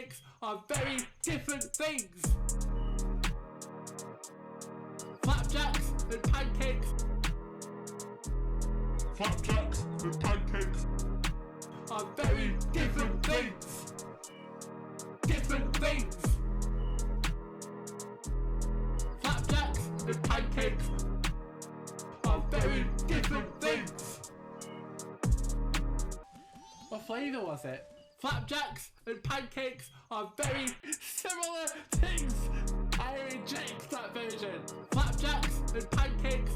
pancakes are very different things. Flapjacks and pancakes. Flapjacks and pancakes are very different things. Different things. Flapjacks and pancakes are very different things. What flavour was it? Flapjacks and pancakes are very similar things. I reject that version. Flapjacks and pancakes.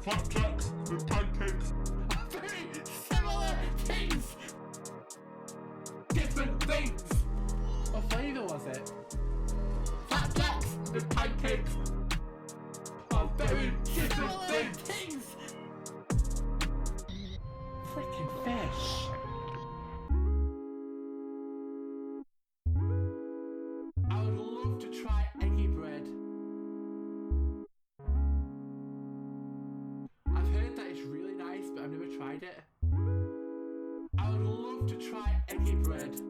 Flapjacks and pancakes are very similar things. Different things. What flavour was it? Flapjacks and pancakes are very different things. Freaking fish. I would love to try eggy bread. I've heard that it's really nice, but I've never tried it. I would love to try eggy bread.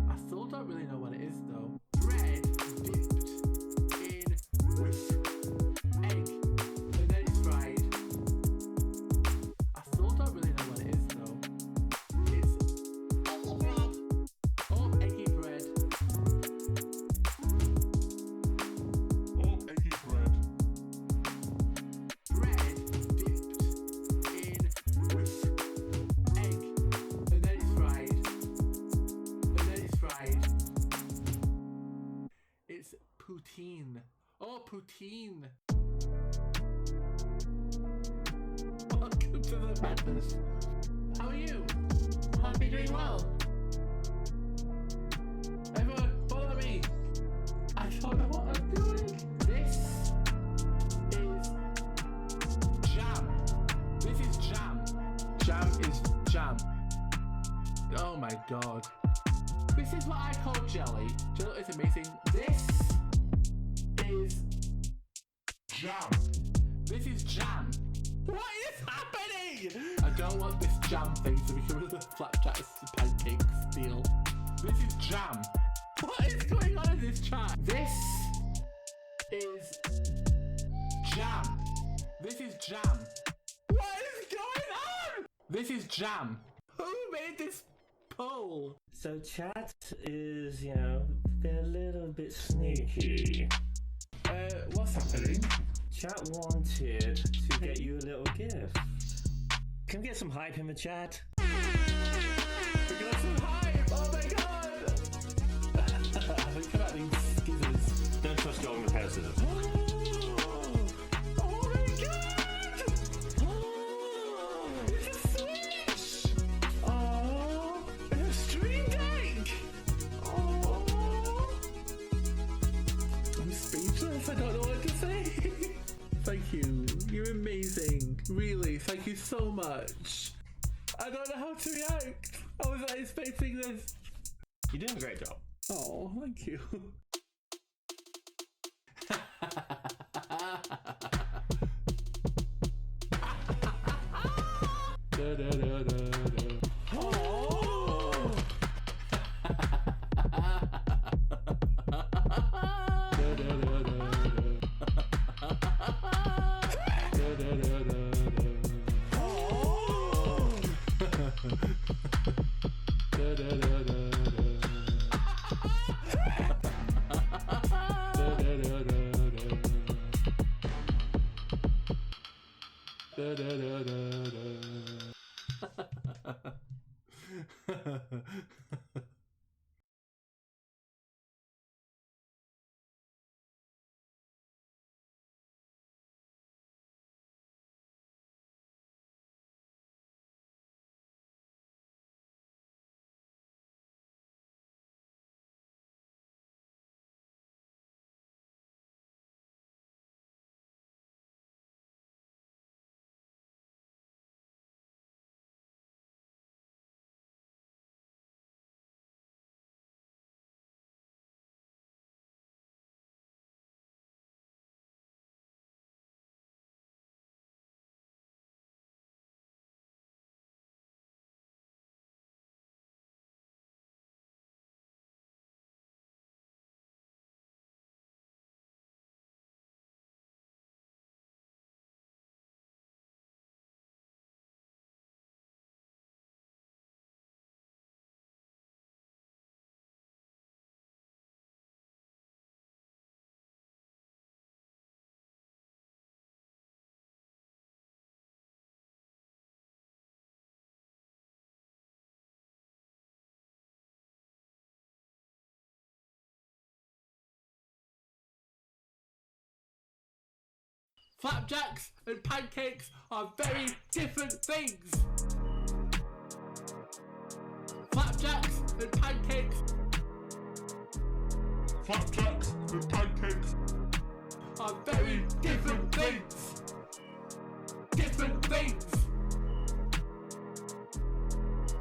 I still don't really know what it is though. Bread dipped in whisk, egg, and then it's fried. I still don't really know what it is though. It's eggy bread. Eggy bread. Bread dipped in whisk, egg, and then it's fried. It's poutine. Oh, poutine. Welcome to the madness. How are you? Hope you're doing well. Everyone, follow me. I don't know what I'm doing. This is jam. This is jam. Jam is jam. Oh my god. This is what I call jelly. Jelly is amazing. This is Jam. This is jam. What is happening? I don't want this jam thing to become another flapjacks and pancakes deal. This is jam. What is going on in this chat? This is jam. This is jam. What is going on? This is jam. Who made this poll? So chat is, they're a little bit sneaky. What's happening? Chat wanted to get you a little gift. Can we get some hype in the chat? We got some hype! Oh my god! Look at these skizzers. Don't trust your own pair of scissors. Oh my god! Oh, it's a Switch! Oh, it's a Stream Deck! Oh, I'm speechless. I don't know what to say. Thank you. You're amazing. Really, thank you so much. I don't know how to react. I was not expecting this. You're doing a great job. Oh, thank you. Da, da, da, da, da. Oh! Da, da, da, da, da. Da, da, da, da, da. Oh! Da, da, da, da, da. Da, da, da, da, da. Flapjacks and pancakes are very different things. Flapjacks and pancakes. Flapjacks and pancakes are very different things. Different things.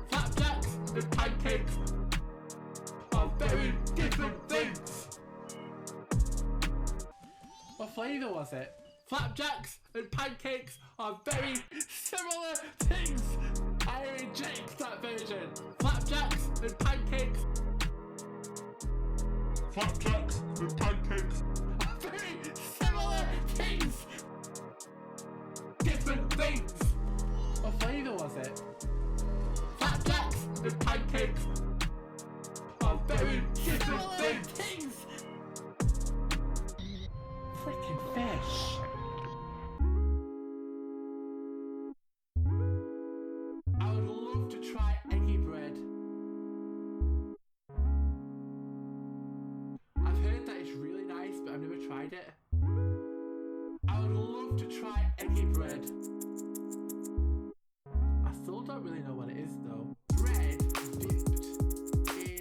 Flapjacks and pancakes are very different things. What flavour was it? Flapjacks and pancakes are very similar things. I reject that version. Flapjacks and pancakes. Flapjacks and pancakes are very similar things. Different things. What flavour was it? Flapjacks and pancakes are very different things. Freaking fish. I would love to try eggy bread. I've heard that it's really nice, but I've never tried it. I would love to try eggy bread. I still don't really know what it is though. Bread dipped in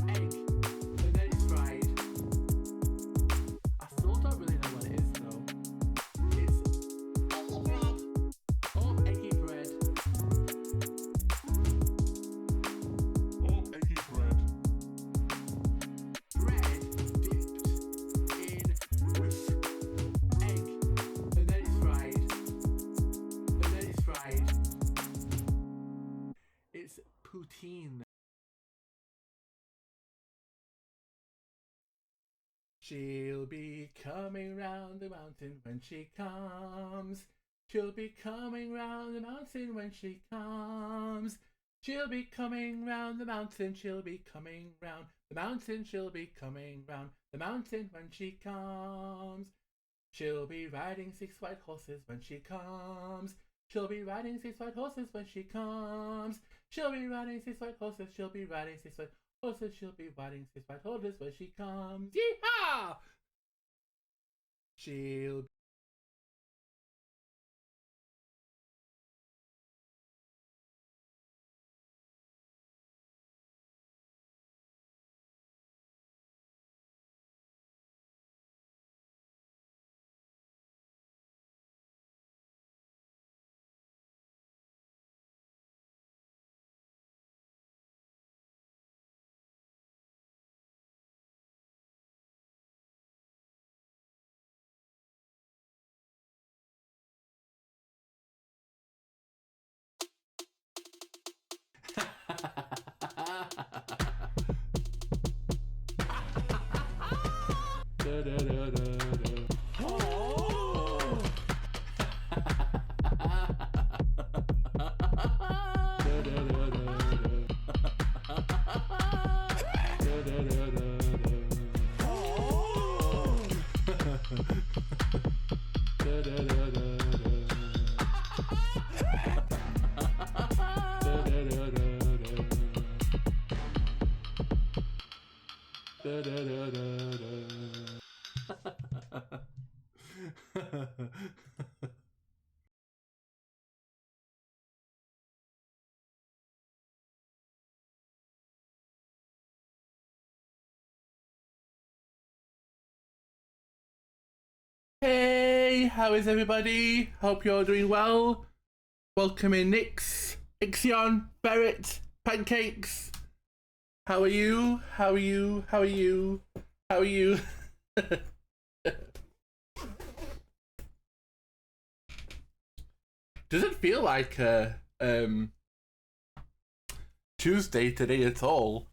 egg and then it's fried. I still don't really know what it is though. It's eggy bread. eggy bread. Bread dipped in egg and then it's fried. And then it's fried. It's poutine. She'll be coming round the mountain when she comes. She'll be coming round the mountain when she comes. She'll be coming round the mountain. She'll be coming round the mountain. She'll be coming round the mountain when she comes. She'll be riding 6 white horses when she comes. She'll be riding 6 white horses when she comes. She'll be riding 6 white horses. She'll be riding 6 white horses. She'll be riding 6 white horses when she comes. Yeehaw! She'll. Hey, how is everybody? Hope you're doing well. Welcome in Nix, Ixion, Ferret, Pancakes. How are you? How are you? How are you? How are you? Doesn't feel like Tuesday today at all.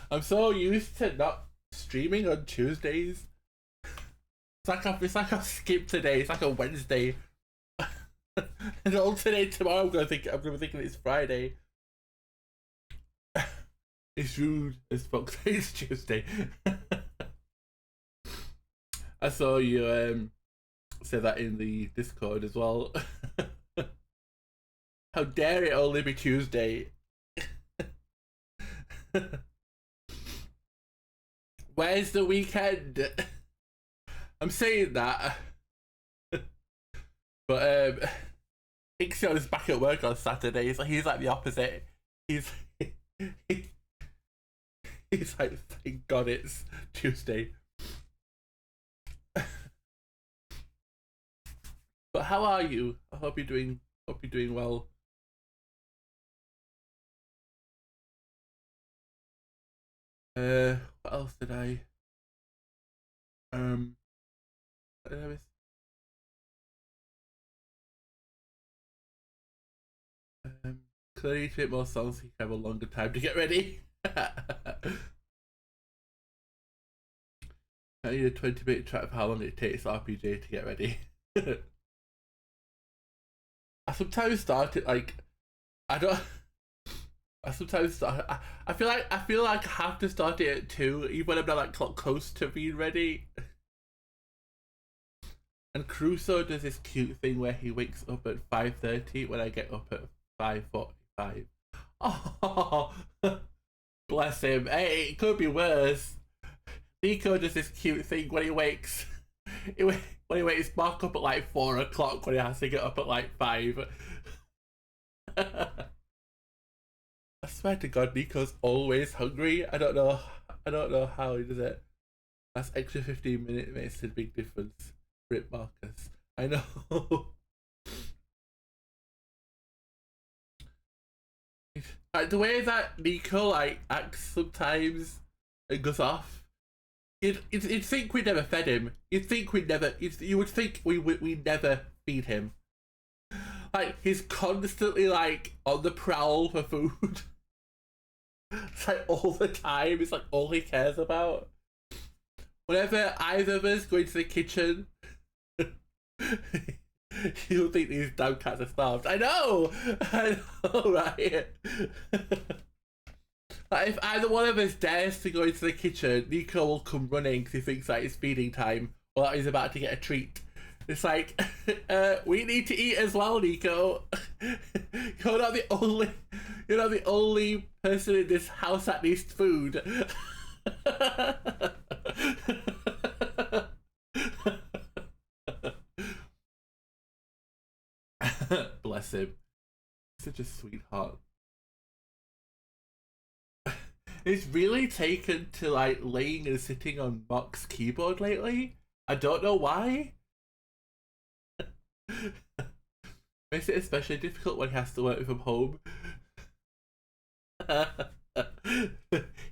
I'm so used to not streaming on Tuesdays. It's like I've skipped today. It's like a Wednesday. And alternate tomorrow. I'm gonna be thinking it's Friday. It's rude as fuck. It's Tuesday. I saw you say that in the Discord as well. How dare it only be Tuesday? Where's the weekend? I'm saying that, but Ixion is back at work on Saturday, so he's like the opposite. He's he's like, thank God it's Tuesday. But how are you? I hope you're doing well. What else did I? What did I miss? Cause I need to make more songs so you can have a longer time to get ready. I need a 20-minute track of how long it takes RPG to get ready. I sometimes start it like I don't. I sometimes start. I feel like I have to start it at 2, even when I'm not like close to being ready. And Crusoe does this cute thing where he wakes up at 5:30 when I get up at 5:45. Oh, bless him. Hey, it could be worse. Nico does this cute thing when he wakes. When he wakes Mark up at like 4 o'clock when he has to get up at like 5. I swear to God, Nico's always hungry. I don't know how he does it. That's extra 15 minutes makes a big difference. Rip Marcus. I know. Like, the way that Nico like acts sometimes and goes off. You'd think we never fed him. You would think we never feed him. Like, he's constantly like on the prowl for food. It's like all the time. It's like all he cares about. Whenever either of us go into the kitchen, you'll think these damn cats are starved. I know, right? Like, if either one of us dares to go into the kitchen, Nico will come running because he thinks that it's feeding time or that he's about to get a treat. It's like, we need to eat as well, Nico. You're not the only person in this house that needs food. Bless him. Such a sweetheart. It's really taken to like laying and sitting on Mock's keyboard lately. I don't know why. Makes it especially difficult when he has to work from home.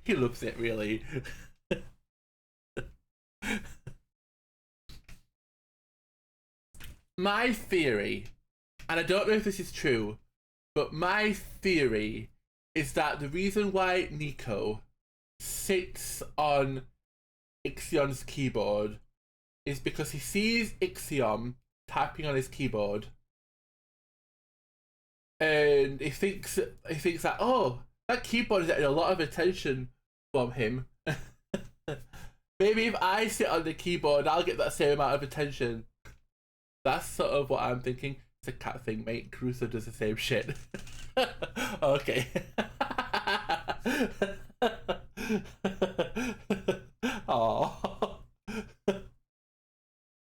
He loves it, really. My theory, and I don't know if this is true, but my theory is that the reason why Nico sits on Ixion's keyboard is because he sees Ixion typing on his keyboard and he thinks that, oh, that keyboard is getting a lot of attention from him. Maybe if I sit on the keyboard, I'll get that same amount of attention. That's sort of what I'm thinking. It's a cat thing, mate. Crusoe does the same shit. Okay. Aww.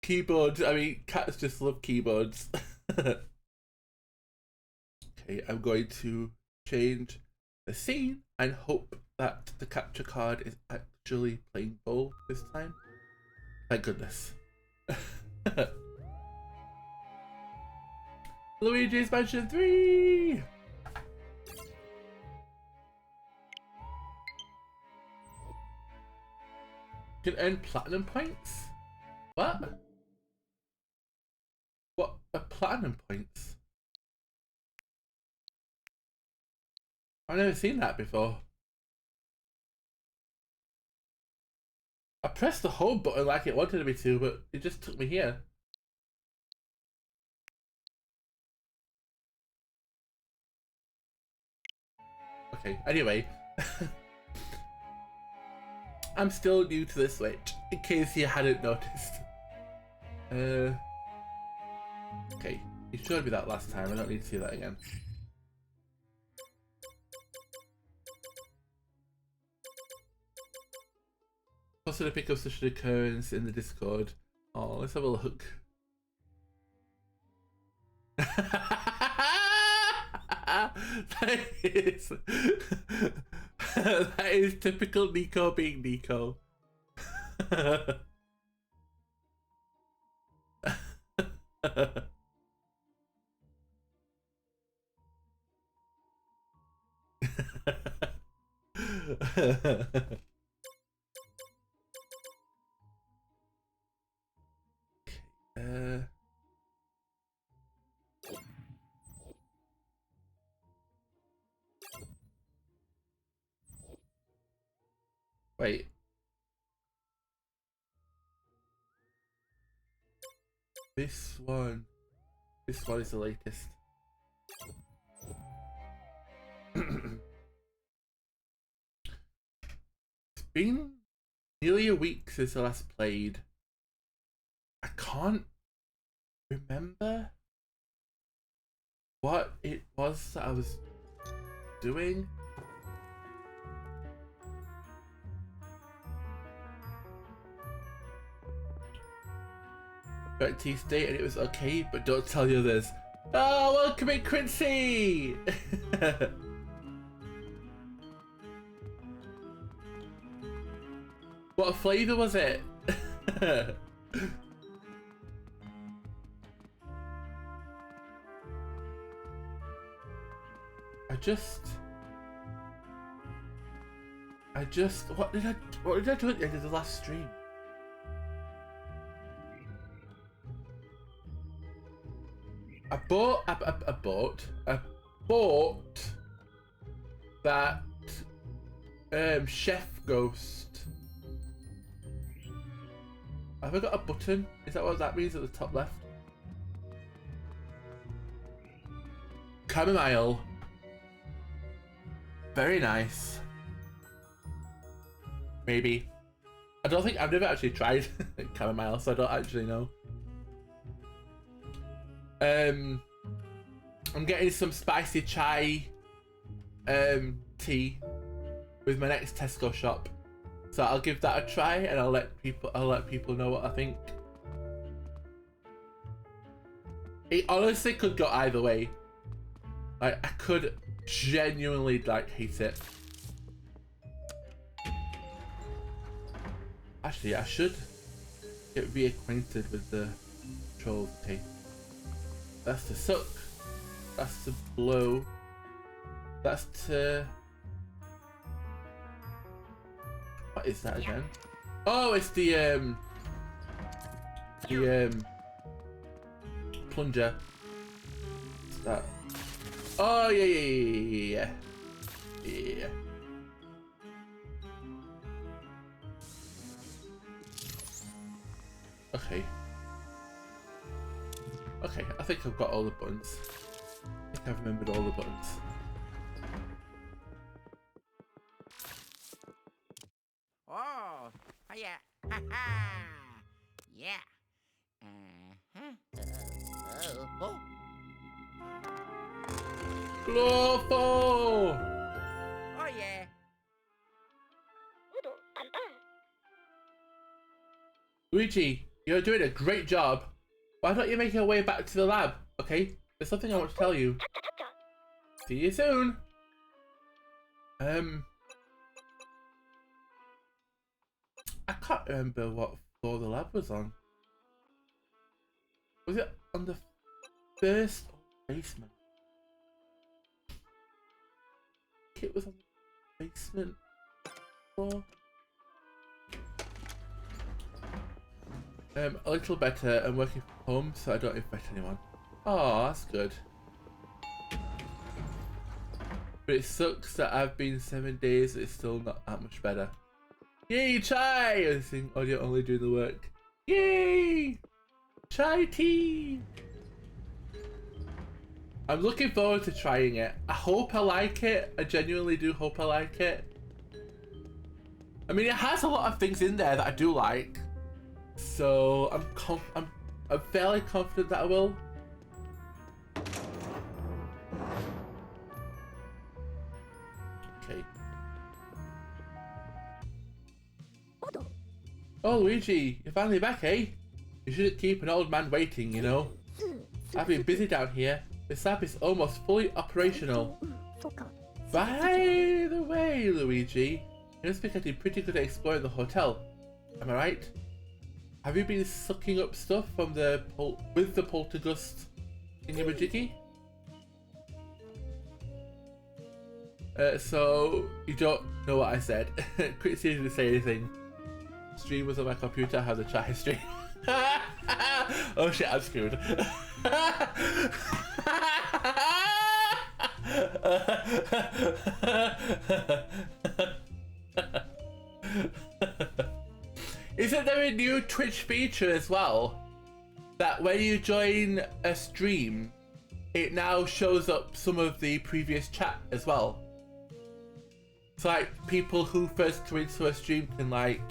Keyboards, I mean, cats just love keyboards. Okay, I'm going to change the scene and hope that the capture card is actually playing ball this time. Thank goodness. Luigi's Mansion 3! You can earn platinum points? What? What are platinum points? I've never seen that before. I pressed the home button like it wanted me to, but it just took me here. Okay, anyway. I'm still new to the Switch, in case you hadn't noticed. Okay, you showed me that last time, I don't need to see that again. Posted a pick of such an occurrence in the Discord. Oh, let's have a look. that is that is typical Nico being Nico. uh, wait. This one is the latest. It's been nearly a week since I last played. I can't remember what it was that I was doing. At T State and it was okay, but don't tell the others. Oh, welcome in, Quincy! What flavour was it? what did I do at the end of the last stream? I bought that Chef Ghost. Have I got a button? Is that what that means at the top left? Chamomile. Very nice. Maybe. I don't think I've never actually tried chamomile, so I don't actually know. I'm getting some spicy chai tea with my next Tesco shop. So I'll give that a try and I'll let people know what I think. It honestly could go either way. Like I could genuinely like hate it. Actually, I should get reacquainted with the controls. Okay. That's to suck. That's to blow. That's to... What is that again? Oh, it's the plunger. What's that? Oh yeah. Okay, I think I've got all the buttons. I think I've remembered all the buttons. Oh, yeah. Ha ha. Yeah. Oh. Glowful! Oh, yeah. Luigi, you're doing a great job. Why don't you make your way back to the lab, okay? There's something I want to tell you. See you soon. I can't remember what floor the lab was on. Was it on the first basement? I think it was on the basement floor. A little better. I'm working from home, so I don't infect anyone. Oh, that's good. But it sucks that I've been 7 days. It's still not that much better. Yay, chai! I think audio only doing the work. Yay! Chai tea! I'm looking forward to trying it. I hope I like it. I genuinely do hope I like it. I mean, it has a lot of things in there that I do like. So I'm fairly confident that I will. Okay. Oh, Luigi, you're finally back, eh? You shouldn't keep an old man waiting, you know. I've been busy down here. This app is almost fully operational. By the way, Luigi, you must be getting pretty good at exploring the hotel. Am I right? Have you been sucking up stuff from the poltergust thingamajiggy? So you don't know what I said. Quit seeming to say anything. Stream was on my computer. I have the chat history. Oh shit, I'm screwed. Isn't there a new Twitch feature as well? That when you join a stream, it now shows up some of the previous chat as well. So like people who first come into a stream can like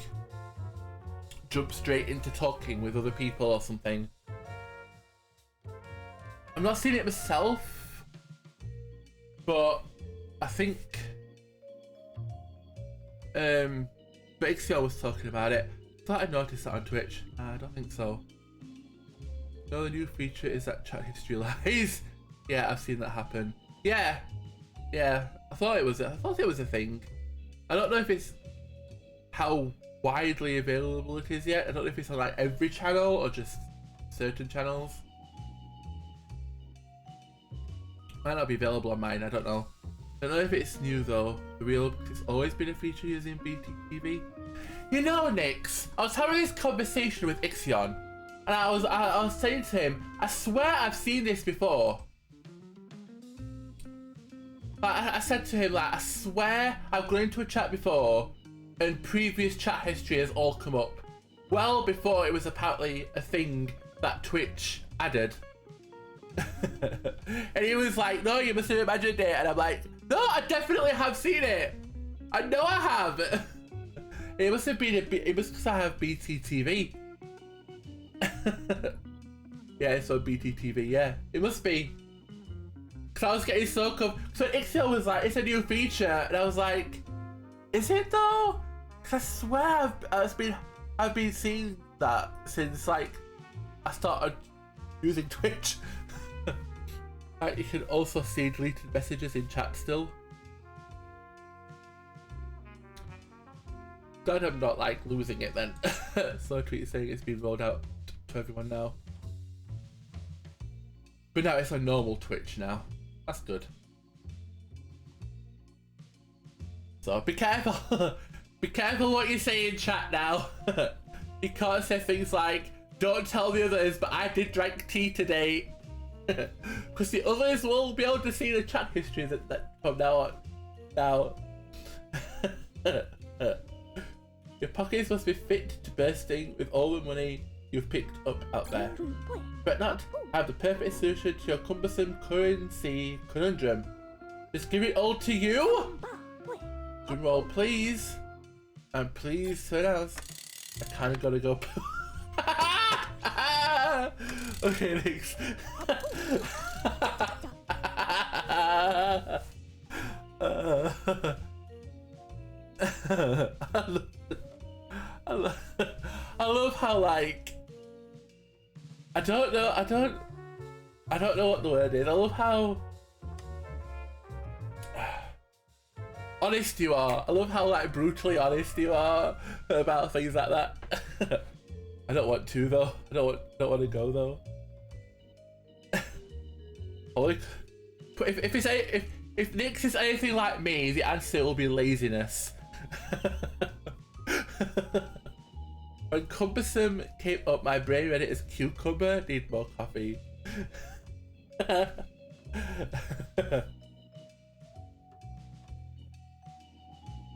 jump straight into talking with other people or something. I'm not seeing it myself, but I think Bixio was talking about it. Thought I'd noticed that on Twitch. I don't think so. No, the new feature is that chat history lies. Yeah, I've seen that happen. Yeah, I thought it was a thing. I don't know if it's how widely available it is yet. I don't know if it's on like every channel or just certain channels. Might not be available on mine, I don't know. I don't know if it's new though. It's always been a feature using BTTV. You know, Nix, I was having this conversation with Ixion, and I was saying to him, I swear I've seen this before. I said to him, like, I swear I've gone into a chat before and previous chat history has all come up. Well before it was apparently a thing that Twitch added. And he was like, no, you must have imagined it. And I'm like, no, I definitely have seen it. I know I have. It must have been it must because I have BTTV. Yeah, it's on BTTV, yeah. It must be. Because I was getting so so Ixel was like, it's a new feature, and I was like, is it though? Because I swear I've been seeing that since like I started using Twitch. You can also see deleted messages in chat still. Glad I'm not like losing it then. So tweet saying it's been rolled out to everyone now. But now it's on normal Twitch now. That's good. So be careful. Be careful what you say in chat now. You can't say things like, don't tell the others, but I did drink tea today. Because the others will be able to see the chat history that from now on. Now. Your pockets must be fit to bursting with all the money you've picked up out there. But not have the perfect solution to your cumbersome currency conundrum. Just give it all to you? Drum roll, please. And please turn out. I kinda gotta go. Okay, thanks. I love how like I don't know what the word is. I love how honest you are. I love how like brutally honest you are about things like that. I don't want to though. I don't want to go though. But if Nyx is anything like me, the answer will be laziness. When cumbersome came up, my brain read it as cucumber. Need more coffee.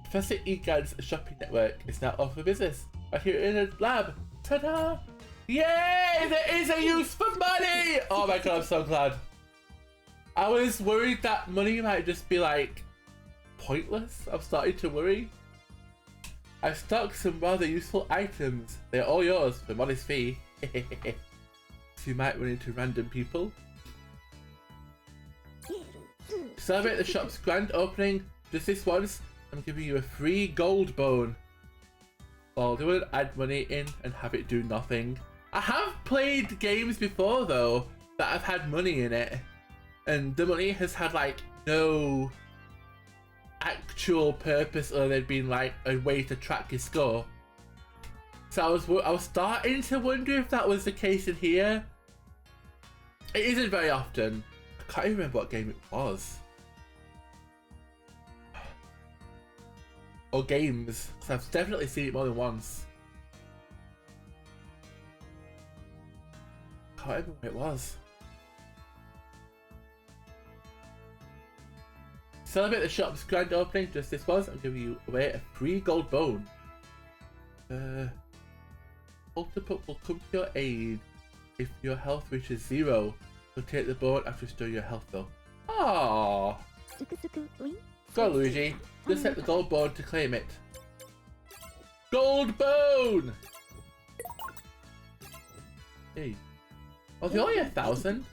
Professor Egan's shopping network is now off for business. Right here in a lab. Ta-da! Yay! There is a use for money! Oh my god, I'm so glad. I was worried that money might just be like pointless. I'm starting to worry. I've stocked some rather useful items. They're all yours for a modest fee. So you might run into random people. To celebrate the shop's grand opening, just this once, I'm giving you a free gold bone. Well, do it, add money in and have it do nothing. I have played games before though that have had money in it, and the money has had like no actual purpose other than being like a way to track your score. So I was starting to wonder if that was the case in here. It isn't very often. I can't even remember what game it was. Or games. So I've definitely seen it more than once. Can't remember what it was. Celebrate the shop's grand opening just this once. I'm giving you away a free gold bone. Ultimate will come to your aid if your health reaches 0. So take the bone after restoring your health though. Aww. Go Luigi. Just set the gold bone to claim it. Gold bone! Hey. Oh, they're only 1,000.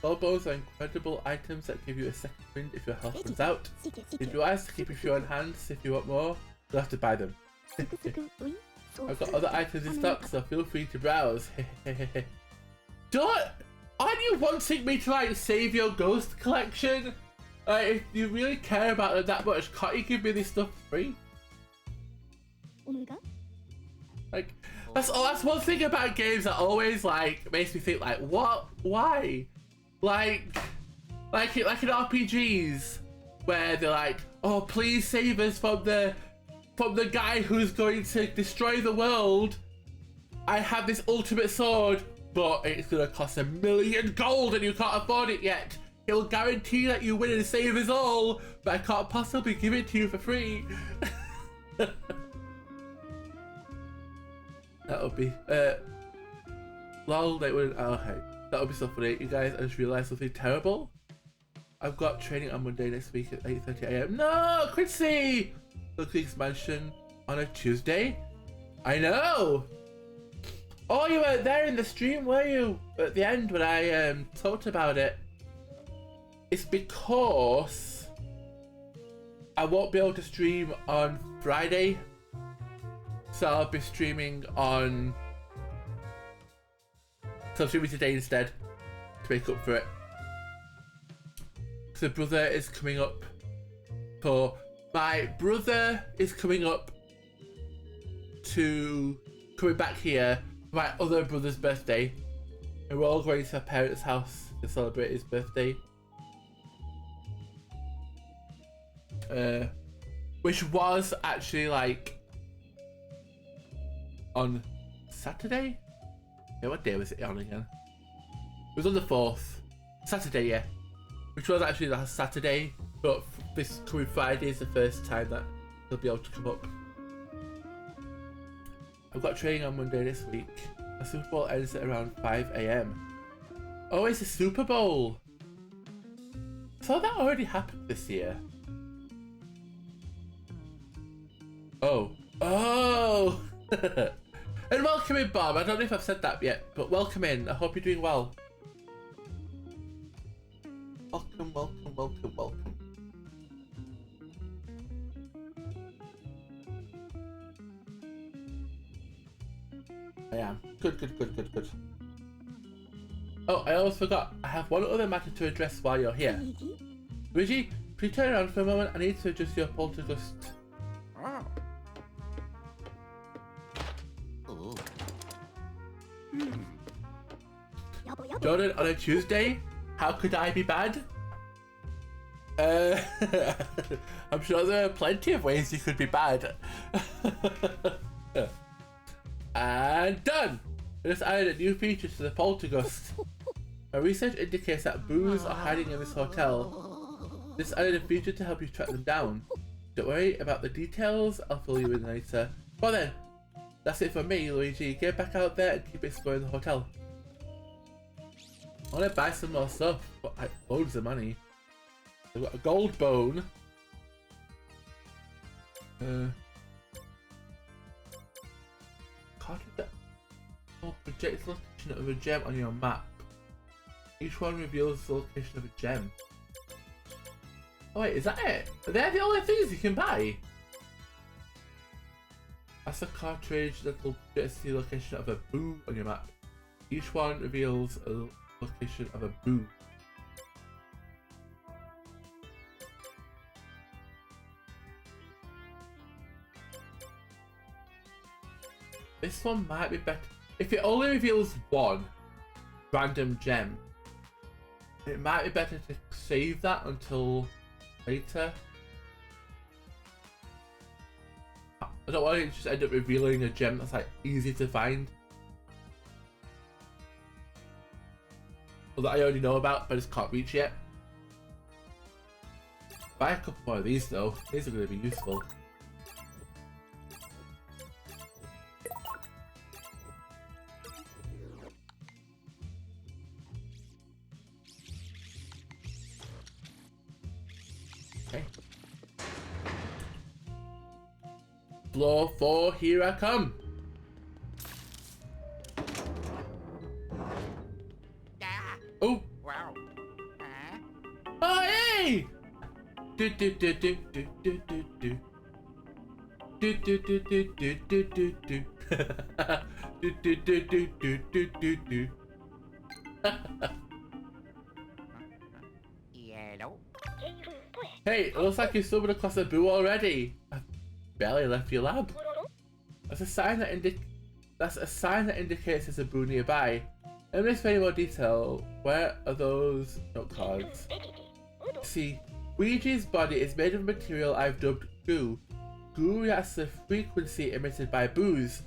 Gold bones are incredible items that give you a second wind if your health runs out. If you ask to keep a few on hand, if you want more, you'll have to buy them. I've got other items in stock, so feel free to browse. Aren't you wanting me to like save your ghost collection? Like, if you really care about it that much, can't you give me this stuff for free? Like, that's one thing about games that always like makes me think like, what? Why? Like in RPGs where they're like, oh, please save us from the guy who's going to destroy the world. I have this ultimate sword, but it's gonna cost 1 million gold and you can't afford it yet. It'll guarantee that you win and save us all, but I can't possibly give it to you for free. That would be lol, they wouldn't. Oh, okay. That would be so funny. You guys, I just realized something terrible. I've got training on Monday next week at 8:30 AM. No, Quincy! Look, the expansion on a Tuesday. I know. Oh, you weren't there in the stream, were you? At the end when I talked about it. It's because I won't be able to stream on Friday. So I'll be streaming on... So I'm streaming today instead to make up for it. So brother is coming up for... My brother is coming up to... Coming back here for my other brother's birthday. And we're all going to our parents' house to celebrate his birthday. Which was actually like... on Saturday? Yeah, what day was it on again? It was on the 4th. Saturday, yeah. Which was actually last Saturday, but this coming Friday is the first time that he'll be able to come up. I've got training on Monday this week. The Super Bowl ends at around 5 AM. Oh, it's a Super Bowl! So that already happened this year. Oh. Oh! And welcome in, Bob. I don't know if I've said that yet, but welcome in. I hope you're doing well. Welcome, welcome, welcome, welcome. I am. Good, good, good, good, good. Oh, I almost forgot. I have one other matter to address while you're here. Luigi, please turn around for a moment. I need to adjust your poltergust. Jordan, on a Tuesday? How could I be bad? I'm sure there are plenty of ways you could be bad. And done! I just added a new feature to the poltergust. My research indicates that boos are hiding in this hotel. This added a feature to help you track them down. Don't worry about the details, I'll fill you in later. Well then, that's it for me, Luigi. Get back out there and keep exploring the hotel. I want to buy some more stuff, but like loads of money. I've got a gold bone. Can't do that. Oh, project the location of a gem on your map. Each one reveals the location of a gem. Oh wait, is that it? They're the only things you can buy? That's a cartridge that will see the location of a boo on your map. Each one reveals a location of a boo. This one might be better. If it only reveals one random gem, it might be better to save that until later. I don't want it to just end up revealing a gem that's like easy to find. Or that I already know about but just can't reach yet. Buy a couple more of these though. These are going to be useful. Okay. Floor 4, here I come. Oh! Wow. Oh, hey! Do do do do do do do do. Do do do do do do do do. Do do do do do do do do. Yellow. Hey, it looks like you've stumbled across a boo already. I barely left your lab. That's a sign that indicates there's a boo nearby. Let me explain in more detail. Where are those note cards? See, Luigi's body is made of a material I've dubbed goo. Goo reacts to the frequency emitted by boos.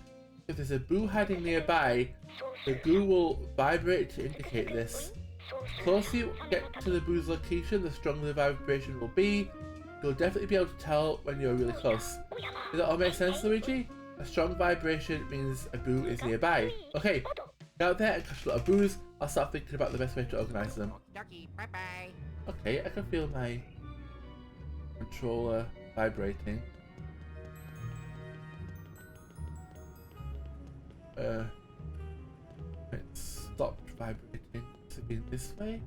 If there's a boo hiding nearby, the goo will vibrate to indicate this. The closer you get to the boo's location, the stronger the vibration will be. You'll definitely be able to tell when you're really close. Does that all make sense, Luigi? A strong vibration means a boo is nearby. Okay, get out there and catch a lot of boos. I'll start thinking about the best way to organise them. Ducky, bye bye. Okay, I can feel my controller vibrating. It stopped vibrating. Has it been this way?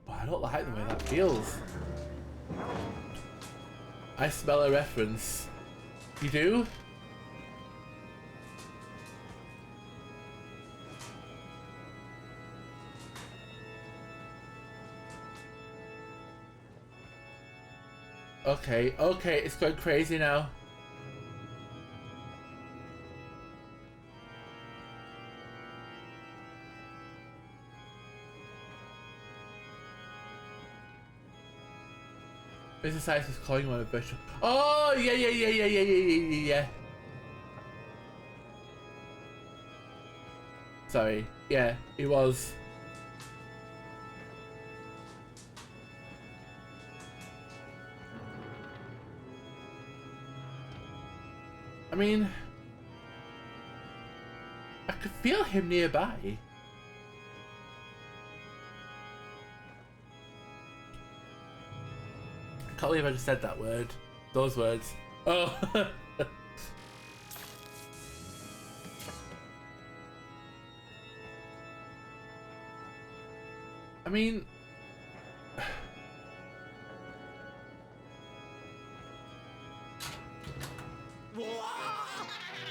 Oh, I don't like the way that feels. I smell a reference. You do? Okay, okay, it's going crazy now. Business Science is calling one a virtual. Oh, yeah. Sorry, yeah, it was. I mean, I could feel him nearby. I can't believe I just said that word. Those words. Oh. I mean...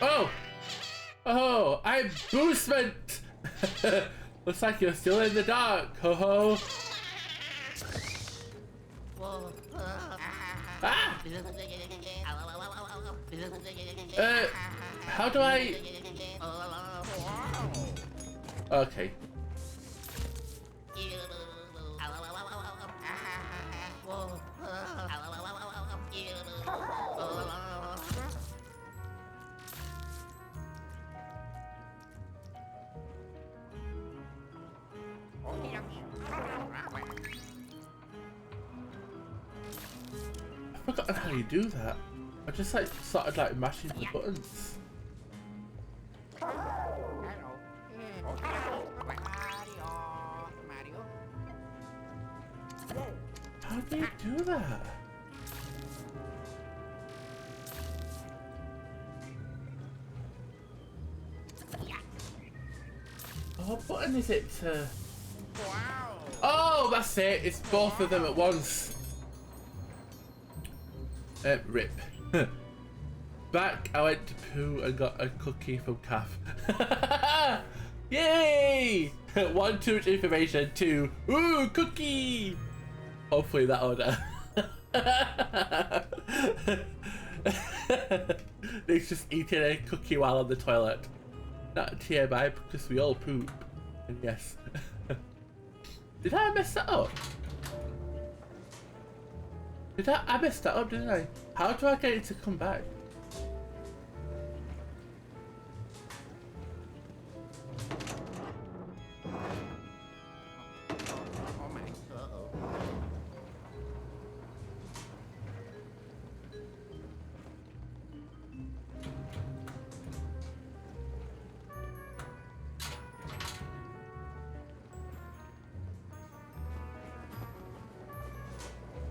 Oh! Oh, I'm boostment! Looks like you're still in the dark, ho ho! Ah! How do I... Okay. I forgot how you do that. I just like started like mashing the buttons. How do you do that? What button is it to... Oh, that's it. It's both of them at once. Rip. Back, I went to poo and got a cookie from Calf. Yay! 1, too much information. 2, ooh, cookie! Hopefully that order. He's just eating a cookie while on the toilet. Not TMI because we all poop. And yes. Did I mess that up? I messed that up, didn't I? How do I get it to come back? Oh my. Uh-oh.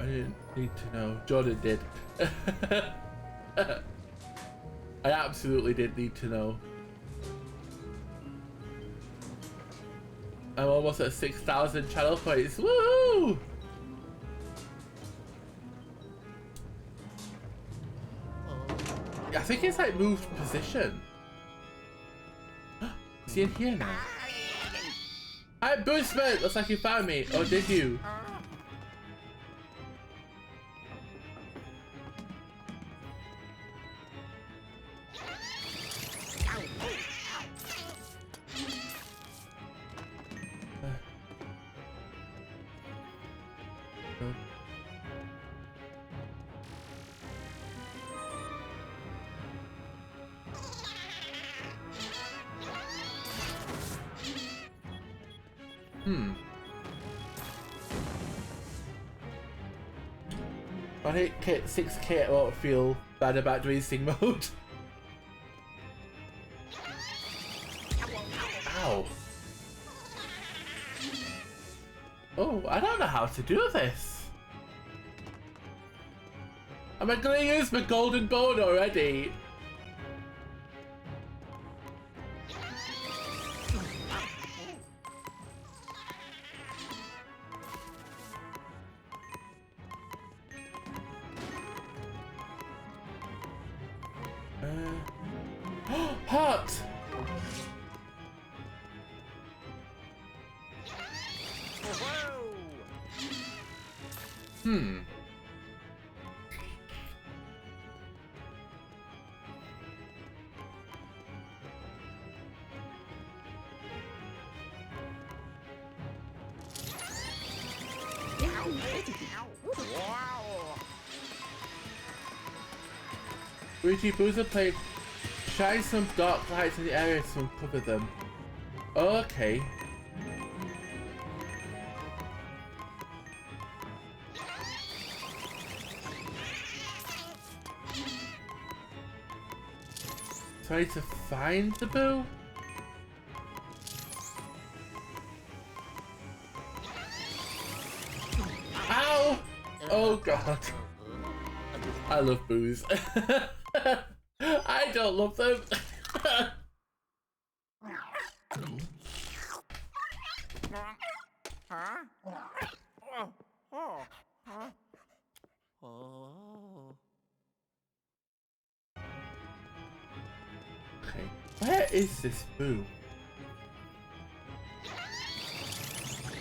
I didn't need to know. Jordan did. I absolutely did need to know. I'm almost at 6,000 channel points. Woo! I think it's like moved position. Is he in here now? Hi, Boostman! Looks like you found me. Or did you? When I hit 6k, I won't feel bad about doing sing mode. Ow. Oh, I don't know how to do this. Am I gonna use my golden bone already? Hot! Hmm. Luigi Boozer played shine some dark lights in the area to uncover them. Okay. So I need to find the boo? Ow! Oh god. I love boos. I don't love them. Huh? Oh. Oh. Huh? Oh. Okay, where is this boo?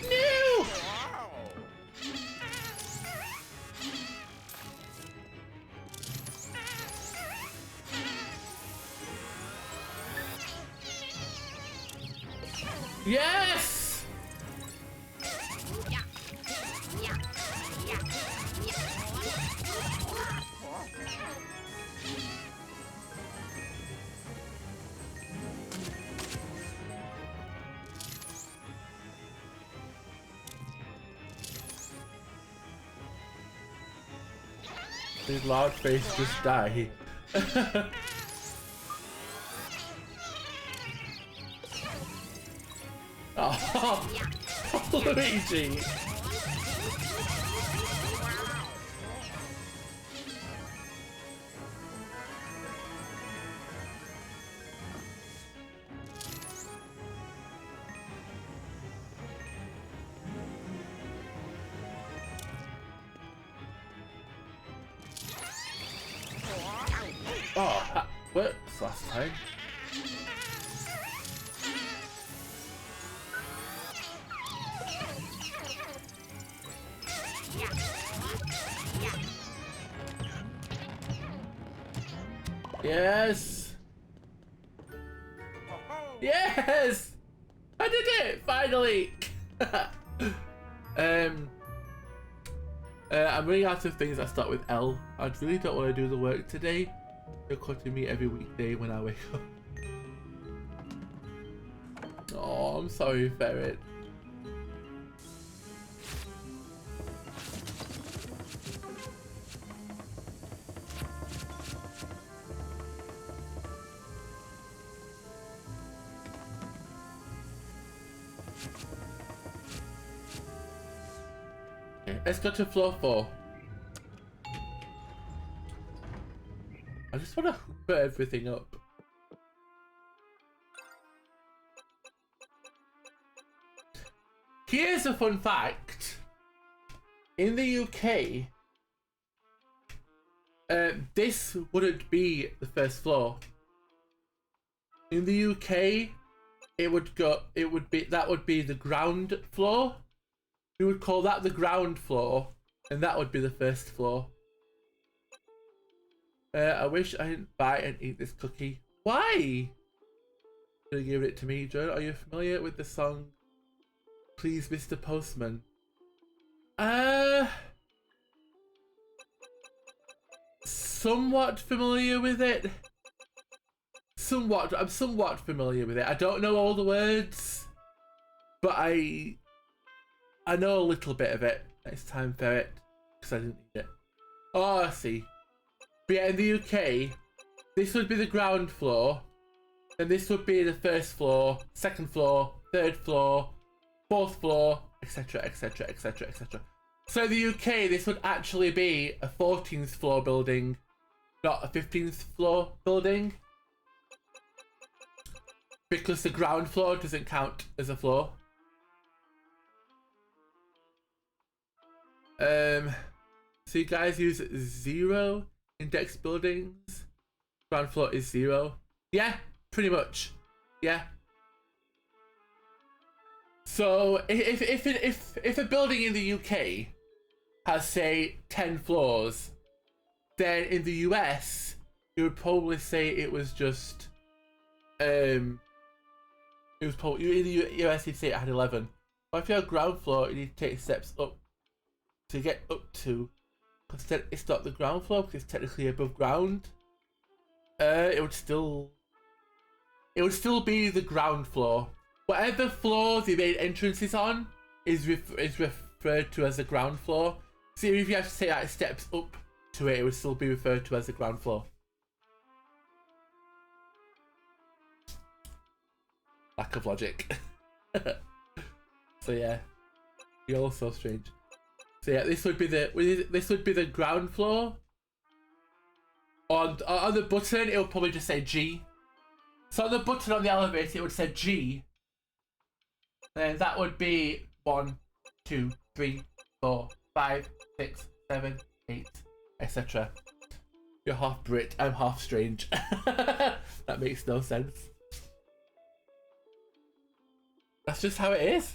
No! Yes! Did loud face just die? Oh, Luigi! fine. Yes! Yes! I did it! Finally! I'm running out of things that start with L. I really don't want to do the work today. You're cutting me every weekday when I wake up. Oh, I'm sorry, Ferret. Okay, let's go to floor 4. I just want to put everything up. Here's a fun fact. In the UK, this wouldn't be the first floor. In the UK, that would be the ground floor. We would call that the ground floor, and that would be the first floor. I wish I didn't buy and eat this cookie. Why? Gonna give it to me, Joe. Are you familiar with the song Please Mr. Postman? Somewhat familiar with it. I'm somewhat familiar with it. I don't know all the words, but I know a little bit of it. Next time, Ferret, because I didn't eat it. Oh, I see. But yeah, in the UK, this would be the ground floor, and this would be the first floor, second floor, third floor, fourth floor, etc, etc, etc, etc. So in the UK, this would actually be a 14th floor building, not a 15th floor building, because the ground floor doesn't count as a floor. So you guys use 0 index buildings. Ground floor is 0. Yeah, pretty much. Yeah. So if a building in the UK has, say, 10 floors, then in the US you would probably say it was just it was probably in the US you'd say it had 11. But if you have ground floor, you need to take steps up to get up to, because then it's not the ground floor because it's technically above ground. It would still be the ground floor. Whatever floor the main entrance is on is referred to as the ground floor. So if you have to take like steps up to it, it would still be referred to as the ground floor. Lack of logic. So yeah, you're all so strange. So yeah, this would be the ground floor. On the button, it would probably just say G. So on the button on the elevator, it would say G. Then that would be 1, 2, 3, 4, 5, 6, 7, 8, etc. You're half Brit, I'm half strange. That makes no sense. That's just how it is.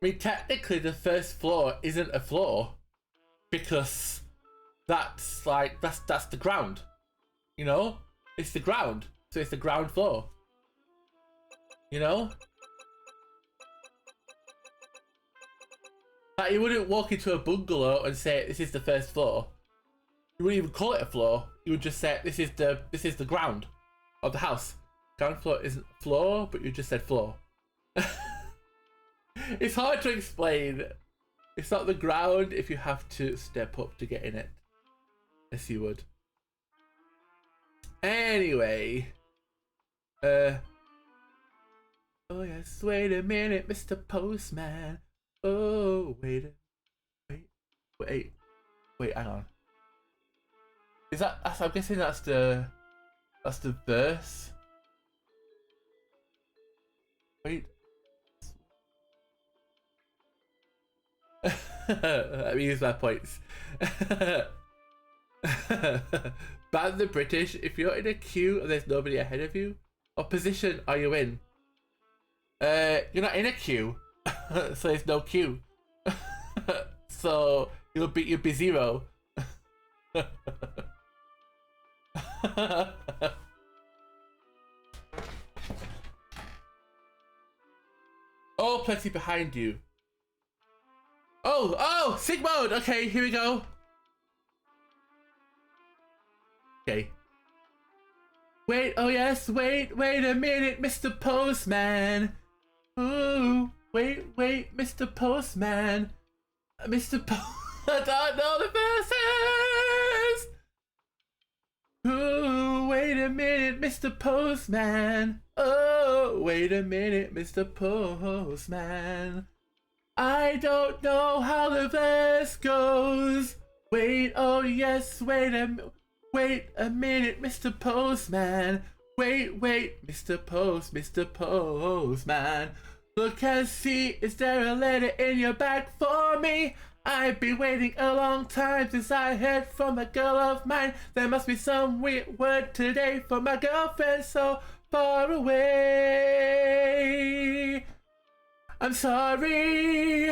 I mean, technically the first floor isn't a floor because that's the ground. You know? It's the ground. So it's the ground floor. You know? Like, you wouldn't walk into a bungalow and say this is the first floor. You wouldn't even call it a floor. You would just say this is the ground of the house. Ground floor isn't floor, but you just said floor. It's hard to explain. It's not the ground if you have to step up to get in it. Yes, you would. Anyway. Oh yes, wait a minute, Mr. Postman. Oh, wait, hang on. Is that, I'm guessing that's the verse. Wait. Let me use my points. Ban the British. If you're in a queue and there's nobody ahead of you, what position are you in? You're not in a queue, so there's no queue. So you'll be 0. Oh, plenty behind you. Oh, sig mode. Okay, here we go. Okay. Wait, oh yes, wait a minute, Mr. Postman. Ooh, wait, Mr. Postman. Mr. I don't know the verses. Ooh, wait a minute, Mr. Postman. Oh, wait a minute, Mr. Postman. I don't know how the verse goes. Wait, oh yes, wait a minute, Mr. Postman. Wait, Mr. Postman. Look and see, is there a letter in your bag for me? I've been waiting a long time since I heard from a girl of mine. There must be some weird word today for my girlfriend so far away. I'm sorry.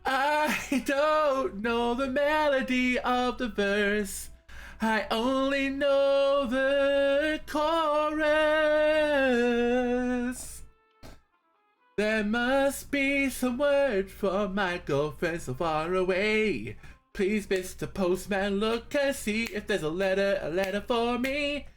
I don't know the melody of the verse. I only know the chorus. There must be some word for my girlfriend so far away. Please, Mr. Postman, look and see if there's a letter for me.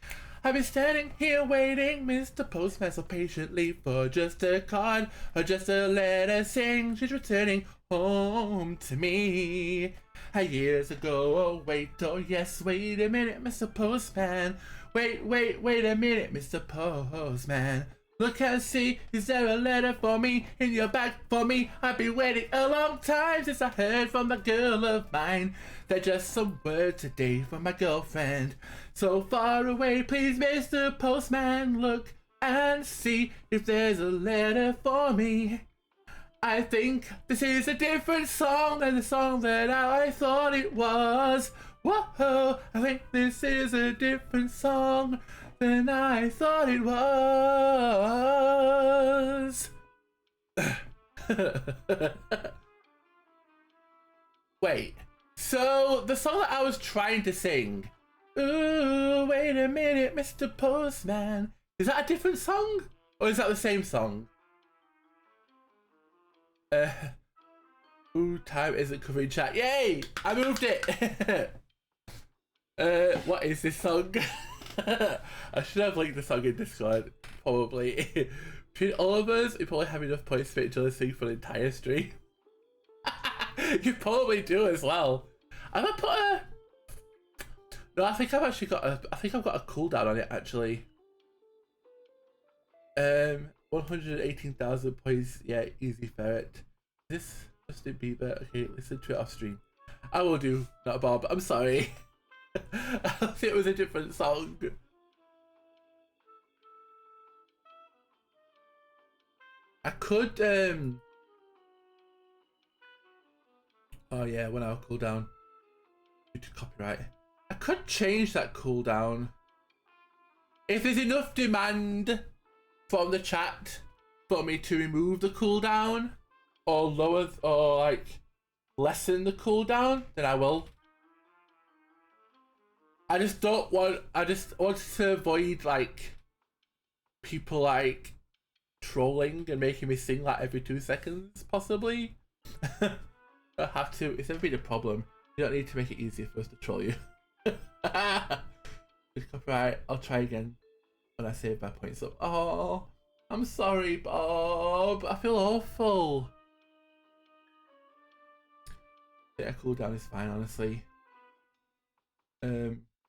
I've been standing here waiting, Mr. Postman, so patiently for just a card or just a letter saying she's returning home to me. Years ago, oh wait, oh yes, wait a minute, Mr. Postman. Wait a minute, Mr. Postman. Look and see, is there a letter for me in your bag for me? I've been waiting a long time since I heard from a girl of mine. They're just some words today from my girlfriend. So far away, please, Mr. Postman, look and see if there's a letter for me. I think this is a different song than the song that I thought it was. Whoa, I think this is a different song than I thought it was. Wait, so the song that I was trying to sing, ooh, wait a minute, Mr. Postman, is that a different song? Or is that the same song? Ooh, time isn't covering chat. Yay! I moved it! What is this song? I should have linked the song in Discord, probably. Between all of us, we probably have enough points for each other to sing for the entire stream. You probably do as well. I'm gonna put a... No, I think I've actually got a... I think I've got a cooldown on it, actually. 118,000 points. Yeah, easy ferret. Is this Justin Bieber? Okay, listen to it off stream. I will do, not Bob. I'm sorry. I thought it was a different song. I could oh yeah, 1 hour cooldown due to copyright. I could change that cooldown if there's enough demand from the chat for me to remove the cooldown or lower or like lessen the cooldown, then I will. I just want to avoid like people like trolling and making me sing like every 2 seconds possibly. I have to. It's never been a problem. You don't need to make it easier for us to troll you. It's copyright. I'll try again when I save my points up. Oh, I'm sorry, Bob. I feel awful. Yeah, cooldown is fine, honestly.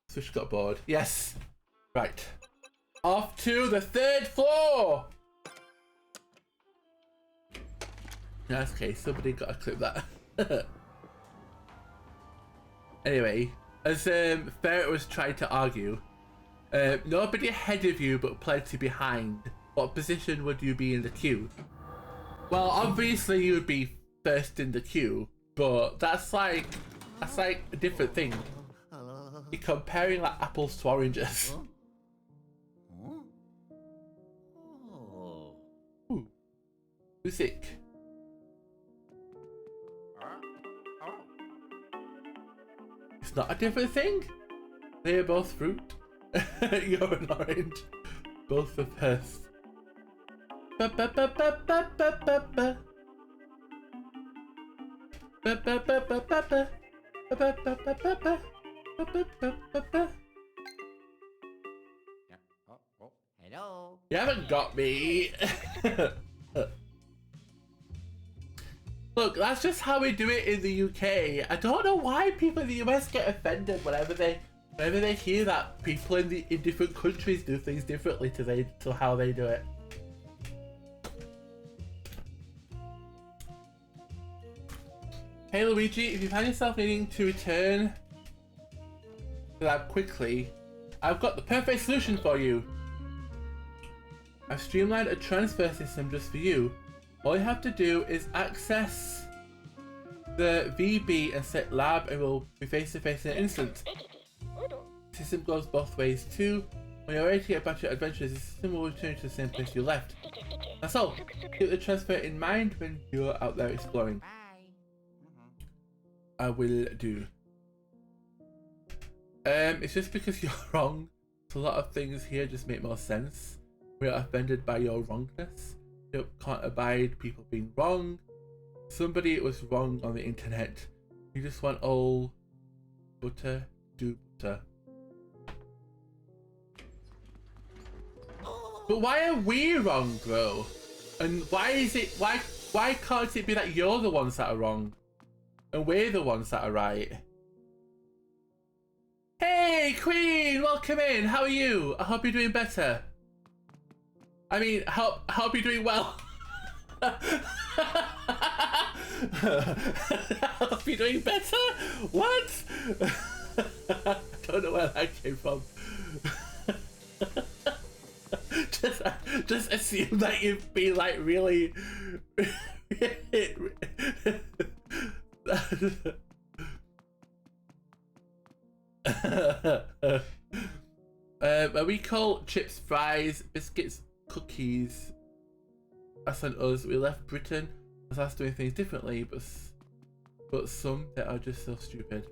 Switch got bored. Yes. Right. Off to the 3rd floor. That's okay. Somebody got to clip that. Anyway, as Ferret was trying to argue, nobody ahead of you but plenty behind. What position would you be in the queue? Well, obviously you would be first in the queue, but that's like a different thing. You're comparing like apples to oranges. Ooh. Music. It's not a different thing. They are both fruit. You're an orange. Both of us. Ba ba ba ba ba ba ba ba. Ba ba ba ba ba ba. Ba ba ba ba ba ba. Ba ba ba ba ba. Hello. You haven't got me. Look, that's just how we do it in the UK. I don't know why people in the US get offended whenever they hear that people in different countries do things differently to how they do it. Hey Luigi, if you find yourself needing to return to that quickly, I've got the perfect solution for you. I've streamlined a transfer system just for you. All you have to do is access the VB and set lab and we'll be face to face in an instant. The system goes both ways too. When you're ready to get back to your adventures, the system will return you to the same place you left. That's all. Keep the transfer in mind when you're out there exploring. I will do. It's just because you're wrong. So a lot of things here just make more sense. We are offended by your wrongness. You can't abide people being wrong. Somebody was wrong on the internet. You just want all butter, do butter. But why are we wrong, bro? And why can't it be that you're the ones that are wrong? And we're the ones that are right? Hey, Queen! Welcome in! How are you? I hope you're doing better. I mean, I hope you're doing well. I hope you're doing better? What? I don't know where that came from. Just assume that you've been like really... we call chips fries, biscuits cookies. That's on us. We left Britain as us doing things differently, but some that are just so stupid.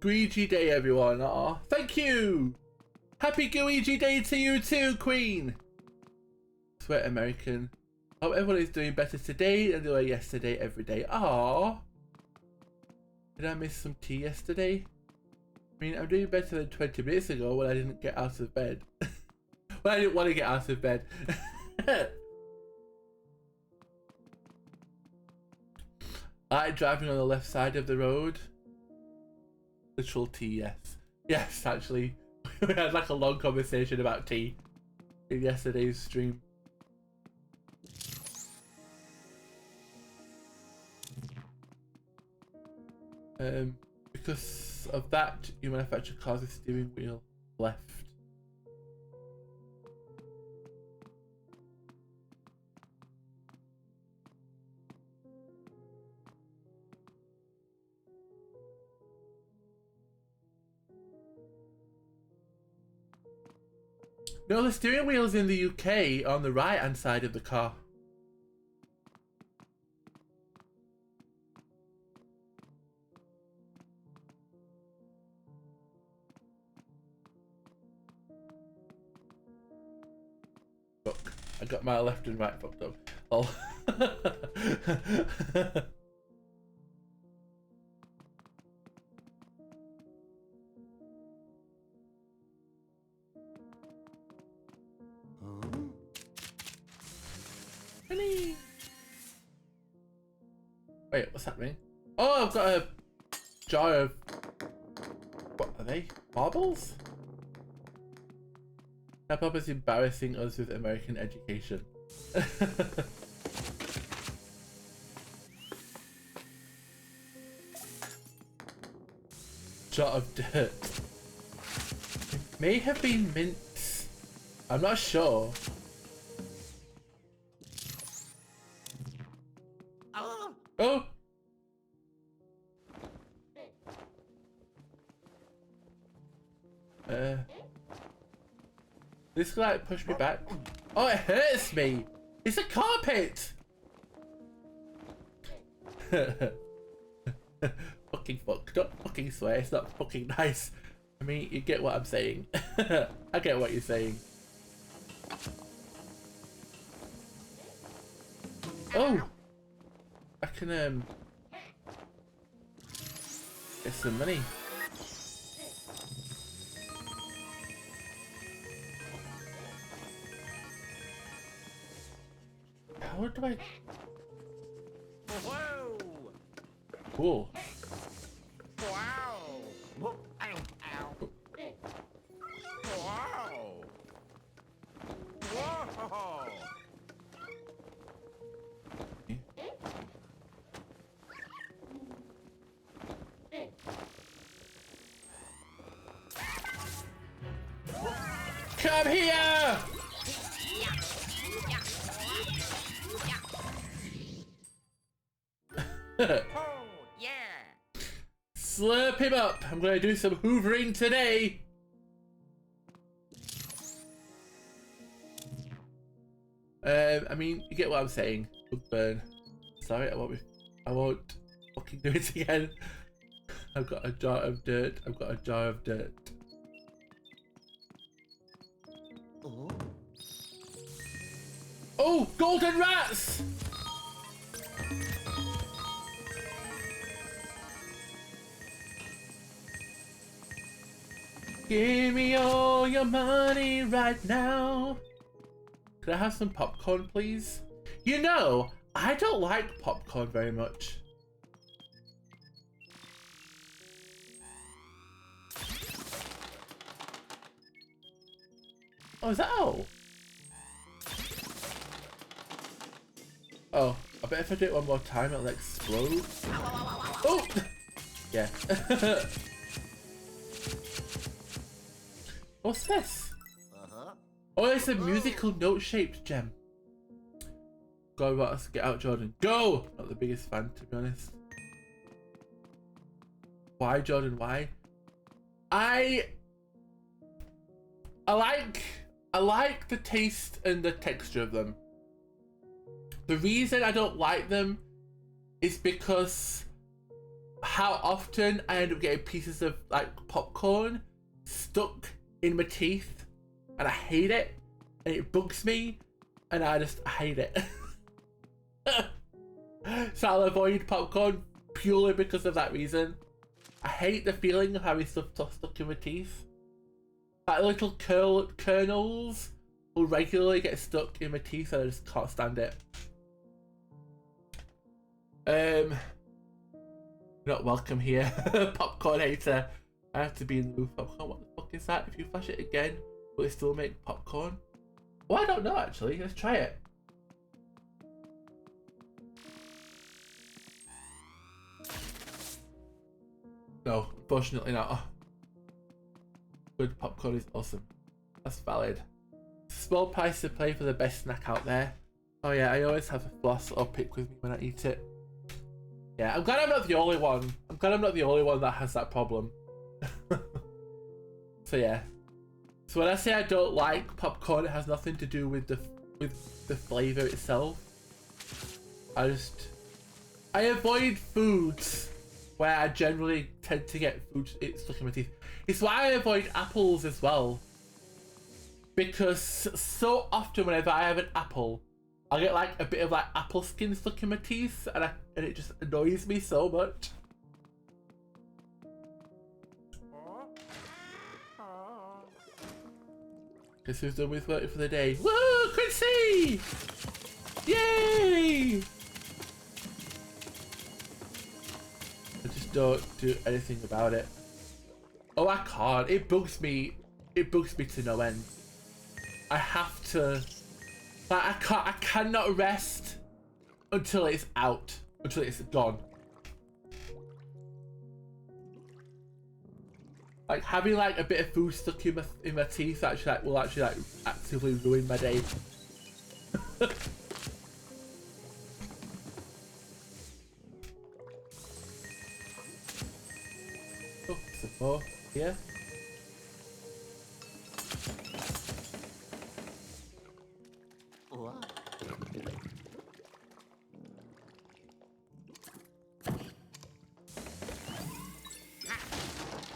Luigi Day, everyone. Aw, thank you. Happy Luigi Day to you too, Queen. Swear American. Hope everyone is doing better today than they were yesterday, every day. Aww. Did I miss some tea yesterday? I mean, I'm doing better than 20 minutes ago when I didn't get out of bed. When I didn't want to get out of bed. I like driving on the left side of the road. Literal tea, yes. Yes, actually. We had like a long conversation about tea in yesterday's stream. Because of that, you manufacture cars with steering wheel left. No, the steering wheel's in the UK on the right hand side of the car. Fuck. I got my left and right fucked up. Oh. Wait, what's happening? Oh, I've got a jar of... What are they? Marbles? Pop is embarrassing us with American education. jar of dirt. It may have been mints. I'm not sure. Oh! This guy like pushed me back. Oh, it hurts me! It's a carpet! Fucking fuck. Don't fucking swear. It's not fucking nice. I mean, you get what I'm saying. I get what you're saying. Oh! I can, get some money. How do I... Whoa! Cool. Wow! Whoop, ow, ow. Wow! Whoa! Come here! Oh, yeah! Slurp him up! I'm gonna do some hoovering today! I mean, you get what I'm saying. Burn. Sorry, I won't fucking do it again. I've got a jar of dirt. I've got a jar of dirt. Oh. Oh, golden rats! Give me all your money right now. Could I have some popcorn, please? You know, I don't like popcorn very much. Oh, is that all? Oh, I bet if I do it one more time, it'll explode. Oh! Yeah. What's this? Oh, it's a musical note-shaped gem. Go, let's get out, Jordan. Go! Not the biggest fan, to be honest. Why, Jordan? Why? I like the taste and the texture of them. The reason I don't like them is because how often I end up getting pieces of like popcorn stuck in my teeth, and I hate it, and it bugs me, and I hate it. So I'll avoid popcorn purely because of that reason. I hate the feeling of having stuff stuck in my teeth. Like little kernels will regularly get stuck in my teeth, and I just can't stand it. Not welcome here, popcorn hater. I have to be in the mood for popcorn. What the fuck is that? If you flash it again, will it still make popcorn? Well, I don't know actually. Let's try it. No, unfortunately not. Oh. Good popcorn is awesome. That's valid. Small price to pay for the best snack out there. Oh yeah, I always have a floss or pick with me when I eat it. Yeah, I'm glad I'm not the only one. I'm glad I'm not the only one that has that problem. So yeah. So when I say I don't like popcorn, it has nothing to do with the flavour itself. I avoid foods where I generally tend to get food stuck in my teeth. It's why I avoid apples as well. Because so often whenever I have an apple, I get like a bit of like apple skin stuck in my teeth, and it just annoys me so much. Guess who's done with work for the day? Woo! Quincy! Yay! I just don't do anything about it. Oh, I can't. It bugs me. It bugs me to no end. I have to. Like, I cannot rest until it's out. Until it's gone. Like having like a bit of food stuck in my teeth actually like will actually like actively ruin my day. Oh, some more here. What?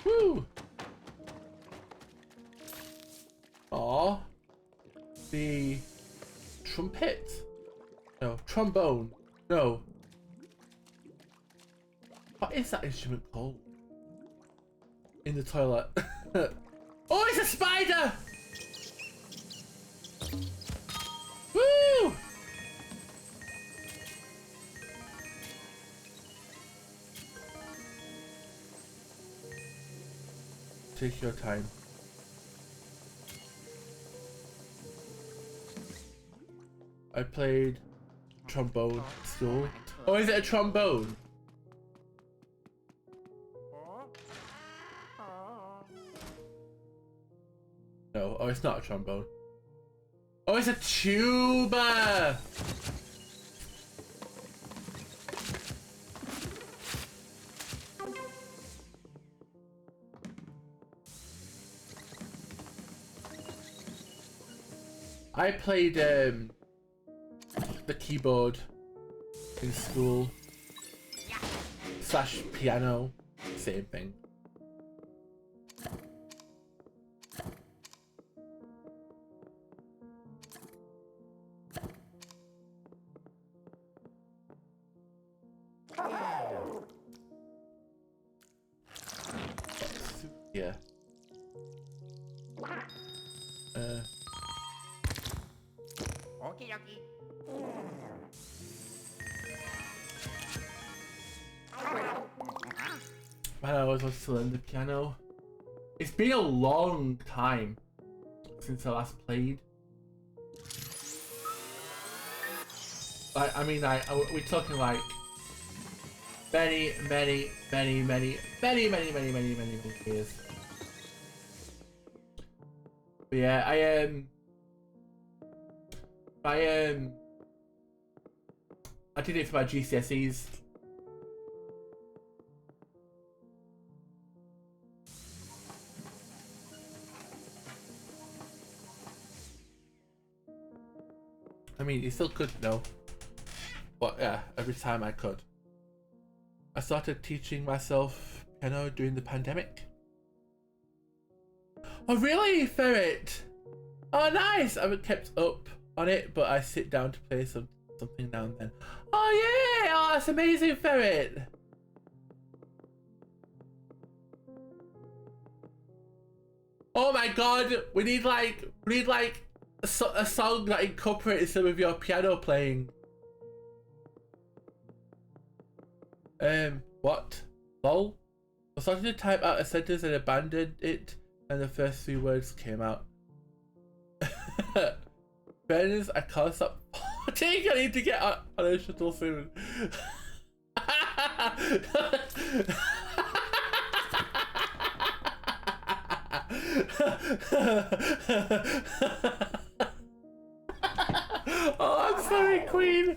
Woo! Aw. The trumpet? No, trombone. No. What is that instrument called? In the toilet. Oh, it's a spider! Woo! Take your time. I played trombone at school. Oh, is it a trombone? No, oh, it's not a trombone. Oh, it's a tuba! I played the keyboard in school / piano, same thing. Yeah. Okie dokie. Man, I always wanted to learn the piano. It's been a long time since I last played. Like, I mean, we're talking like many years. But yeah, I did it for my GCSEs. I mean, you still could know, but yeah, every time I could. I started teaching myself piano during the pandemic. Oh really, Ferret? Oh nice! I haven't kept up on it, but I sit down to play something now and then. Oh yeah! Oh, that's amazing, Ferret! Oh my god! We need like a song that incorporates some of your piano playing. What? Lol? I started to type out a sentence and abandoned it, and the first 3 words came out. Friends, I can't stop farting. I need to get on a shuttle soon. Oh, I'm sorry, Queen.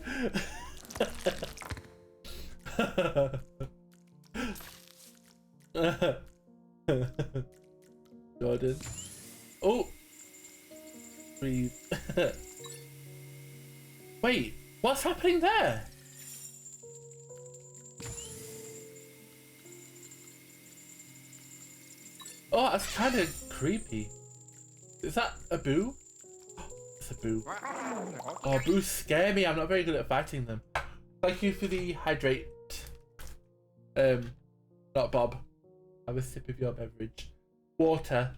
Jordan. Oh. Breathe. Wait, what's happening there? Oh, that's kind of creepy. Is that a boo? It's a boo. Oh, boos scare me. I'm not very good at fighting them. Thank you for the hydrate. Not Bob. Have a sip of your beverage. Water.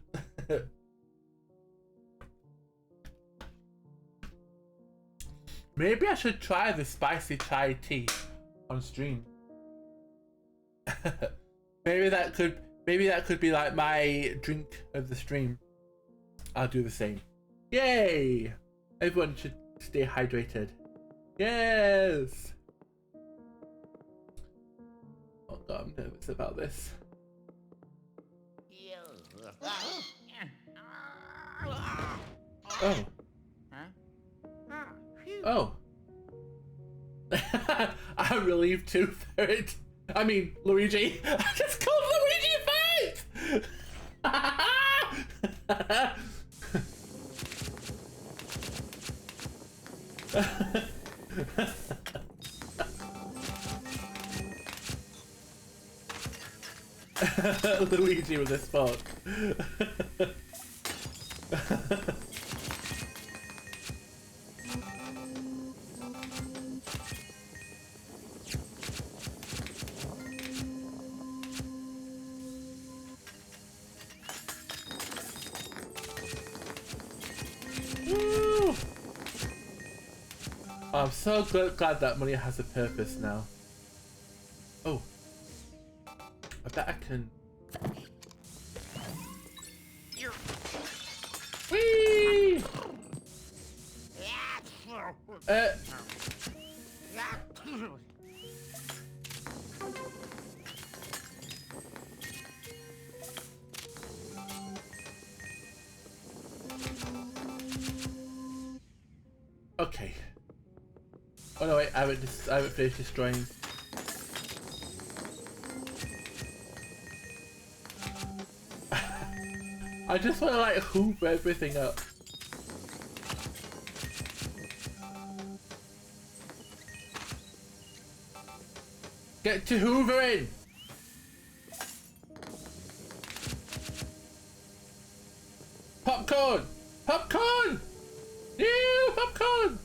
Maybe I should try the spicy chai tea on stream. maybe that could be like my drink of the stream. I'll do the same. Yay! Everyone should stay hydrated. Yes! Oh god, I'm nervous about this. Yes. Oh. Oh. I'm relieved too, Ferret. I mean, Luigi. I just called Luigi Fate! Luigi with this fuck. Woo! I'm so glad that money has a purpose now. Oh. I bet I can... Whee! Okay. Oh no, wait, I haven't finished destroying. I just want to like hoover everything up. Get to hoovering! Popcorn! Popcorn! New popcorn!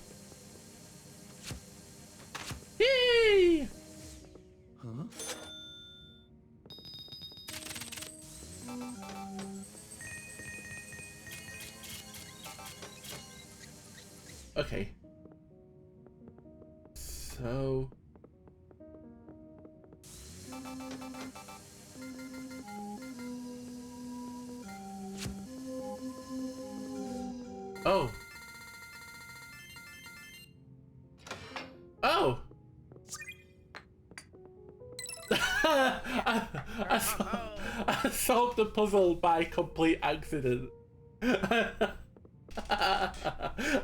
Yay! Huh? Okay. So... Oh. Oh! I solved the puzzle by complete accident. I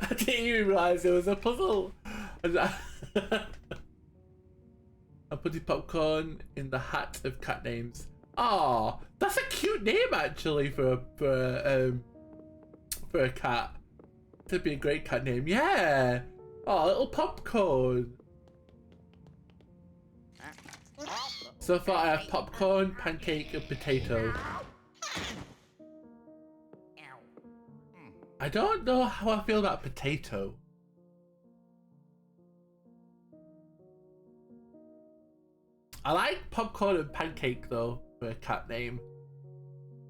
didn't even realise there was a puzzle. I put the popcorn in the hat of cat names. Ah, that's a cute name actually for a cat. That'd be a great cat name. Yeah. Oh, little popcorn. So far I have popcorn, pancake, and potato. I don't know how I feel about potato. I like popcorn and pancake though for a cat name.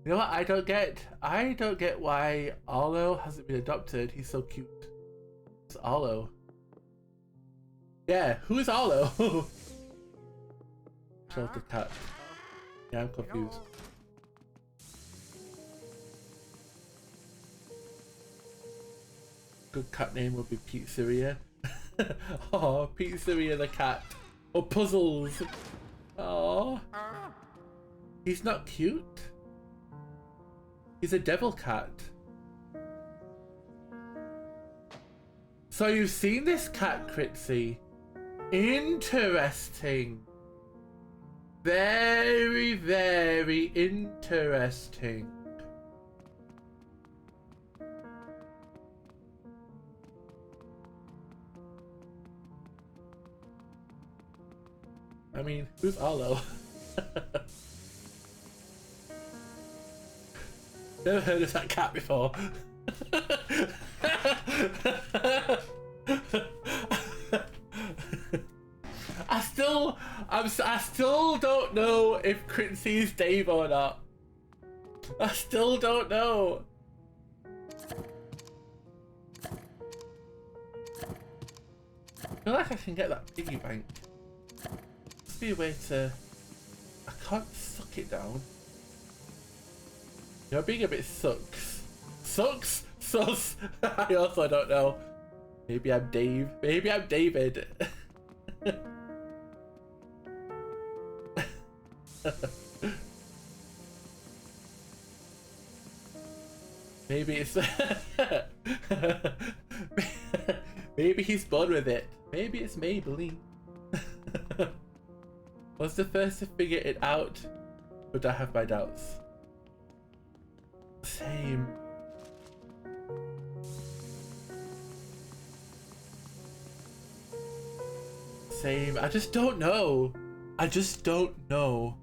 You know what I don't get? I don't get why Arlo hasn't been adopted. He's so cute. It's Arlo. Yeah, who is Arlo? Show the cat. Yeah, I'm confused. Good cat name would be Pizzeria. Oh, Pizzeria the cat. Or Puzzles. Oh, he's not cute. He's a devil cat. So you've seen this cat, Critzy? Interesting. Very, very interesting. I mean, who's Arlo? Never heard of that cat before. I still don't know if Critzy's Dave or not. I still don't know. I feel like I can get that piggy bank. Must be a way to... I can't suck it down. You're being a bit sucks. Sucks? Sus? I also don't know. Maybe I'm Dave. Maybe I'm David. Maybe it's maybe he's born with it. Maybe it's Maybelline. Was the first to figure it out, but I have my doubts. Same. Same. I just don't know. I just don't know.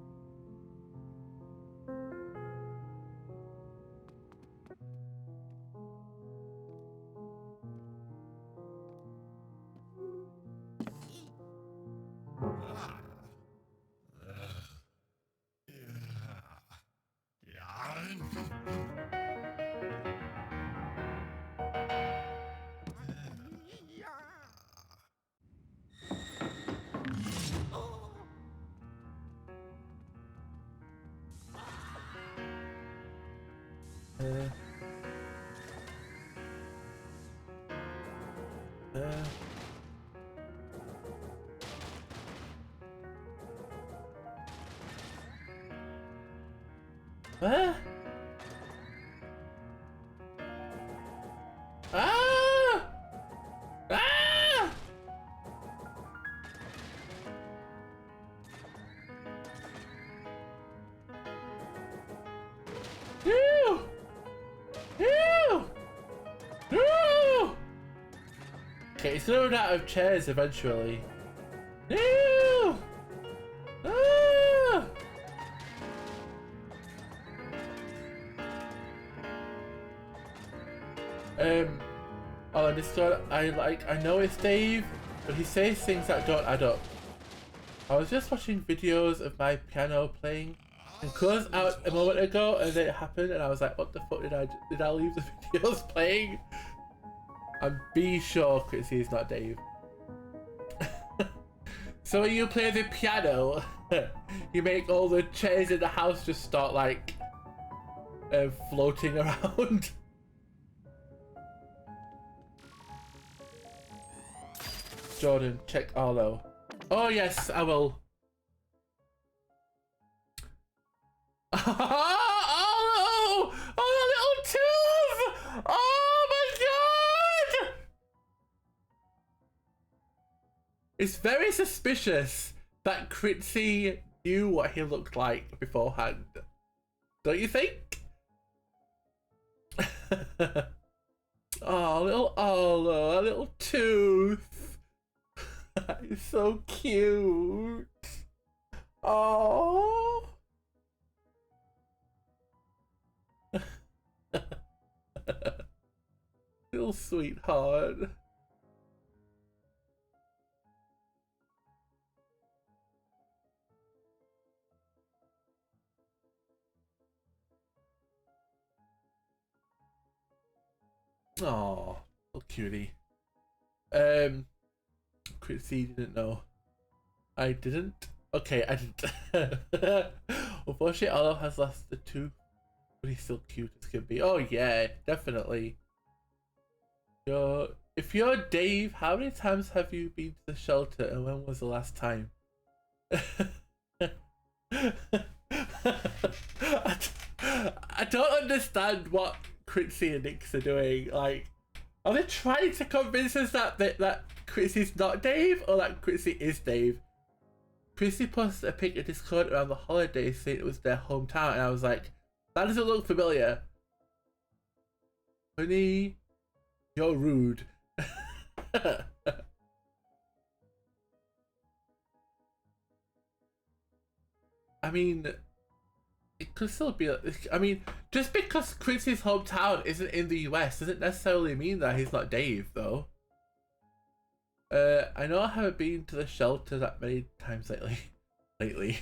What? Ah! Ah! No! No! No! Okay, it's gonna run out of chairs eventually. No! Ah! On Discord, I know it's Dave, but he says things that don't add up. I was just watching videos of my piano playing and closed out a moment ago, and then it happened, and I was like, what the fuck did I leave the videos playing? I'm be sure Chrissy is not Dave. So when you play the piano, you make all the chairs in the house just start like floating around. Jordan, check Arlo. Oh yes, I will. Oh, Arlo! Oh, the little tooth! Oh my god! It's very suspicious that Critzy knew what he looked like beforehand. Don't you think? Oh, little Arlo, a little tooth. It's so cute. Oh. Little sweetheart. Oh, little cutie. Chrissy didn't know. I didn't? Okay, I didn't. Unfortunately, Arlo has lost the tooth, but he's still cute as can be. Oh yeah, definitely. If you're Dave, how many times have you been to the shelter, and when was the last time? I don't understand what Critzy and Nix are doing. Like, are they trying to convince us that Critzy's not Dave, or that Critzy is Dave? Critzy posted a pic of Discord around the holidays saying it was their hometown, and I was like, that doesn't look familiar. Honey, you're rude. I mean, it could still be. I mean, just because Critzy's hometown isn't in the US doesn't necessarily mean that he's not Dave, though. I know I haven't been to the shelter that many times lately.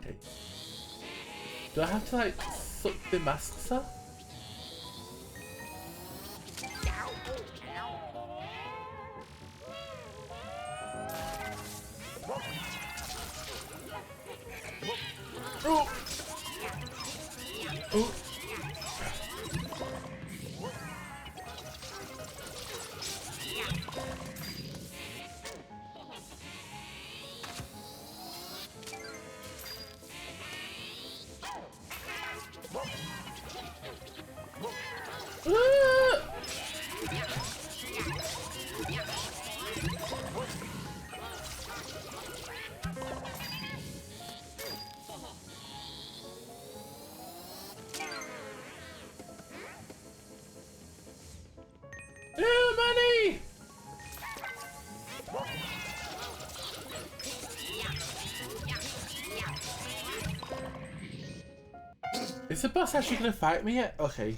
Okay. Do I have to like suck the masks up? Oh. Oh. Is the boss actually gonna fight me yet? Okay.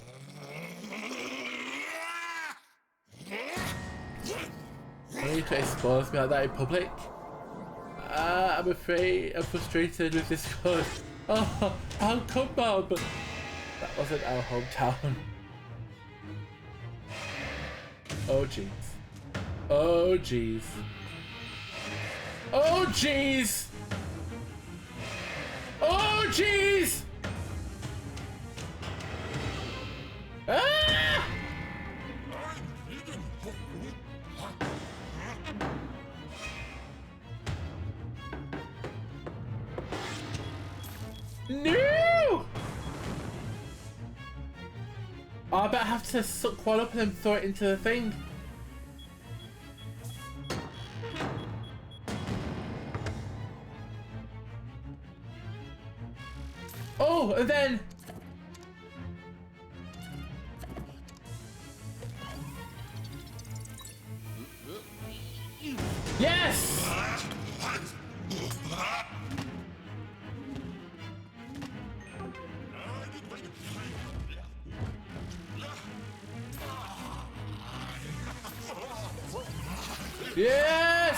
I need to expose me like that in public. I'm afraid I'm frustrated with this code. Oh, how come, Bob? That wasn't our hometown. Oh jeez. Oh jeez. Oh jeez. Oh jeez. Ah! No! Oh, I bet I have to suck one up and then throw it into the thing. Oh, and then... Yes! Yes!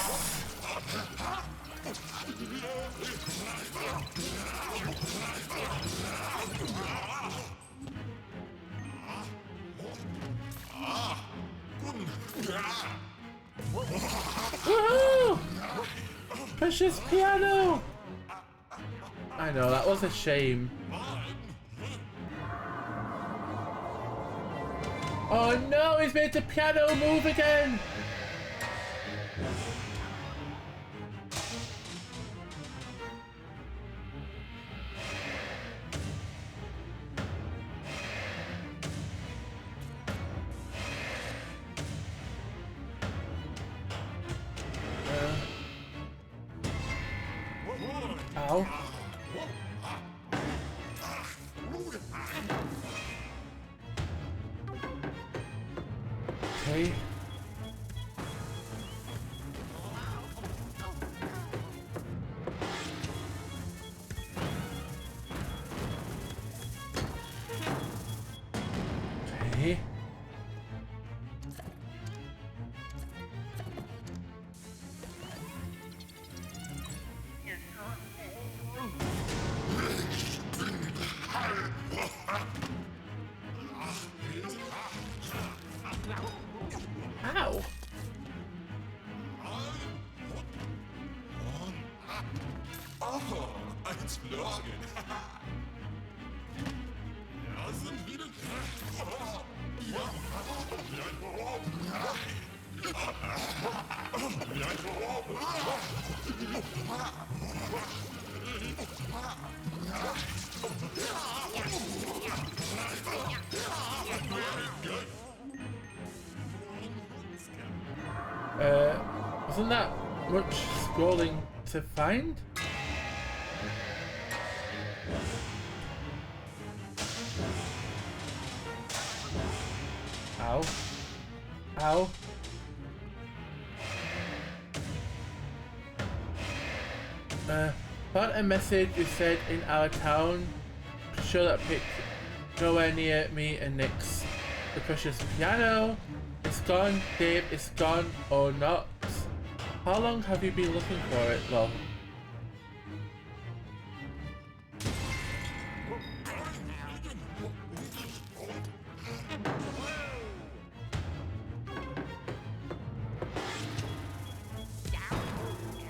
Woohoo! Precious piano! I know, that was a shame. Oh no, he's made the piano move again! Ow. Okay. Okay. Ow. Oh, eins Flirgen. Ja, sind wieder... Ja, wie ein Rob. Wie ein Rob. Wasn't that much scrolling to find? Ow. Ow. Found a message you said in our town. Show that pic nowhere near me and Nick's. The precious piano. It's gone, Dave, it's gone or not. How long have you been looking for it, love?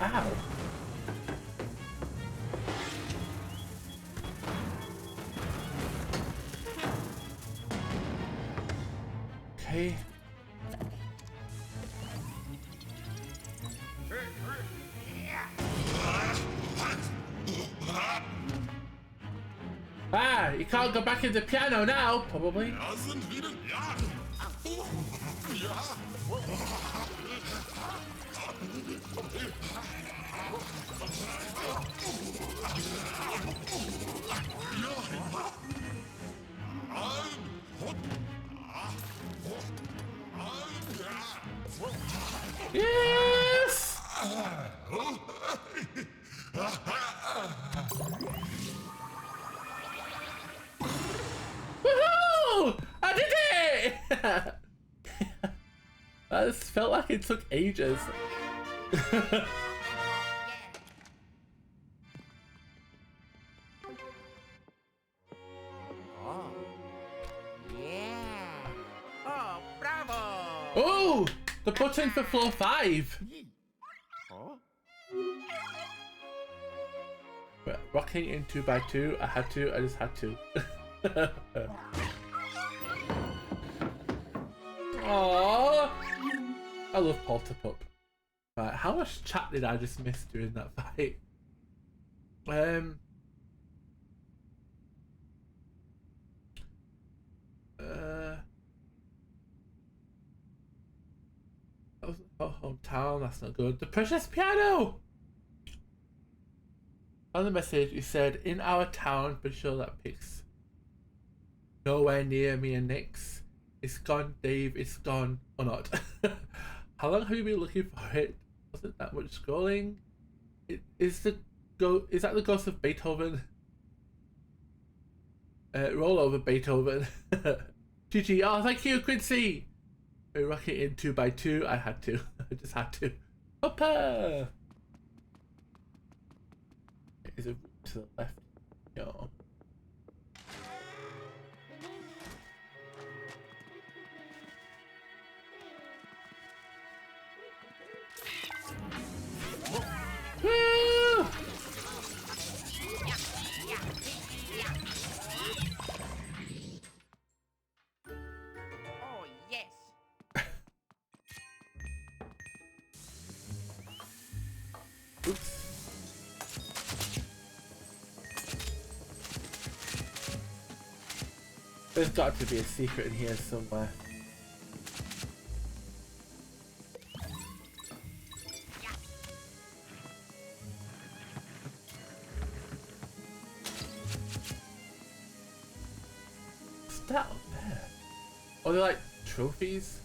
Ow. Okay. Ah, you can't go back in the piano now, probably. Ja, sind wieder... Ja. Ja. Yes! That felt like it took ages. Oh. Yeah. Oh, bravo. Oh! The button for floor 5! Oh. Rocking in 2x2, I just had to. Aww! I love Polter Pup. Right, how much chat did I just miss during that fight? That was about hometown, that's not good. The precious piano! On the message, you said, in our town, but sure that pics. Nowhere near me and Nick's. It's gone, Dave, it's gone. Or not. How long have you been looking for it? Wasn't that much scrolling? Is that the ghost of Beethoven? Roll over Beethoven. GG, oh thank you, Quincy! We're rocking in 2x2, I had to. I just had to. Hopper! Is it to the left? No. Woo! Oh, yes. Oops. There's got to be a secret in here somewhere. What's that up there? Oh, they're like trophies?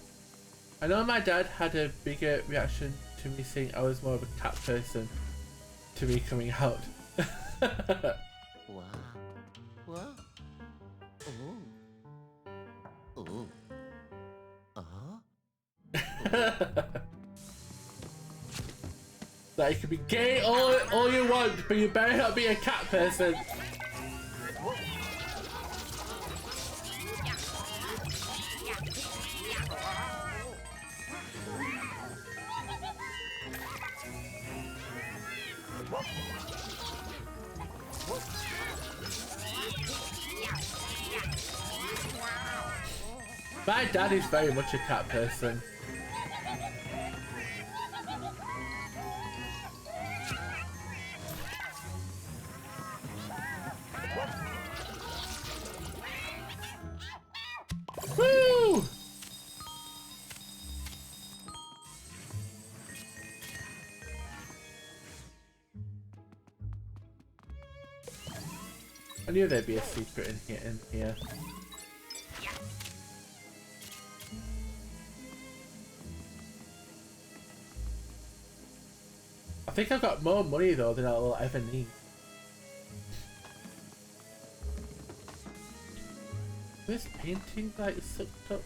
I know my dad had a bigger reaction to me saying I was more of a cat person to me coming out. Wow. Wow. Oh. Oh. Like you can be gay all you want, but you better not be a cat person. My dad is very much a cat person. Woo! I knew there'd be a secret in here. I think I've got more money though than I'll ever need. This painting like sucked up.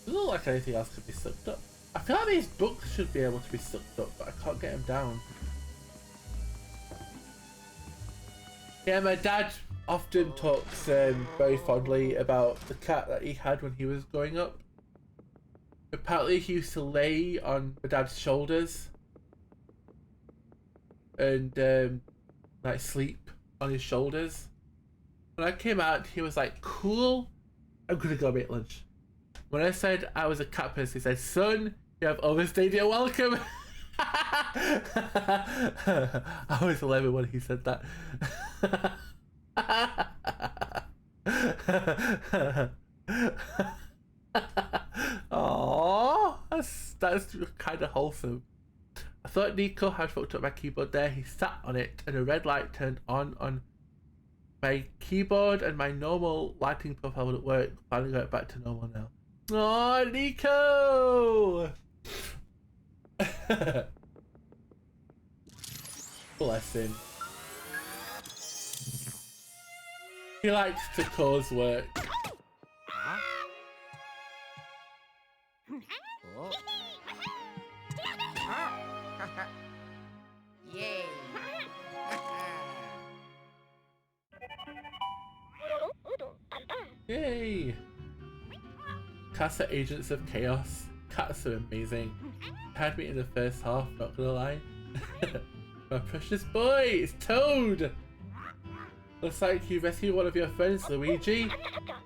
Doesn't look like anything else could be sucked up. I feel like these books should be able to be sucked up, but I can't get them down. Yeah, my dad often talks very fondly about the cat that he had when he was growing up. Apparently he used to lay on my dad's shoulders and like sleep on his shoulders. When I came out, he was like, cool, I'm gonna go make lunch. When I said I was a cat person, he said, son, you have overstayed your welcome. I was 11 when he said that. Aww, that's kind of wholesome. I thought Nico had fucked up my keyboard there. He sat on it and a red light turned on my keyboard and my normal lighting profile wouldn't work. Finally got it back to normal now. Oh, Nico! Bless him. He likes to cause work. Yay! Cats are agents of chaos. Cats are amazing. Had me in the first half, not gonna lie. My precious boy, it's Toad! Looks like you rescued one of your friends, Luigi.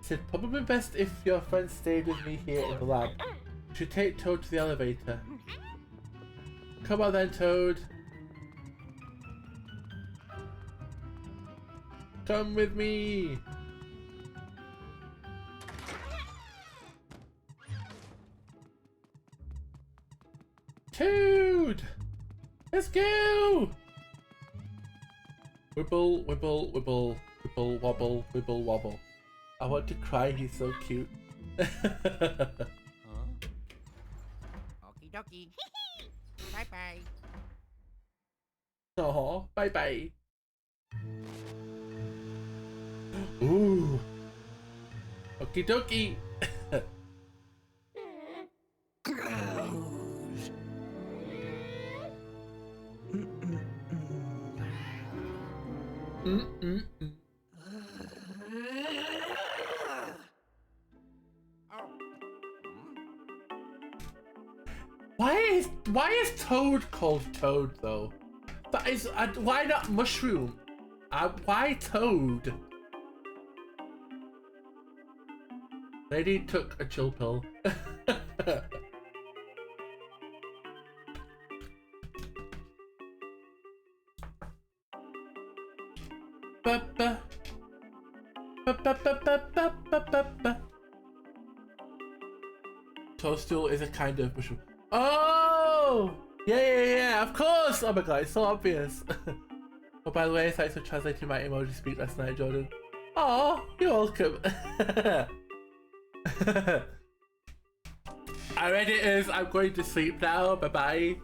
It's probably best if your friend stayed with me here in the lab. You should take Toad to the elevator. Come on then, Toad. Come with me! Toad! Let's go! Wibble, wibble, wibble, wibble, wobble, wibble, wobble. I want to cry, he's so cute. Huh? Okie dokie. Bye bye. Aw, bye bye. Ooh. Okie dokie. Why is Toad called Toad though? That is why not Mushroom? Why Toad? Lady took a chill pill. Toadstool is a kind of mushroom. Oh! Yeah, of course! Oh my god, it's so obvious. Oh, by the way, thanks for translating my emoji speak last night, Jordan. Oh, you're welcome. Alright, it is. I'm going to sleep now. Bye-bye.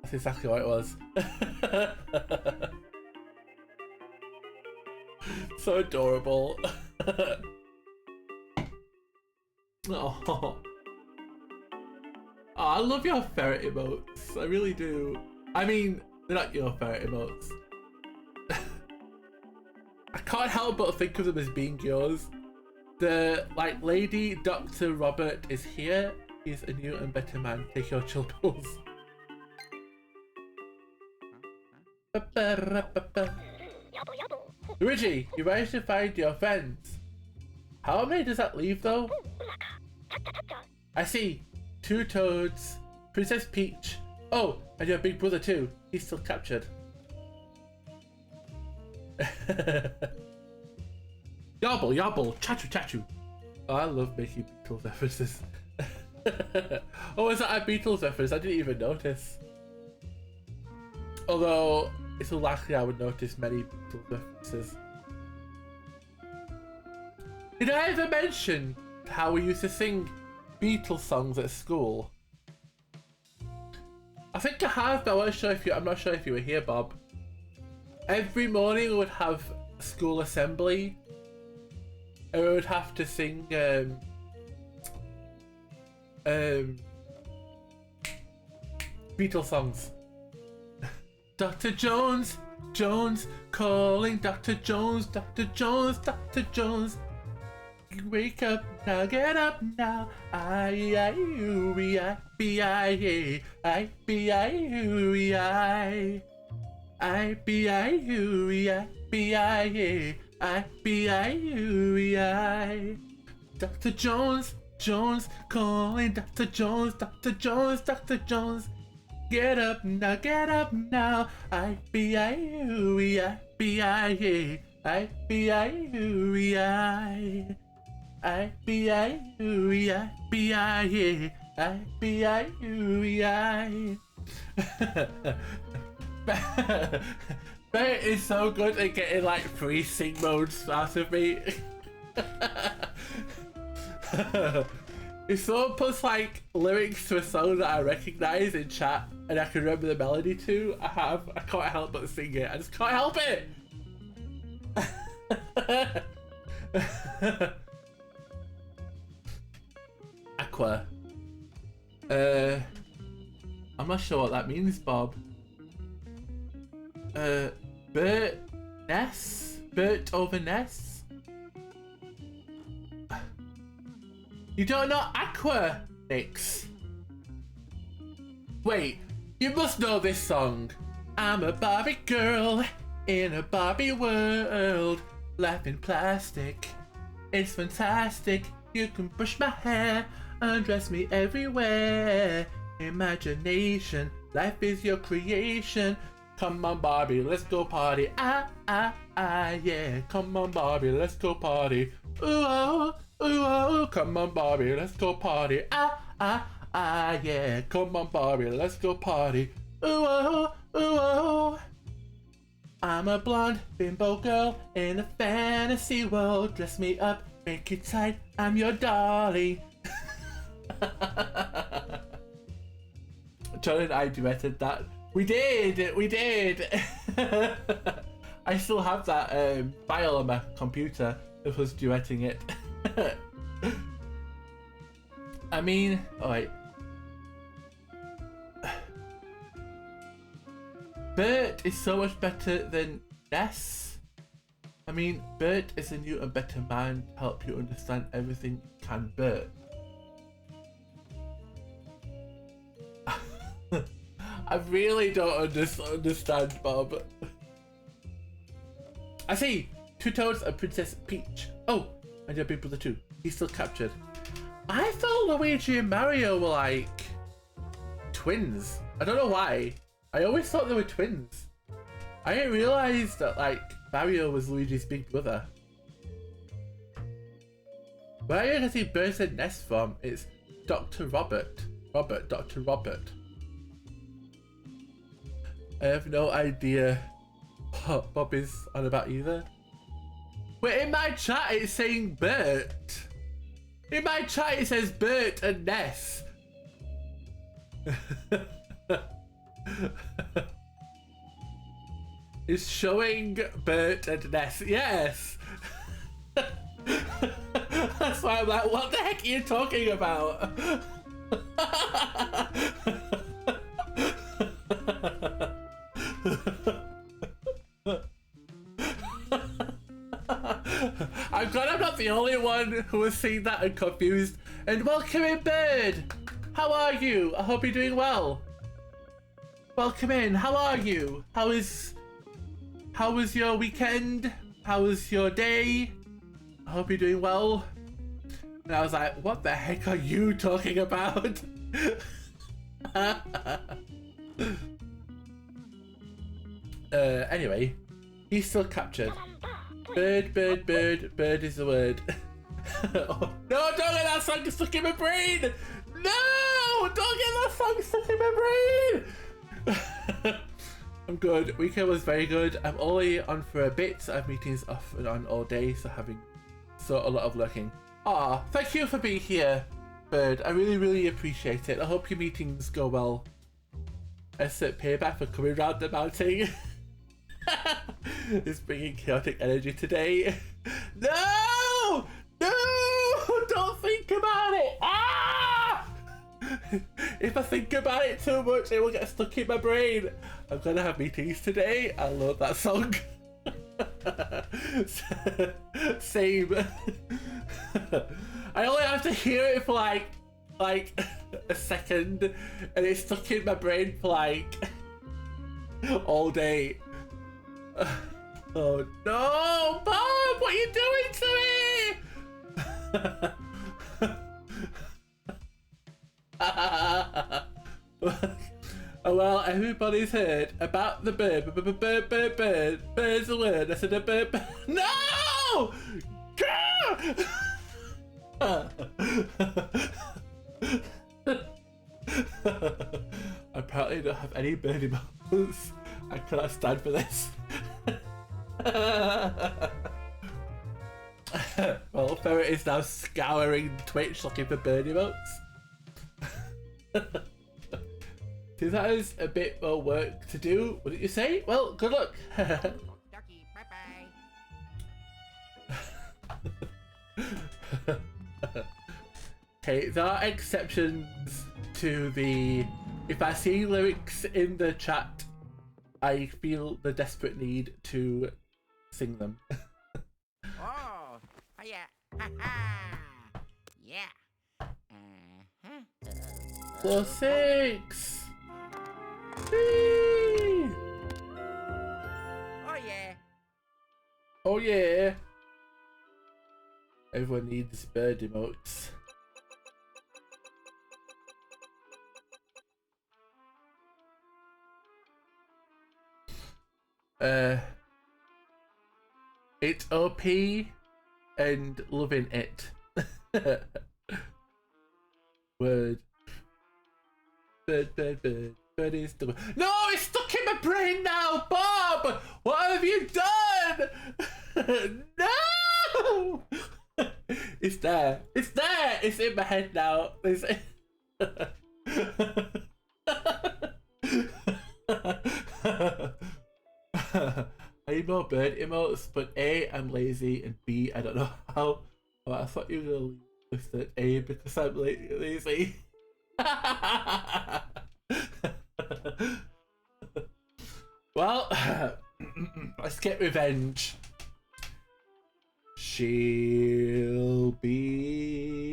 That's exactly what it was. So adorable. Oh. I love your ferret emotes. I really do. I mean, they're not your ferret emotes. I can't help but think of them as being yours. The Lady Dr. Robert is here. He's a new and better man. Take your chill pills. Luigi, you managed to find your friends. How many does that leave though? I see. 2 Toads, Princess Peach. Oh, and your big brother too. He's still captured. Yobble, yobble, chachu, chachu. Oh, I love making Beatles references. Oh, is that a Beatles reference? I didn't even notice. Although, it's unlikely I would notice many Beatles references. Did I ever mention how we used to sing Beatles songs at school? I think I have, but I'm not sure if you were here, Bob. Every morning we would have school assembly, and we would have to sing Beatles songs. Dr. Jones, Jones, calling Dr. Jones, Dr. Jones, Dr. Jones. Wake up now, get up now. I-B-I-U-E-I-B-I-A, I-B-I-U-E-I, I-B-I-U-E-I-B-I-A, I-B-I-U-E-I. Dr. Jones, Jones, calling Dr. Jones, Dr. Jones, Dr. Jones. Get up now, get up now. I-B-I-U-E-I-B-I-A, I-B-I-U-E-I, I-B-I-U-E-I-B-I-A, I-B-I-U-E-I. Bert is so good at getting like free sing modes out of me. If someone puts like lyrics to a song that I recognise in chat and I can remember the melody to, I can't help but sing it. I just can't help it. Aqua. I'm not sure what that means, Bob. Bert Ness? Bert over Ness? You don't know Aquanix? Wait, you must know this song. I'm a Barbie girl in a Barbie world. Life in plastic, it's fantastic. You can brush my hair, undress me everywhere. Imagination, life is your creation. Come on Barbie, let's go party. Ah, ah, ah, yeah. Come on Barbie, let's go party. Ooh, oh, ooh, oh. Come on Barbie, let's go party. Ah, ah, ah, yeah. Come on Barbie, let's go party. Ooh, oh, ooh, oh. I'm a blonde bimbo girl in a fantasy world. Dress me up, make it tight, I'm your dolly. John and I duetted that. We did! We did! I still have that file on my computer of us duetting it. I mean, alright. Bert is so much better than Ness. I mean, Bert is a new and better man to help you understand everything you can, Bert. I really don't understand, Bob. I see! Two Toads and Princess Peach. Oh, and your big brother too. He's still captured. I thought Luigi and Mario were like twins. I don't know why. I always thought they were twins. I didn't realise that like Mario was Luigi's big brother. Where are you gonna see Bert and Ness from? It's Dr. Robert. Dr. Robert. I have no idea what Bob is on about either. Wait, in my chat it's saying Bert. In my chat it says Bert and Ness. It's showing Bert and Ness. Yes. That's why I'm like, what the heck are you talking about? I'm glad I'm not the only one who has seen that and confused. And welcome in, Bird. How are you? I hope you're doing well. Welcome in. How are you? How was your weekend? How was your day? I hope you're doing well. And I was like, what the heck are you talking about? Anyway, he's still captured. Bird is the word. Oh, no, don't get that song stuck in my brain! No! Don't get that song stuck in my brain! I'm good. Weekend was very good. I'm only on for a bit. I have meetings off and on all day, so having a lot of lurking. Ah, thank you for being here, Bird. I really appreciate it. I hope your meetings go well. As a payback for coming round the mountain. It's bringing chaotic energy today. No! No! Don't think about it! Ah! If I think about it too much, it will get stuck in my brain. I'm gonna have meetings today. I love that song. Same. I only have to hear it for like a second, and it's stuck in my brain for like all day. Oh no, Bob! What are you doing to me? Well, everybody's heard about the bird. Bird's the word. I said a bird. No! I apparently don't have any bird emotions. I cannot stand for this. Well, Ferret is now scouring Twitch looking for bird emotes. See, that is a bit more work to do, wouldn't you say? Well, good luck. Ducky, bye-bye. Okay, there are exceptions to the If I see lyrics in the chat, I feel the desperate need to sing them. Oh, yeah. Ha ha. Yeah. Uh-huh. Floor 6! Whee! Oh, yeah. Oh yeah! Everyone needs bird emotes. It's OP and loving it. Word. Bird, bird, bird. Bird is the... No, it's stuck in my brain now, Bob! What have you done? No! It's there. It's there! It's in my head now. It's... I need more bird emotes, but A, I'm lazy, and B, I don't know how. Oh, I thought you were going to list it A because I'm lazy. Well, let's get revenge. She'll be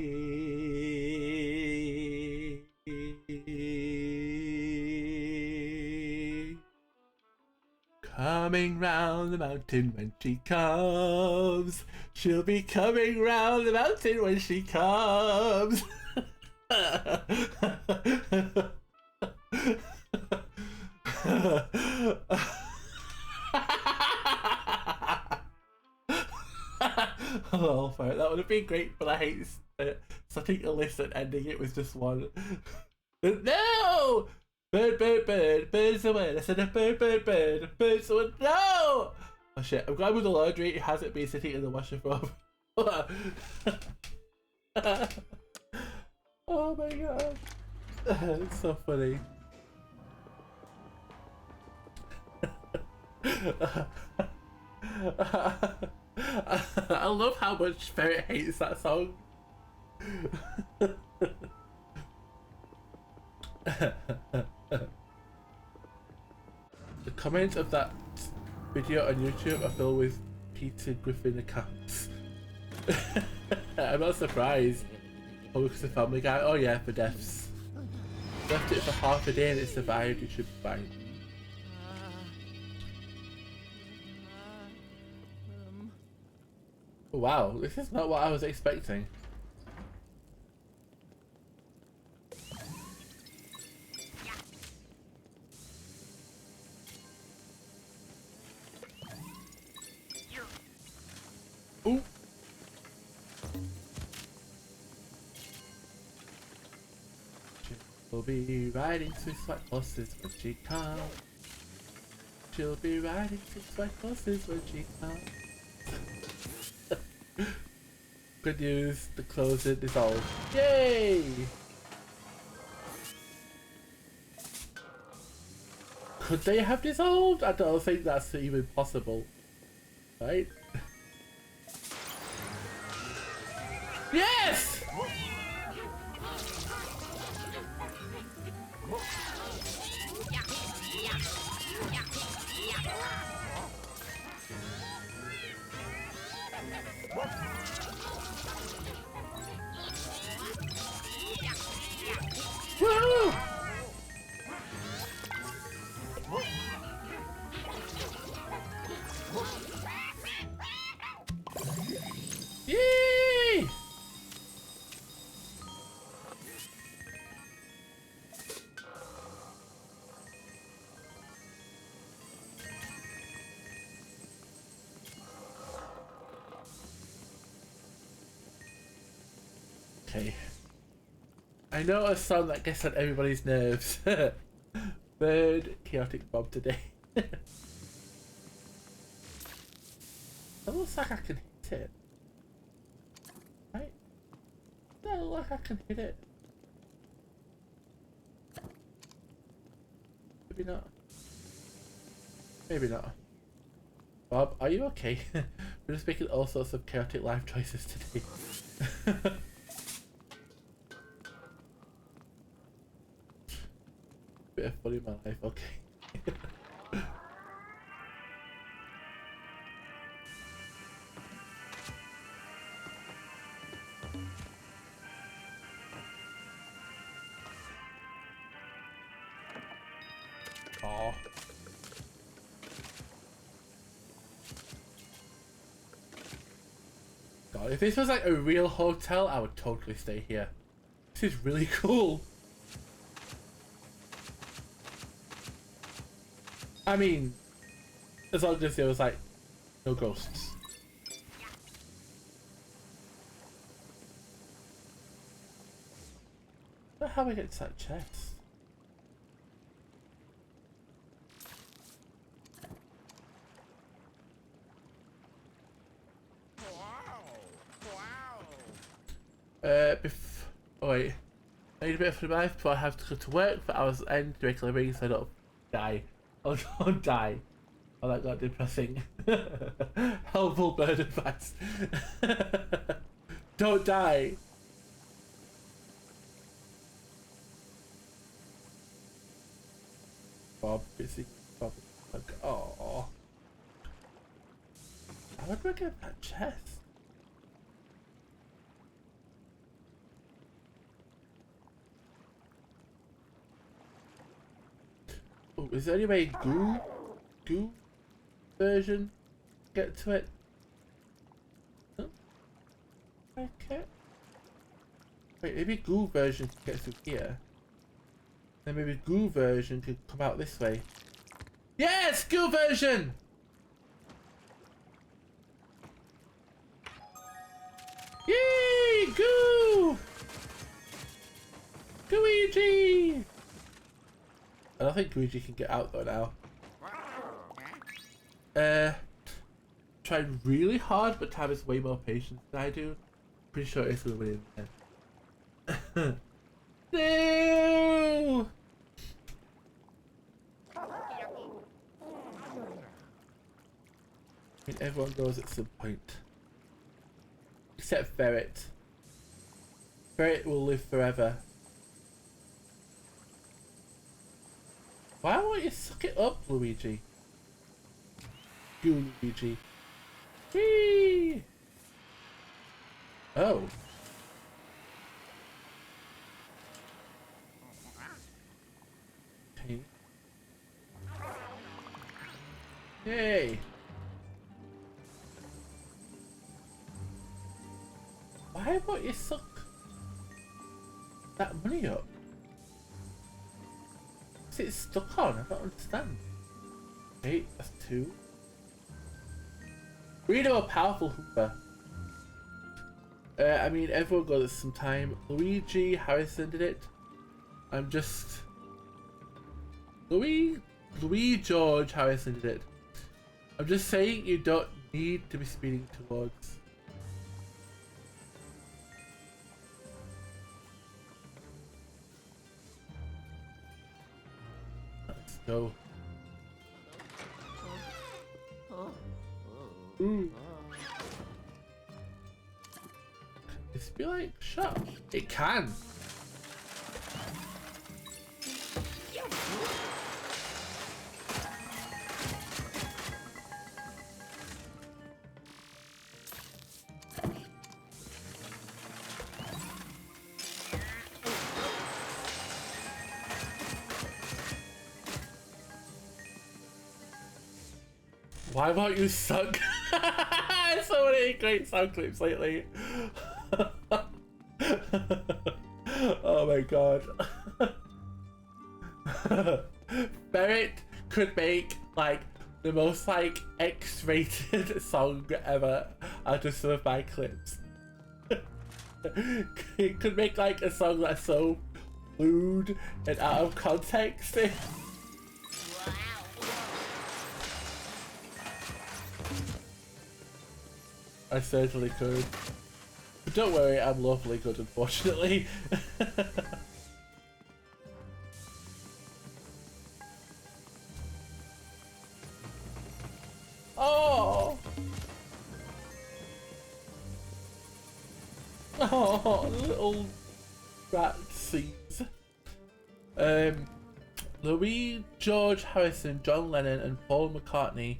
coming round the mountain when she comes. She'll be coming round the mountain when she comes. Oh, fine. That would have been great, but I hate starting a list and ending it with just one. No! Bird, bird, bird, bird's the word. I said a bird, bird, bird, bird's the word. No! Oh shit, I'm glad with the laundry it hasn't been sitting in the washer for. Oh my god. It's so funny. I love how much Ferret hates that song. The comments of that video on YouTube are filled with Peter Griffin accounts. I'm not surprised. Oh, because the Family Guy. Oh yeah, for deaths. Left it for half a day and it survived. You should be fine. Wow, this is not what I was expecting. Ooh. She'll be riding swift white horses when she comes. She'll be riding swift white horses when she comes. Good news, the closet dissolved. Yay! Could they have dissolved? I don't think that's even possible. Right? Yes! Woo! Yay! Okay. I know a song that gets on everybody's nerves. Third chaotic bomb today. It looks like I can hit it. Right? That looks like I can hit it. Maybe not. Maybe not. Bob, are you okay? We're just making all sorts of chaotic life choices today. bit of fun in my life, okay. Aw. God, if this was like a real hotel, I would totally stay here. This is really cool. I mean, as long as there was like no ghosts. I don't know how I get to that chest. Oh wait. I need a bit of my life before I have to go to work for hours end to make a living so I don't die. I don't die. Oh, that got depressing. Helpful bird advice. Don't die. Bob, busy. Bob. Oh. How do I get that chest? Oh, is there any way goo version get to it? No? Okay. Wait, maybe goo version can get through here. Then maybe goo version could come out this way. Yes! Goo version! Yay! Goo! Luigi! I don't think Luigi can get out though now. Tried really hard, but Tam is way more patient than I do. Pretty sure it's gonna win in the end. No! I mean, everyone goes at some point. Except Ferret. Ferret will live forever. Why won't you suck it up, Luigi? You, Luigi. Whee! Oh. Okay. Yay! Why won't you suck that money up? What's it stuck on? I don't understand. Okay, that's 2. We know a powerful Hooper. I mean, everyone got it some time. Luigi Harrison did it. I'm just... Louis George Harrison did it. I'm just saying you don't need to be speeding towards. Let's go. Ooh. Can this be like shut? It can. Why won't you suck? So many great sound clips lately. Oh my god. Ferret could make like the most like X-rated song ever out of some of my clips. It could make like a song that's so lewd and out of context. I certainly could. But don't worry, I'm lawfully good, unfortunately. Oh! Oh, little rat seeds. Louis George Harrison, John Lennon, and Paul McCartney,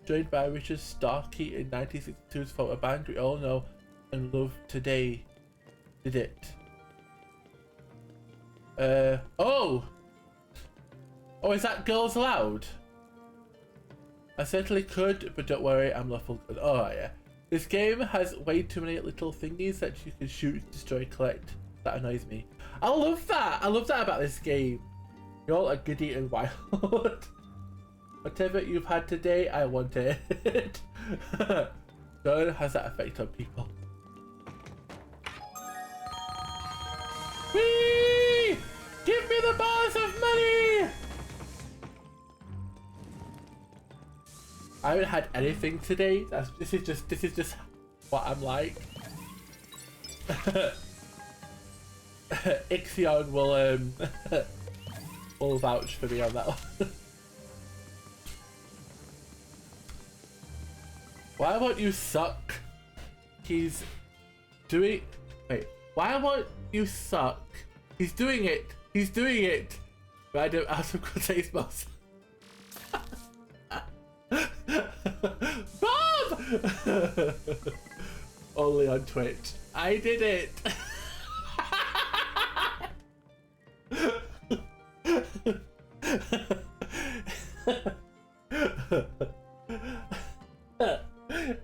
joined by Richard Starkey in 1962 to form a band we all know and love today. Did it? Oh! Oh, is that Girls Aloud? I certainly could, but don't worry, I'm lawful good. Oh, yeah. This game has way too many little thingies that you can shoot, destroy, collect. That annoys me. I love that! I love that about this game. You're all a goody and wild. Whatever you've had today, I want it. Don't has that effect on people. Whee! Give me the bars of money! I haven't had anything today. This is just what I'm like. Ixion will vouch for me on that one. Why won't you suck? He's doing. Wait. Why won't you suck? He's doing it. He's doing it. Random out of quotation. Bob! Only on Twitch. I did it.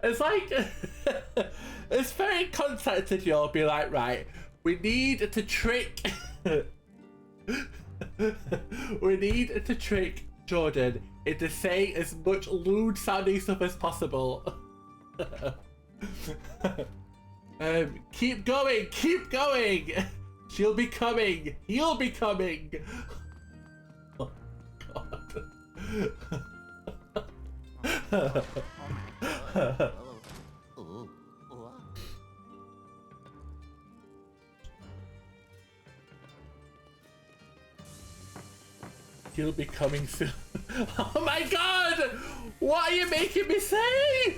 It's like it's very contacted you'll be like, right, we need to trick we need to trick Jordan into saying as much lewd sounding stuff as possible. Keep going, keep going. She'll be coming. He'll be coming. Oh God. He'll be coming soon. Oh my God! What are you making me say?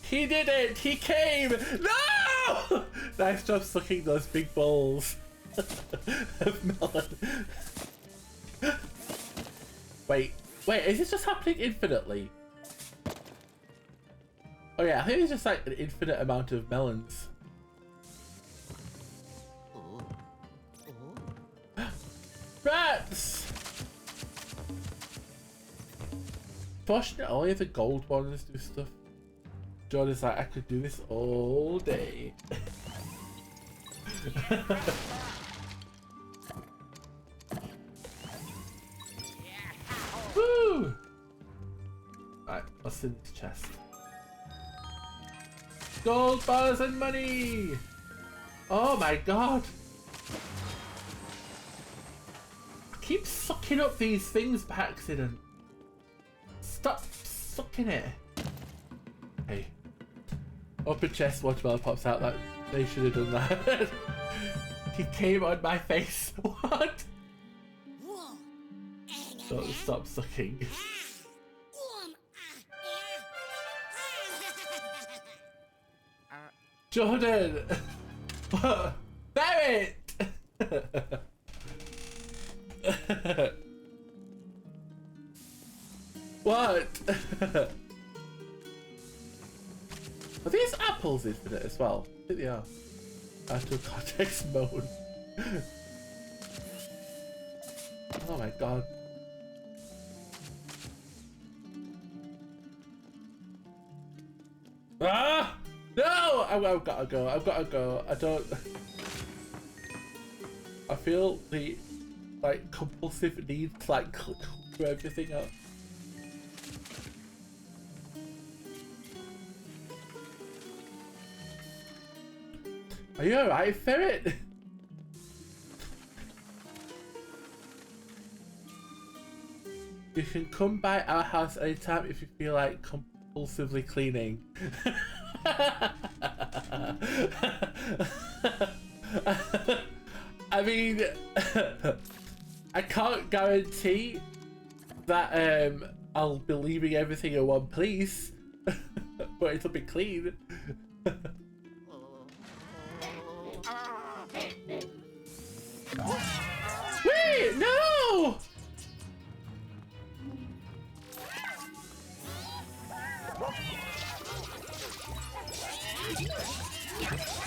He did it! He came! No! Nice job sucking those big balls of melon. Wait, is this just happening infinitely? Oh yeah, I think it's just like an infinite amount of melons. Rats! Fortunately, only the gold ones do stuff. John is like, I could do this all day. Woo! Alright, what's in the chest? Gold bars and money! Oh my God! I keep sucking up these things by accident. Stop sucking it. Hey. Open chest, watermelon pops out. That they should have done that. He came on my face. What? Don't stop sucking. Jordan! Barrett! What? Are these apples infinite as well? I think they are. Out of context mode. Oh my God. Ah! No! I've gotta go. I've gotta go. I don't. I feel the like compulsive need to like click through everything up. Are you alright, Ferret? You can come by our house anytime if you feel like compulsively cleaning. I mean, I can't guarantee that I'll be leaving everything in one place. But it'll be clean. Wait, no!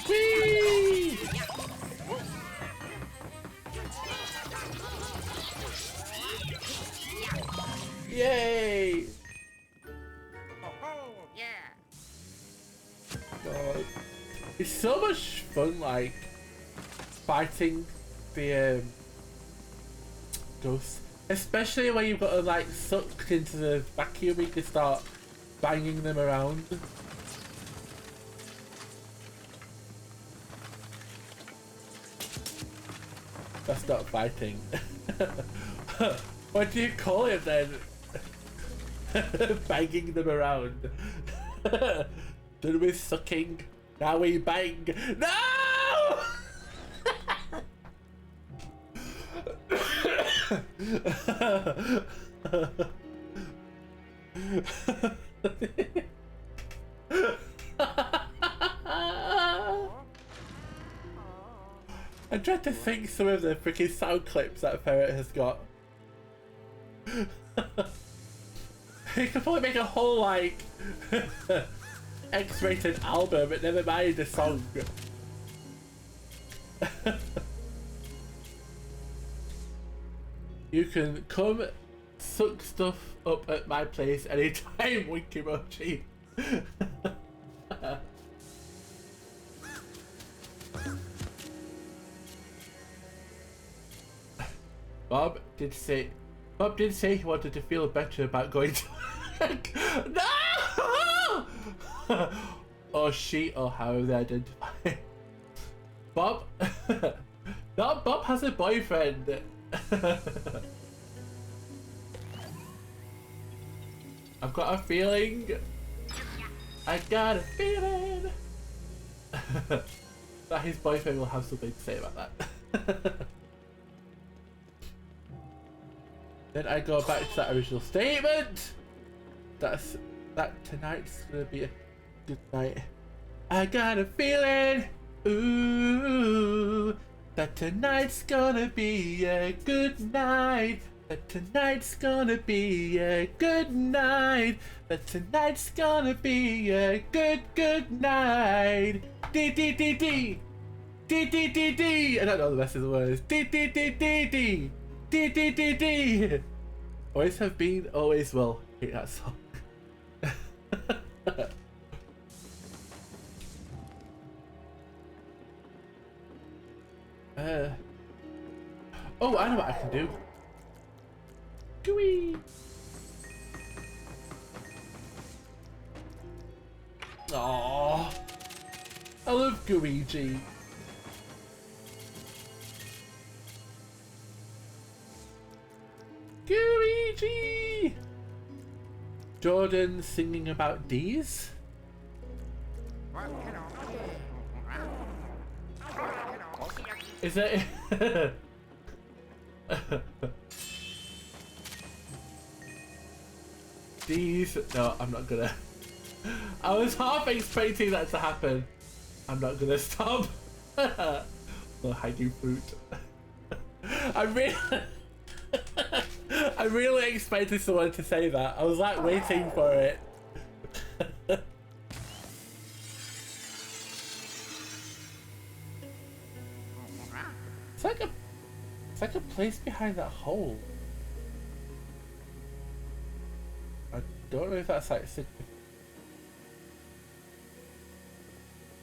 Whee! Yay! Yeah. God. It's so much fun, like, fighting the ghosts. Especially when you've got to, like, suck into the vacuum, you can start banging them around. That's not fighting. What do you call it then? Banging them around. Did we sucking? Now we bang. No! I'm trying to think some of the freaking sound clips that Ferret has got. He could probably make a whole, like, X-rated album, but never mind the song. You can come suck stuff up at my place anytime, Winky Mochi. Bob did say he wanted to feel better about going to work. No! Or she, or how they identify. Bob? No, Bob has a boyfriend. I've got a feeling. I got a feeling that his boyfriend will have something to say about that. Then I go back to that original statement. That tonight's gonna be a good night. I got a feeling, ooh, that tonight's gonna be a good night. That tonight's gonna be a good night. That tonight's gonna be a good night. D D D D D D D D. I don't know the rest of the words. D D D D D D D D D. Always have been, always will. I hate that song. Oh, I know what I can do. Gooey. Aww. I love Luigi. Luigi. Jordan singing about D's. Is it? These. No, I'm not gonna. I was half expecting that to happen. I'm not gonna stop. No hiding fruit. I really expected someone to say that. I was like waiting for it. It's like a place behind that hole. I don't know if that's like significant.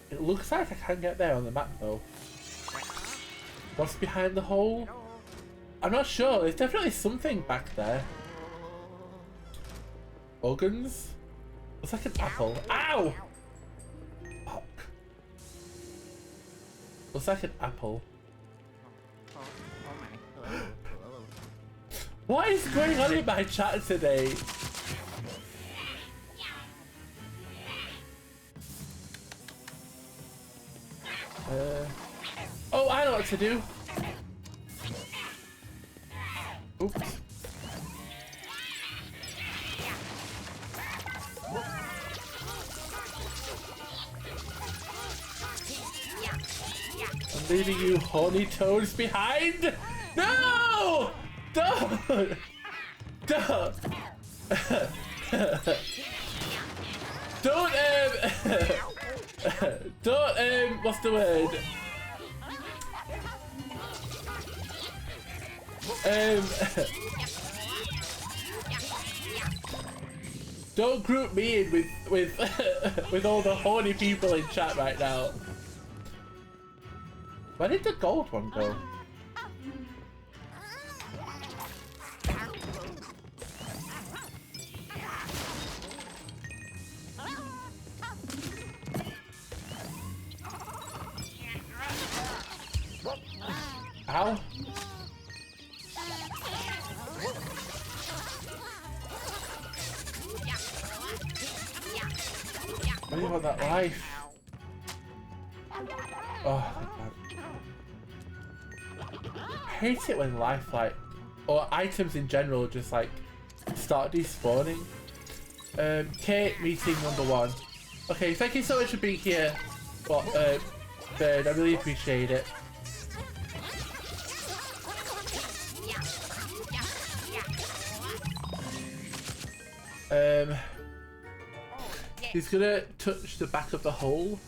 It looks like I can get there on the map though. What's behind the hole? I'm not sure. There's definitely something back there. Organs? Looks like an apple. Ow! Fuck. Looks like an apple. What is going on in my chat today? Oh, I know what to do. Oops. Leaving you horny toads behind? No! Don't! Don't! Don't, don't, what's the word? Don't group me in with with all the horny people in chat right now. Where did the gold one go? Ow. I really want that life. Oh, thank God. I hate it when life, like, or items in general, just like start despawning. Kate, meeting number 1. Okay, thank you so much for being here. But, Bird, I really appreciate it. He's gonna touch the back of the hole.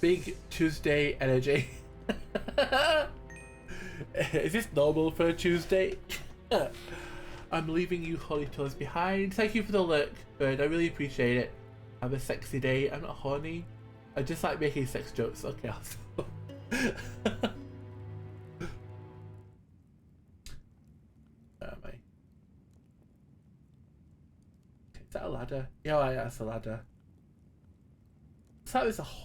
Big Tuesday energy. Is this normal for a Tuesday? I'm leaving you holly toes behind. Thank you for the look, Bird. I really appreciate it. Have a sexy day. I'm not horny. I just like making sex jokes. Okay, I'll stop. Where am I? Is that a ladder? Yeah, that's a ladder. So there's a hole.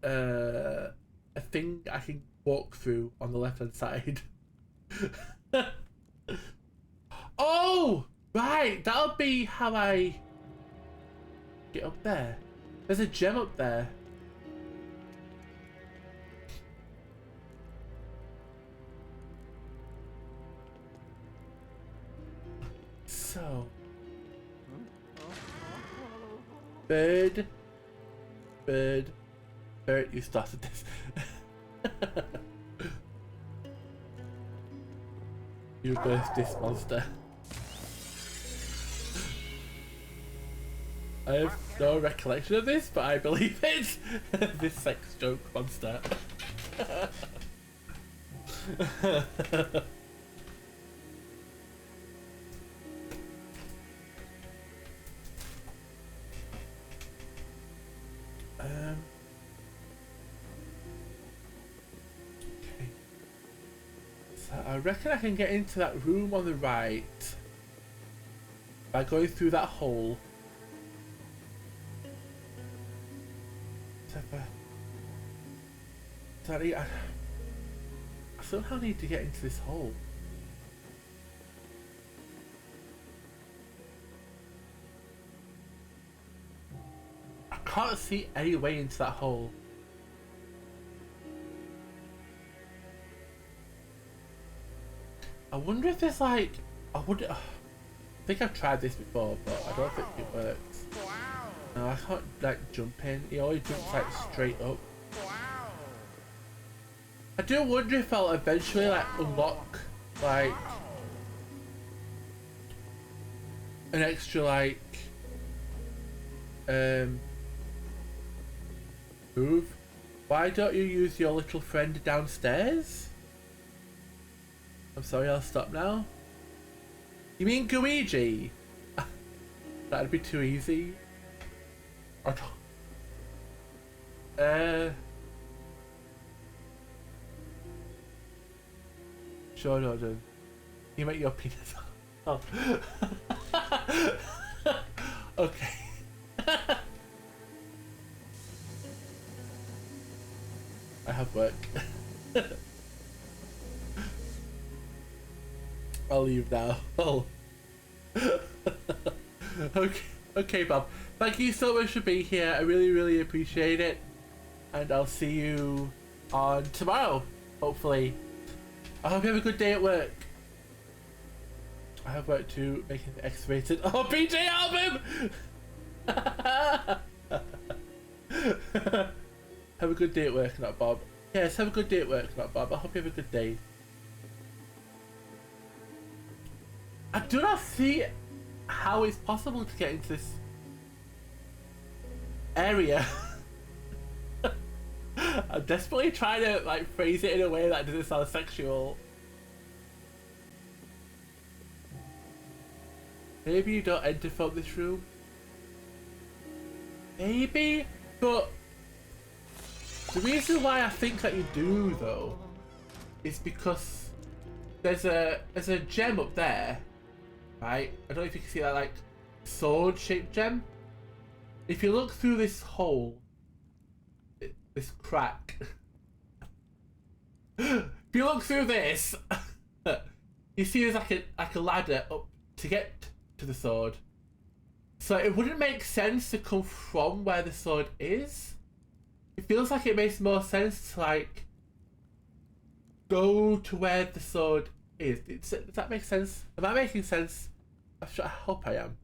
A thing I can walk through on the left hand side. Oh, right, that'll be how I get up there. There's a gem up there. So, Bird, you started this. You birthed this monster. I have no recollection of this, but I believe it. This sex joke monster. Okay. So I reckon I can get into that room on the right by going through that hole. Sorry, I somehow need to get into this hole. I can't see any way into that hole. I wonder if there's like, I think I've tried this before, but I don't think it works. No, I can't like jump in. He always jumps like straight up. I do wonder if I'll eventually like unlock like an extra like move. Why don't you use your little friend downstairs? I'm sorry, I'll stop now. You mean Luigi? That'd be too easy. I don't... Sure, Jordan. You make your penis. Oh. Okay. I have work. I'll leave now. Oh. Okay, Bob. Thank you so much for being here. I really appreciate it. And I'll see you on tomorrow, hopefully. I hope you have a good day at work. I have worked to make it excavated. Oh, BJ album! Have a good day at work, not Bob. Yes, have a good day at work, not Bob. I hope you have a good day. I do not see how it's possible to get into this area. I'm desperately trying to like phrase it in a way that doesn't sound sexual. Maybe you don't enter from this room. Maybe, but the reason why I think that you do though is because there's a gem up there, right? I don't know if you can see that like sword-shaped gem. If you look through this hole, this crack. If you look through this, you see there's like a ladder up to get to the sword. So it wouldn't make sense to come from where the sword is. It feels like it makes more sense to like go to where the sword is. Does that make sense? Am I making sense? I hope I am.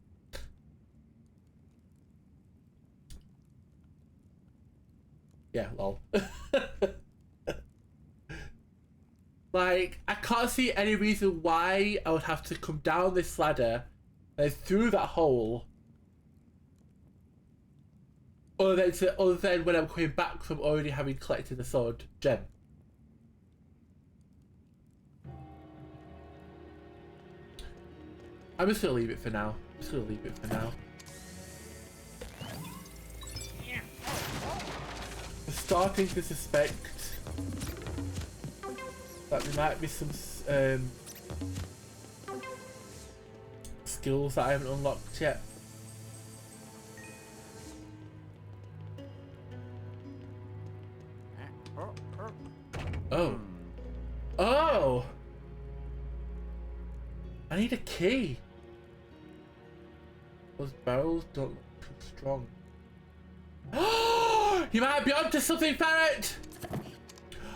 Yeah, lol. Like, I can't see any reason why I would have to come down this ladder and through that hole. Other than when I'm coming back from already having collected the sword gem. I'm just gonna leave it for now. I'm starting to suspect that there might be some skills that I haven't unlocked yet. Oh. Oh! I need a key. Those barrels don't look too strong. Oh! You might be onto something, Ferret!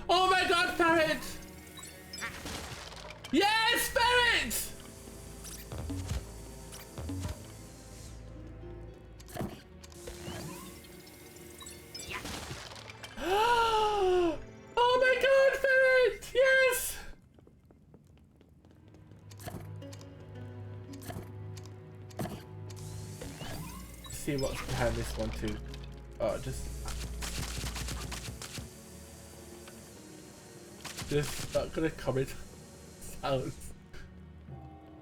Oh my god, Ferret! Yes, Ferret! Oh my god, Ferret! Yes! Let's see what's behind this one too. Oh, just not gonna comment sounds.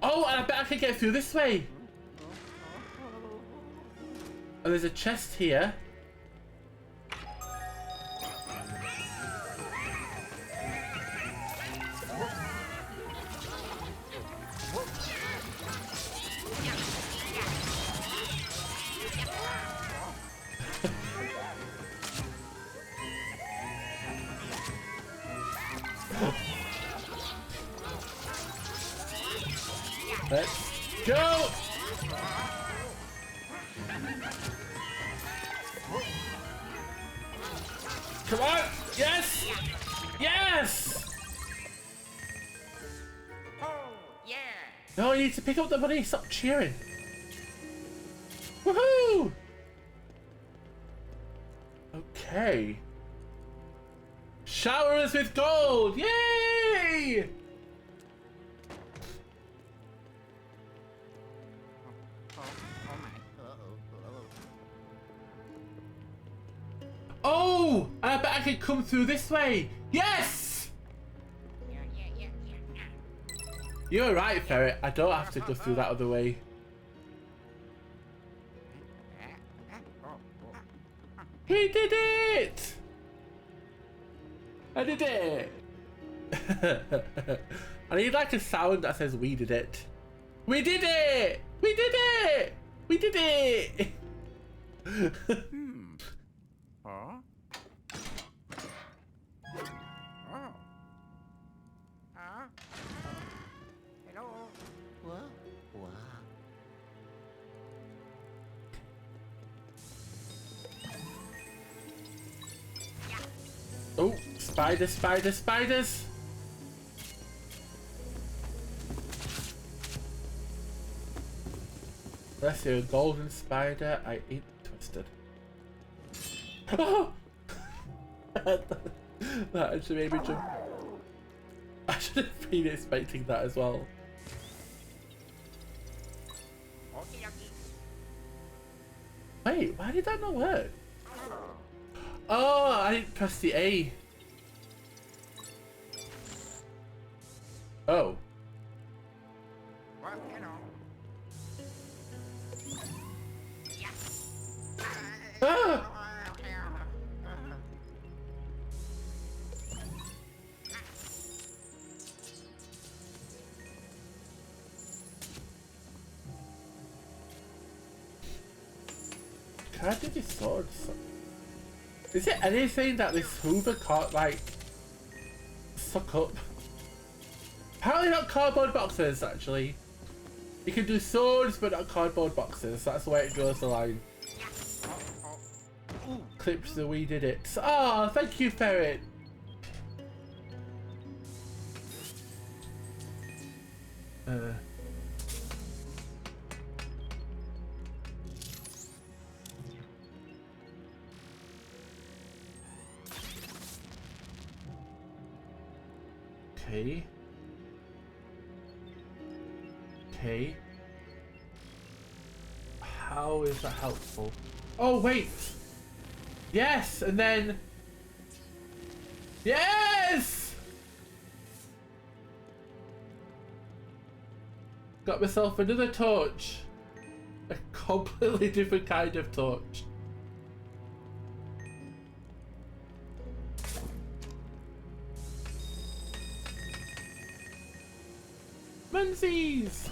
Oh, and I bet I can get through this way. And there's a chest here. Let's go! Come on! Yes! Yes! Oh, yeah. No, you need to pick up the money. Stop cheering. Woohoo! Okay. Shower us with gold! Yay! Oh! I bet I can come through this way. Yes! Yeah. You're right, Ferret. I don't have to go through that other way. He did it! I did it! I need like a sound that says we did it. We did it! We did it! We did it! Huh? Oh. Hello. What? Wow. Oh, spiders, spiders, spiders! Unless you're a golden spider, I ain't twisted. Oh! That actually made me jump. I should have been expecting that as well. Okie dokie. Wait, why did that not work? Oh, I didn't press the A. Oh. Well, hello. Ah! Can I do this sword? Is it anything that this Hoover can't, like, suck up? Apparently not cardboard boxes, actually. You can do swords, but not cardboard boxes. That's the way it draws the line. Clips the we did it. Oh, thank you, Ferret. Okay. Okay. How is that helpful? Oh, wait! Yes! And then... Yes! Got myself another torch. A completely different kind of torch. Munsies!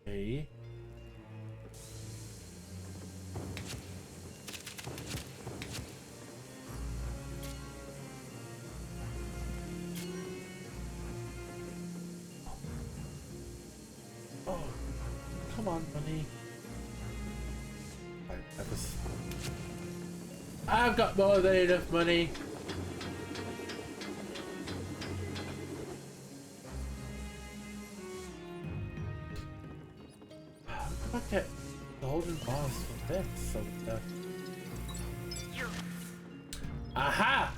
Okay. Oh, come on, bunny. I've got more than enough money. How do I get golden bars for this? So, aha!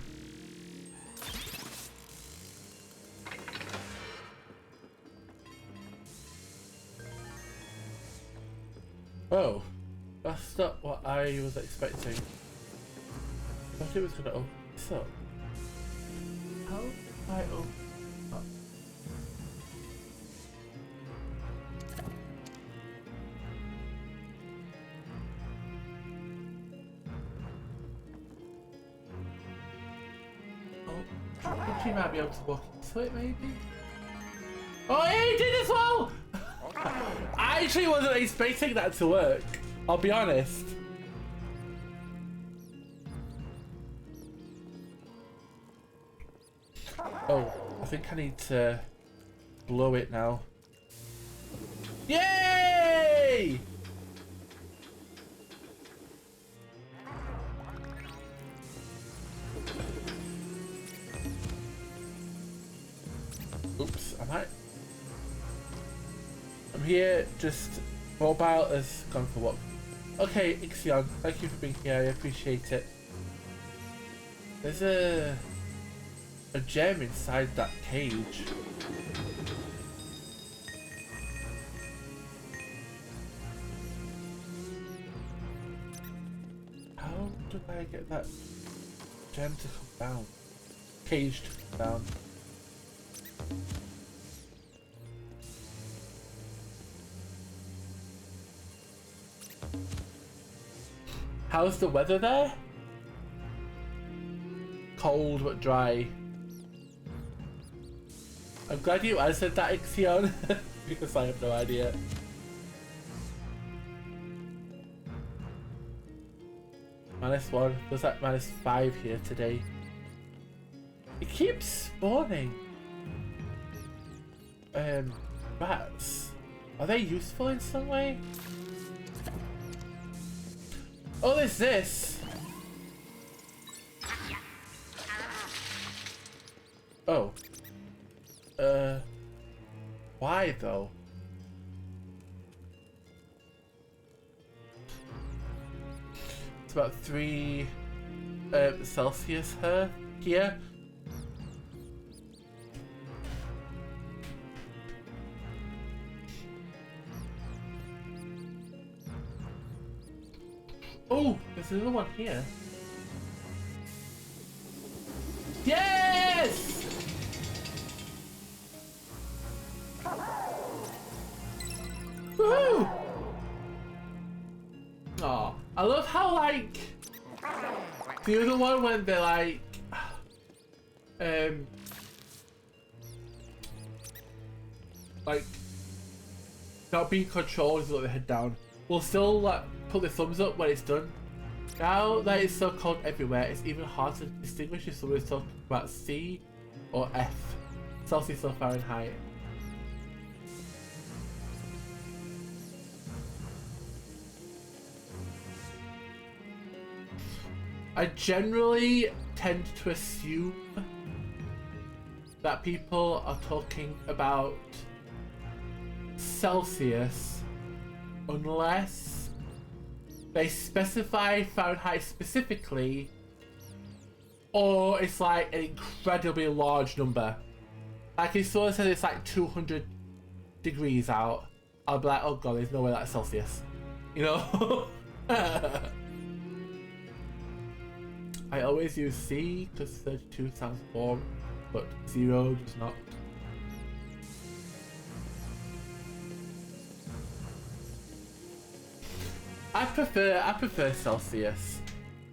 Oh, that's not what I was expecting. I thought it was gonna open this up. How do I open up? Oh, I think she might be able to walk into it, maybe? Oh, yeah, he did as well! I actually wasn't expecting that to work, I'll be honest. Oh, I think I need to blow it now. Yay! Oops, I'm here, just mobile has gone for what? Okay, Ixion, thank you for being here, I appreciate it. There's a gem inside that cage. How do I get that gem to come down? Cage to come down. How's the weather there? Cold but dry. I'm glad you answered that, Ixion, because I have no idea. -1. Was that -5 here today? It keeps spawning. rats. Are they useful in some way? Oh, there's this. Oh. Why though? It's about 3 Celsius here. Oh, there's another one here. Yes! Woohoo! Aw, I love how like the other one when they're like not being controlled is what they head down. We'll still like put the thumbs up when it's done. Now that it's so cold everywhere, it's even hard to distinguish if someone is talking about C or F, Celsius or Fahrenheit. I generally tend to assume that people are talking about Celsius unless they specify Fahrenheit specifically, or it's like an incredibly large number. Like if someone says it's like 200 degrees out, I'll be like, oh god, there's no way that's Celsius. You know? I always use C because 32 sounds warm, but 0 does not. I prefer Celsius.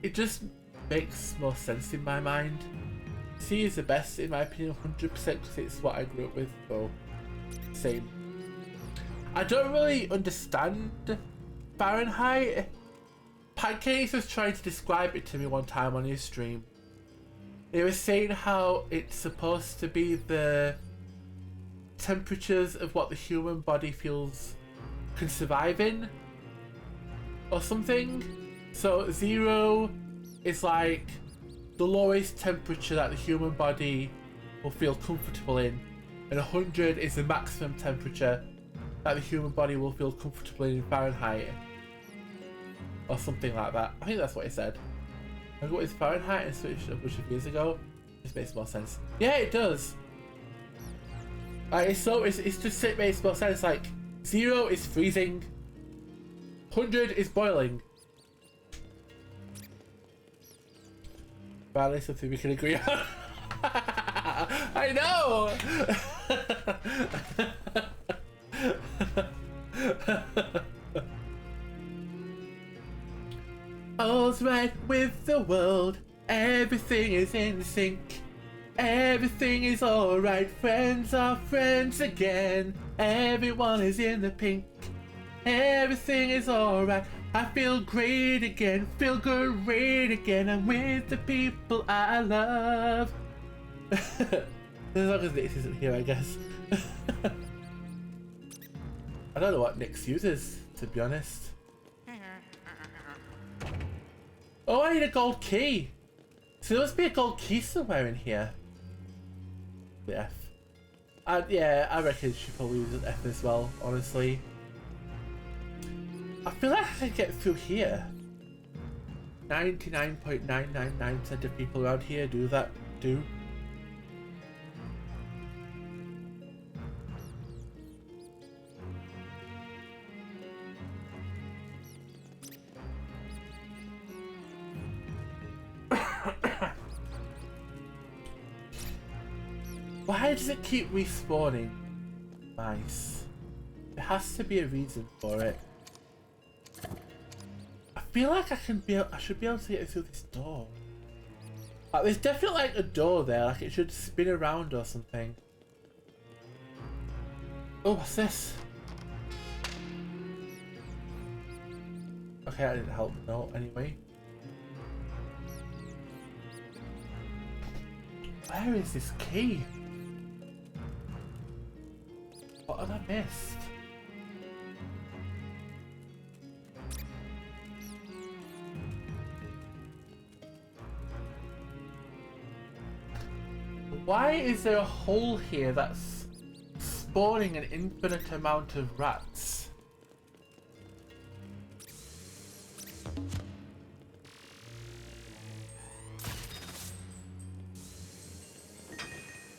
It just makes more sense in my mind. C is the best in my opinion, 100% because it's what I grew up with, so same. I don't really understand Fahrenheit. Pancakes was trying to describe it to me one time on his stream. They were saying how it's supposed to be the temperatures of what the human body can survive in, or something. So 0 is like the lowest temperature that the human body will feel comfortable in, and 100 is the maximum temperature that the human body will feel comfortable in Fahrenheit. Or something like that. I think that's what he said. I got with Fahrenheit and switched a bunch of years ago. This makes more sense. Yeah, it does. Like, it's just it makes more sense. Like 0 is freezing, 100 is boiling. Finally, something we can agree on. I know. All's right with the world, everything is in sync. Everything is alright, friends are friends again. Everyone is in the pink. Everything is alright, I feel great again, feel great again. I'm with the people I love. As long as Nix isn't here, I guess. I don't know what Nix uses, to be honest. Oh, I need a gold key. So there must be a gold key somewhere in here. The F. Yeah, I reckon she probably uses F as well, honestly. I feel like I can get through here. 99.999% of people around here do that. Why does it keep respawning? Nice. There has to be a reason for it. I feel like I should be able to get through this door. Like, there's definitely like a door there, like it should spin around or something. Oh, what's this? Okay, that didn't help. No, anyway. Where is this key? missed? Why is there a hole here that's spawning an infinite amount of rats?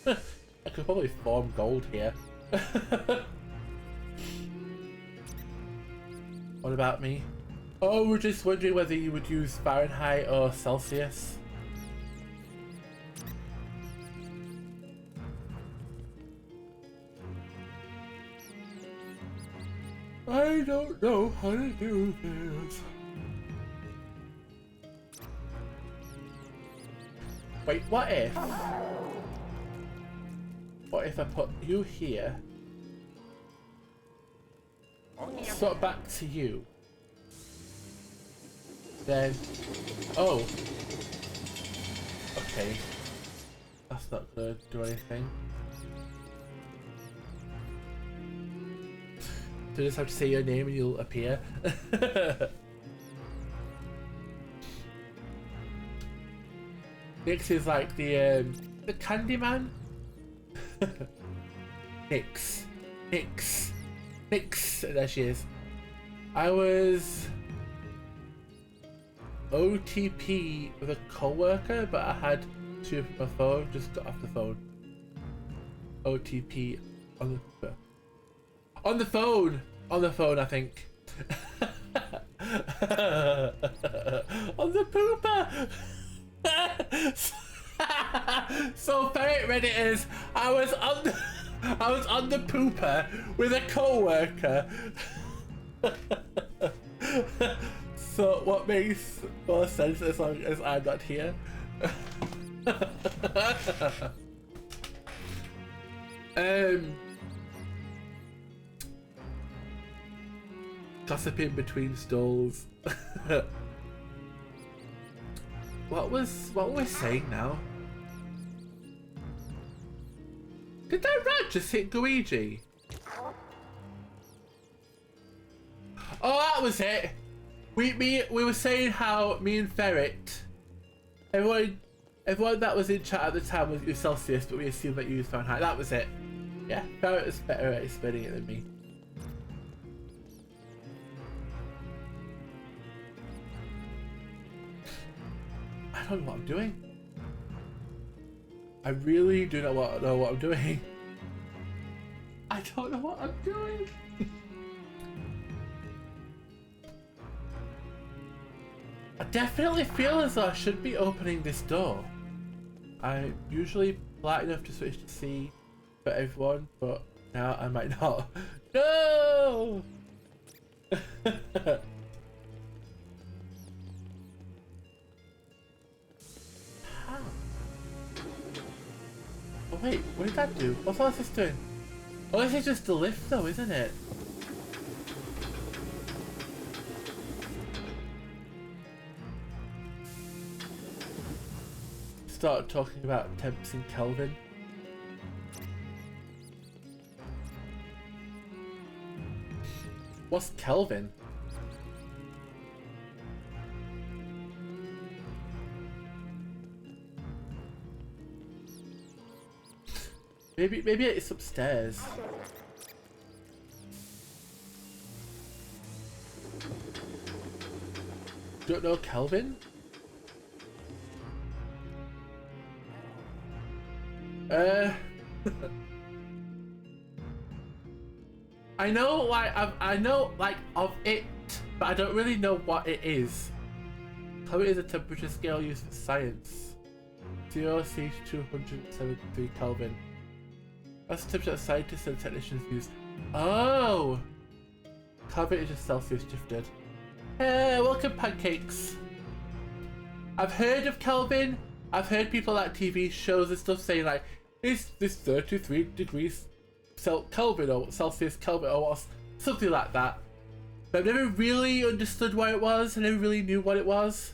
I could probably farm gold here. What about me? Oh, we're just wondering whether you would use Fahrenheit or Celsius. I don't know how to do this. Wait, what if? What if I put you here? Sort of back to you. Then, oh. Okay. That's not gonna do anything. So I just have to say your name and you'll appear. Nix is like the Candyman. Nix. There she is. I was OTP with a co-worker, but I had to my phone. Just got off the phone. OTP on the phone. On the phone, I think. On the pooper. So ferret Redditors, I was on the pooper with a co-worker. So what makes more sense as long as I'm not here? Gossiping between stalls. What were we saying now? Did that rat just hit Luigi? Oh, that was it. We were saying how me and Ferret, everyone that was in chat at the time was used Celsius, but we assumed that you used Fahrenheit. That was it. Yeah, Ferret is better at explaining it than me. I don't know what I'm doing. I really do not know what I'm doing. I don't know what I'm doing. I definitely feel as though I should be opening this door. I'm usually polite enough to switch to C for everyone, but now I might not. No! Oh wait, what did that do? What's all this doing? Oh, this is just the lift though, isn't it? Start talking about temps in Kelvin. What's Kelvin? Maybe it's upstairs. Don't know Kelvin? I know I know like of it, but I don't really know what it is. Kelvin is a temperature scale used for science. 0 C to 273 Kelvin. That's the temperature that scientists and technicians use. Oh! Kelvin is just Celsius shifted. Hey, welcome pancakes! I've heard of Kelvin. I've heard people at TV shows and stuff saying like, is this 33 degrees Kelvin or Celsius Kelvin or something like that. But I've never really understood what it was. I never really knew what it was.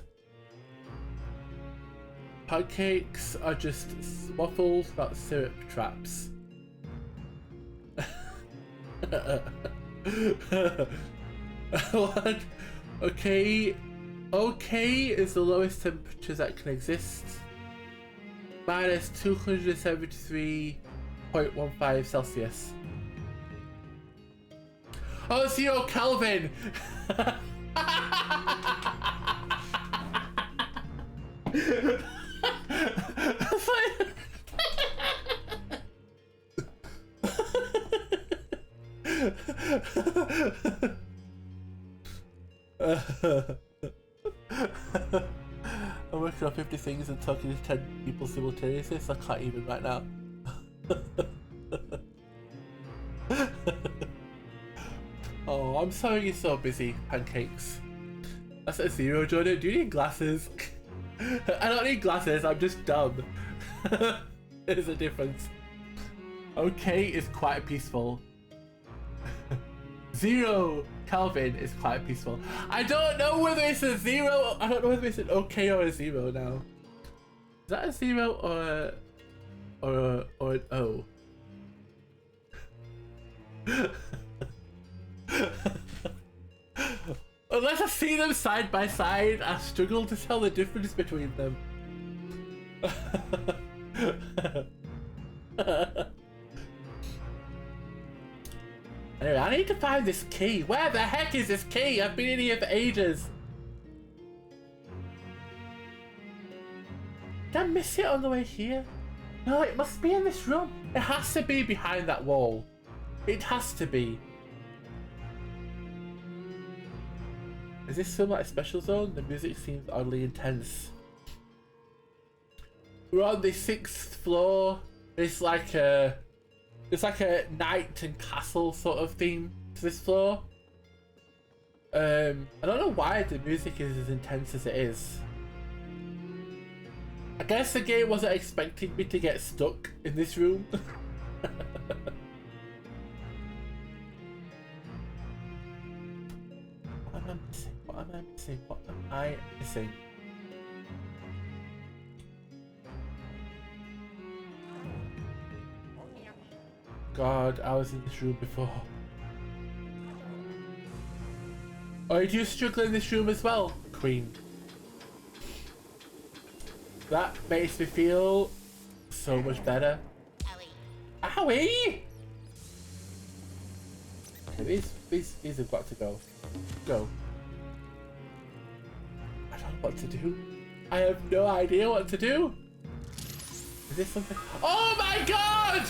Pancakes are just waffles, not syrup traps. What? Okay. Okay is the lowest temperatures that can exist. Minus 273.15 Celsius. Oh, 0 Kelvin! I'm working on 50 things and talking to 10 people simultaneously, so I can't even right now. Oh, I'm sorry you're so busy, Pancakes. That's a 0, Jordan. Do you need glasses? I don't need glasses, I'm just dumb. There's a difference. Okay is quite peaceful. 0 Kelvin is quite peaceful. I don't know whether it's a 0. I don't know whether it's an okay or a 0 now. Is that a 0 or an O? Unless I see them side by side, I struggle to tell the difference between them. Anyway, I need to find this key. Where the heck is this key? I've been in here for ages. Did I miss it on the way here? No, it must be in this room. It has to be behind that wall. It has to be. Is this some like special zone? The music seems oddly intense. We're on the 6th floor. It's like a knight and castle sort of theme to this floor. I don't know why the music is as intense as it is. I guess the game wasn't expecting me to get stuck in this room. What am I missing? What am I missing? What am I missing? God, I was in this room before. Are you struggling in this room as well, Queen? That makes me feel so much better. Owie! Okay, these have got to go. Go. I don't know what to do. I have no idea what to do. Is this something? Oh my god!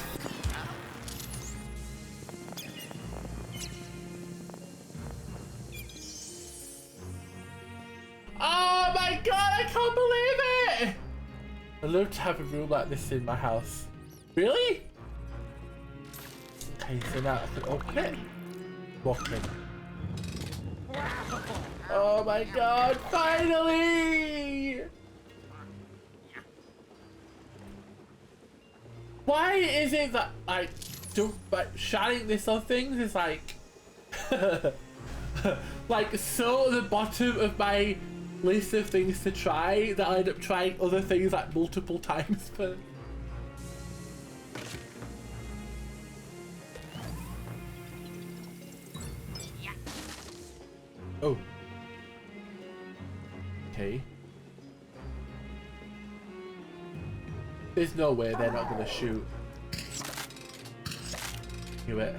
Oh my god, I can't believe it! I'd love to have a room like this in my house. Really? Okay, so now I can open it. Walk in. Oh my god, finally! Why is it that like shining this on things is like like so at the bottom of my list of things to try that I end up trying other things like multiple times per. Oh. Okay. There's no way they're not gonna shoot. Do it.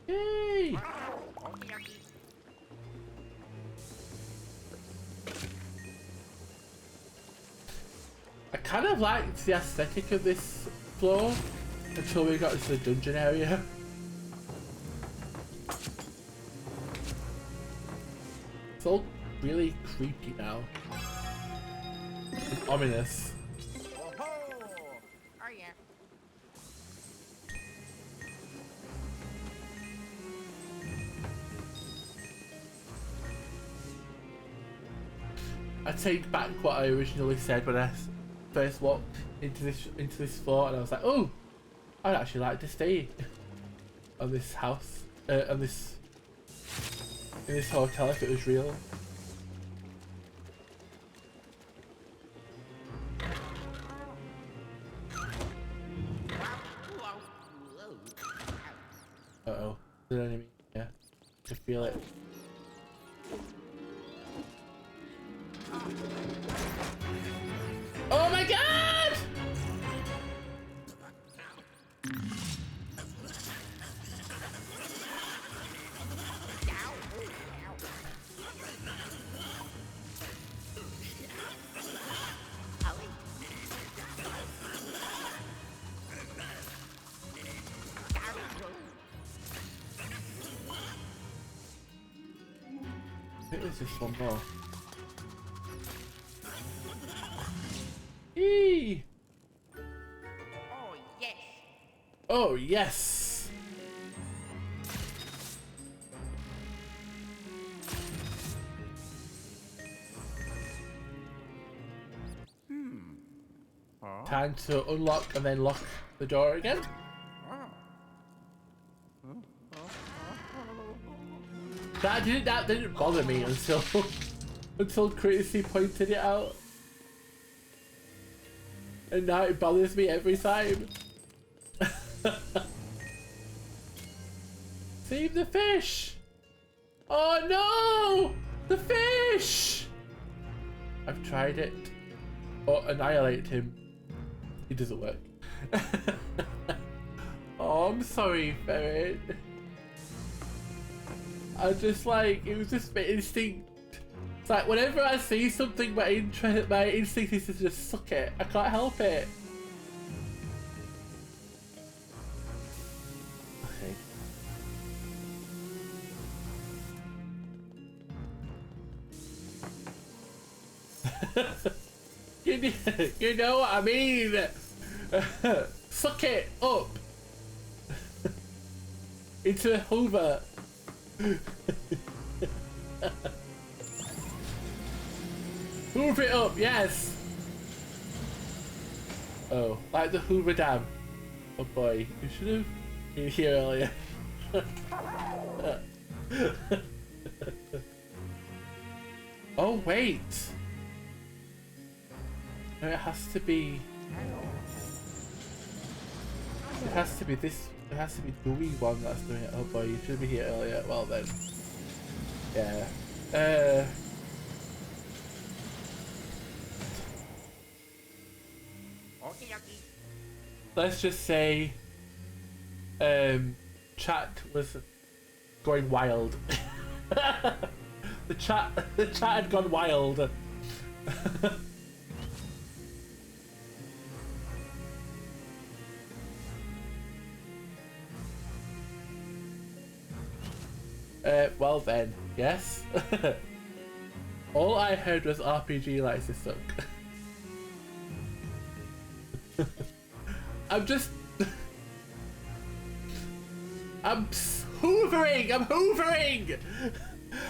Yay! I kind of liked the aesthetic of this floor until we got to the dungeon area. It's all really creepy now. And ominous. Oh, yeah. I take back what I originally said when I first walked into this floor, and I was like, oh, I'd actually like to stay on this house, in this hotel if it was real. Uh-oh. There's an enemy. Yeah. I can feel it. Oh my god! I think there's just one more. Eee! Oh, yes. Oh yes! Time to unlock and then lock the door again. That didn't bother me until until Crazy pointed it out. And now it bothers me every time. Save the fish! Oh no! The fish! I've tried it. Oh, annihilate him. It doesn't work. Oh, I'm sorry, Ferret. I just like, it was just my instinct. It's like whenever I see something, my instinct is to just suck it. I can't help it. Okay. You know what I mean? Suck it up into a Hoover. Hoover it up, yes. Oh, like the Hoover Dam. Oh boy, you should have been here earlier. Oh wait. No, it has to be. It has to be this. It has to be Dewey one that's doing it. Oh boy, you should be here earlier. Well then. Yeah. Let's just say chat was going wild. the chat had gone wild. Well then, yes. All I heard was RPG likes to suck. I'm just... I'm hoovering! I'm hoovering!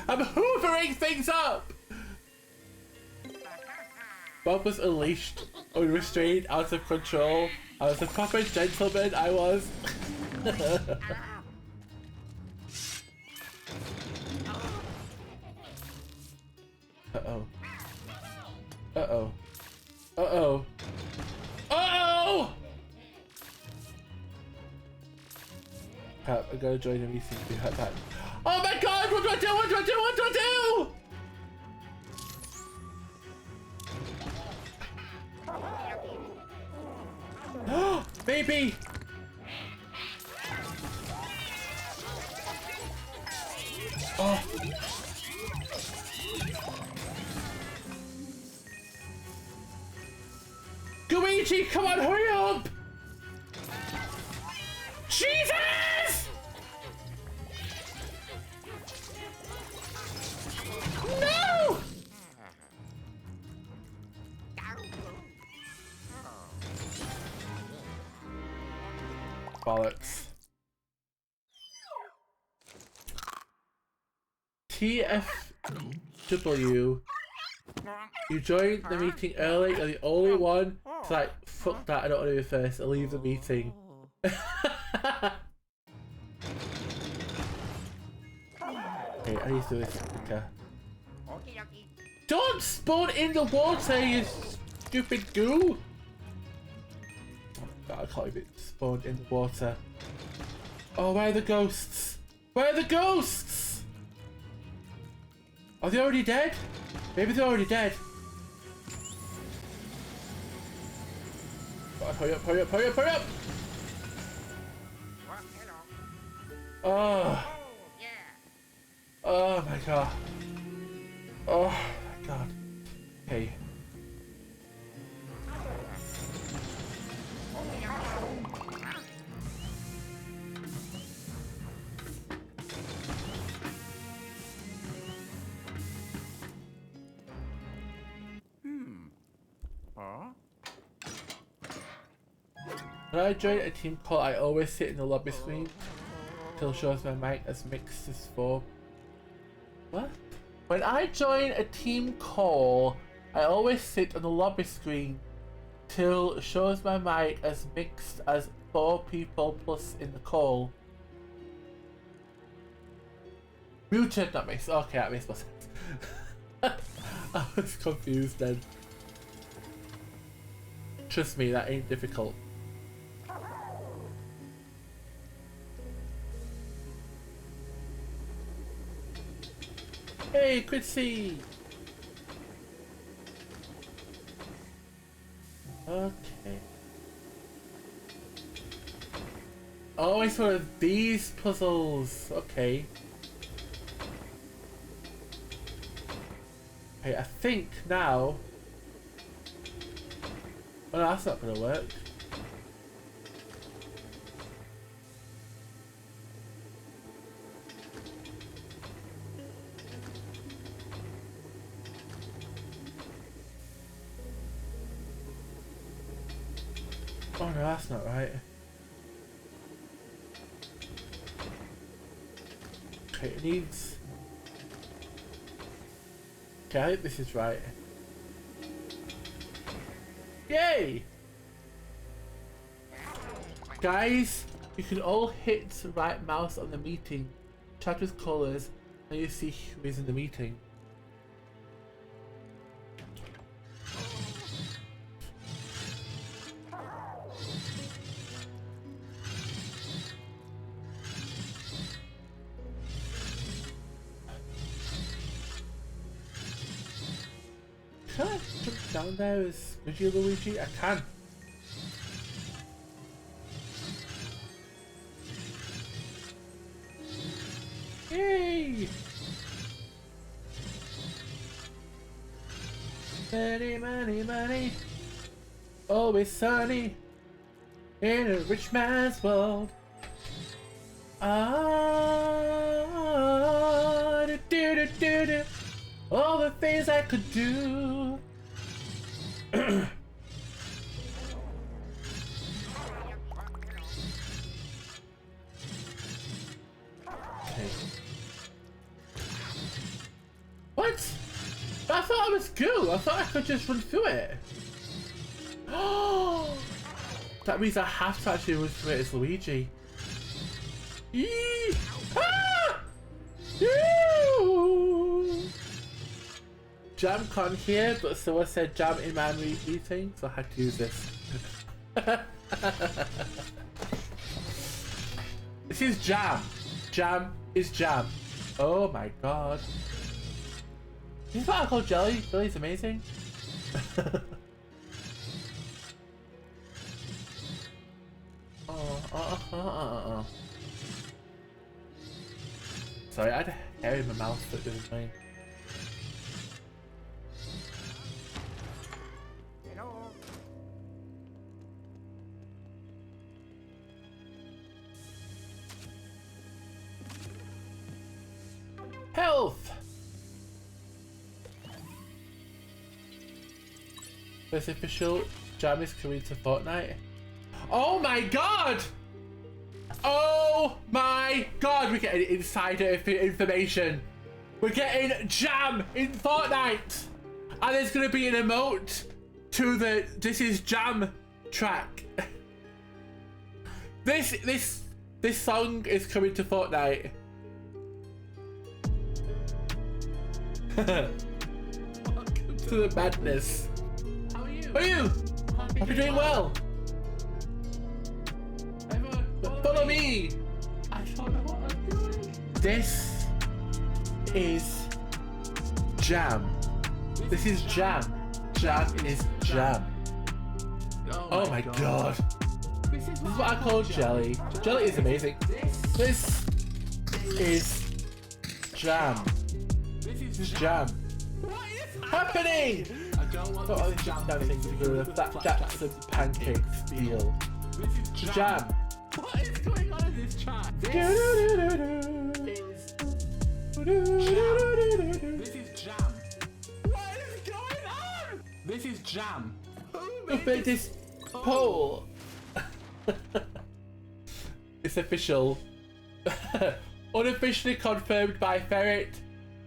I'm hoovering things up! Bob was unleashed, unrestrained, out of control. I was a proper gentleman, I was. Uh-oh. Uh-oh. Uh-oh. Uh-oh! Crap, I gotta join the meeting to be hurt back. Oh my god! What do I do? What do I do? What do I do? Baby! Oh. Luigi, come on, hurry up! Jesus! No! Bollocks. TFW. You joined the meeting early, you're the only one. It's like, fuck that, I don't want to be first, I'll leave the meeting. Okay, I need to do this quicker. Don't spawn in the water, you stupid goo! Oh god, I can't even spawn in the water. Oh, where are the ghosts? Where are the ghosts? Are they already dead? Maybe they're already dead. God, hurry up, hurry up, hurry up, hurry up! Well, hello. Oh, Oh, yeah. oh my god. Oh my god. Okay. When I join a team call, I always sit in the lobby screen till shows my mic as mixed as 4. What? When I join a team call, I always sit on the lobby screen till shows my mic as mixed as 4 people plus in the call. Muted, not mixed. Okay, that makes more sense. I was confused then. Trust me, that ain't difficult. Hey, Quincy! Okay. Oh, it's one of these puzzles. Okay. Okay, I think now... Oh no, that's not gonna work. Oh no, that's not right. Okay, it needs... Okay, I think this is right. Yay! Guys, you can all hit right mouse on the meeting, chat with callers, and you see who is in the meeting. Can I jump down there as Luigi? I can. Yay! Money, money, money. Always sunny in a rich man's world. Ah, do do do do do. All the things I could do. Okay. What? I thought I was good. I thought I could just run through it. Oh, that means I have to actually run through it as Luigi. Yee! Ah! Yoo! Jam can't hear, but someone said jam in my meeting, so I had to use this. This is jam. Jam is jam. Oh my god. This is what I call jelly. Jelly's amazing. Sorry, I had a hair in my mouth that didn't mean. Hello. Health! First official jam is coming to Fortnite. Oh my god! Oh my god, we're getting insider information. We're getting jam in Fortnite! And there's gonna be an emote to the This Is Jam track. This song is coming to Fortnite. Welcome to the madness. How are you? How are you? Hope you're doing well. Everyone, follow me. This is jam. This is jam. Jam is jam. Oh my god. This is what I call jelly. Jelly is amazing. This is jam. This is jam. What is happening? I don't want this jam thing to go with a flapjacks and pancakes deal. This is jam. What is going on in this chat? This is jam. What is going on? This is jam. Who made this poll? It's official. Unofficially confirmed by Ferret.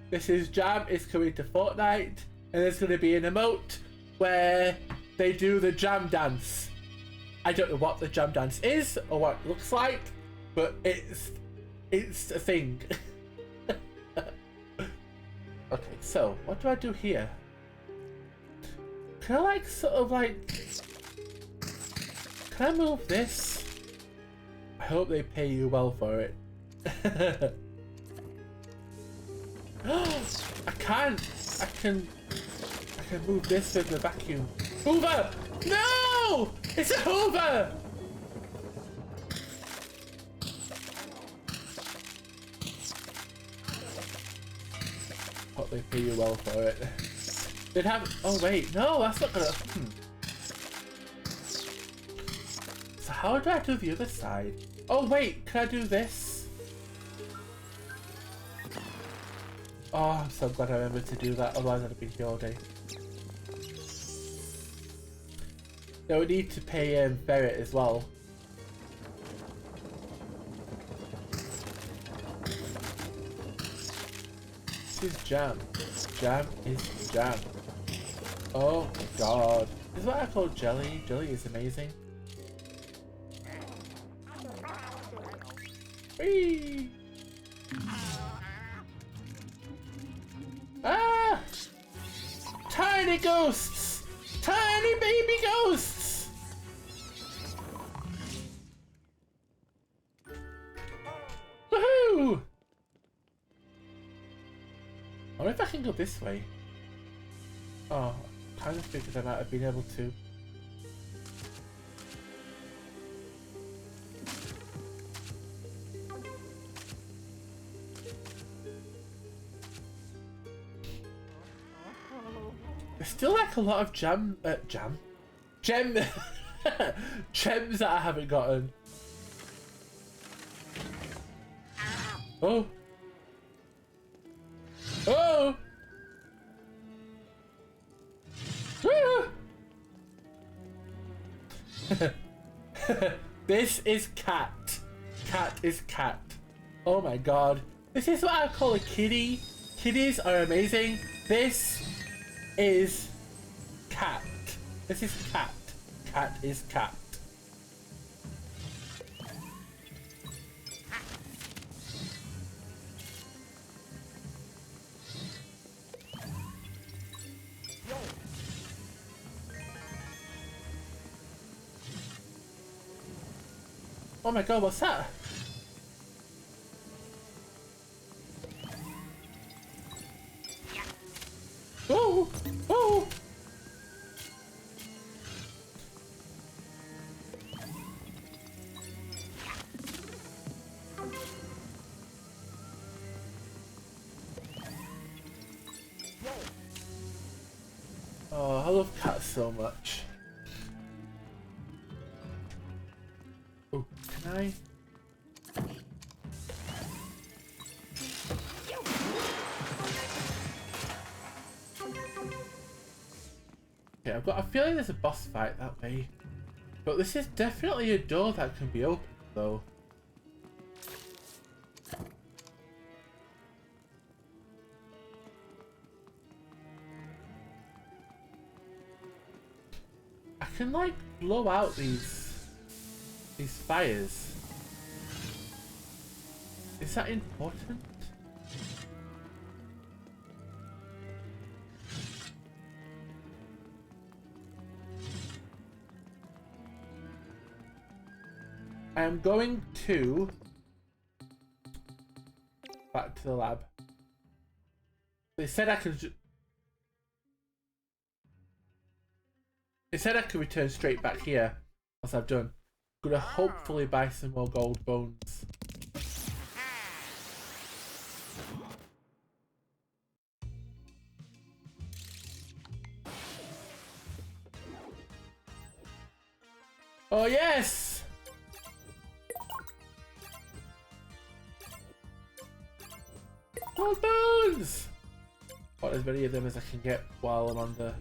This is jam. It's coming to Fortnite, and there's going to be an emote where they do the jam dance. I don't know what the jam dance is or what it looks like, but it's a thing. Okay, so what do I do here? Can I like sort of like... Can I move this? I hope they pay you well for it. I can't. I can move this with the vacuum. Hoover! No! It's a Hoover! Hope they pay you well for it. They'd have. Oh wait, no, that's not gonna. So how do I do the other side? Oh wait, can I do this? Oh, I'm so glad I remembered to do that, otherwise I'd have been here all day. They would need to pay Ferret as well. This is jam. Jam is jam. Oh my god. This is what I call jelly. Jelly is amazing. Whee! Ah! Tiny ghosts! Tiny baby ghosts! Woohoo! I wonder if I can go this way. Oh, kind of figured I might have been able to. There's still like a lot of gems that I haven't gotten. Oh. Oh. This is cat. Cat is cat. Oh my god. This is what I call a kitty. Kitties are amazing. This is cat. This is cat. Cat is cat. Oh my god, what's that? Oh! Oh! Oh, I love cats so much. Oh, can I? Okay, I've got a feeling there's a boss fight that way. But this is definitely a door that can be opened though. I can like blow out these fires. Is that important? I am going to back to the lab. They said I could. They said I could return straight back here, as I've done. Gonna hopefully buy some more gold bones. Oh yes! Gold bones! Want as many of them as I can get while I'm on the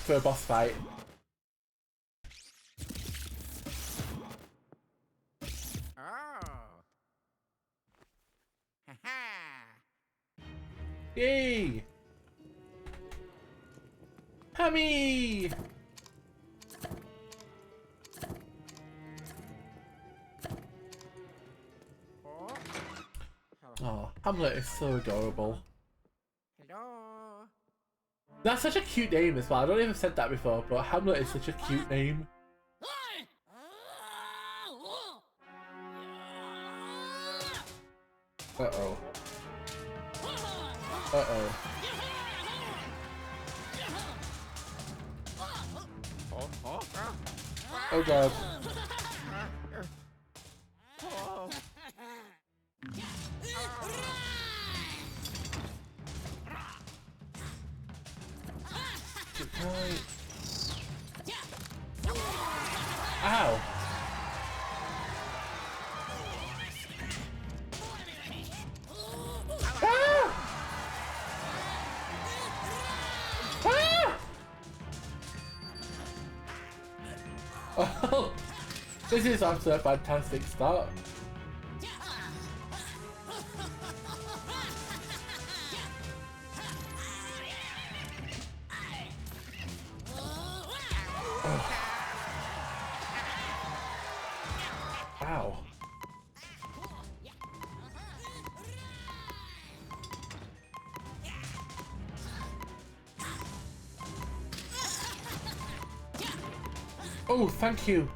for a boss fight. Oh. Ha-ha. Yay! Hammy! Oh. Oh, Hamlet is so adorable. Hello. That's such a cute name as well. I don't even said that before, but Hamlet is such a cute name. Uh-oh. Uh-oh. Oh, oh, oh. Oh god. Oh. Right. Ow. Ah! Ah! Oh, this is after a fantastic start. Ow. Oh, thank you.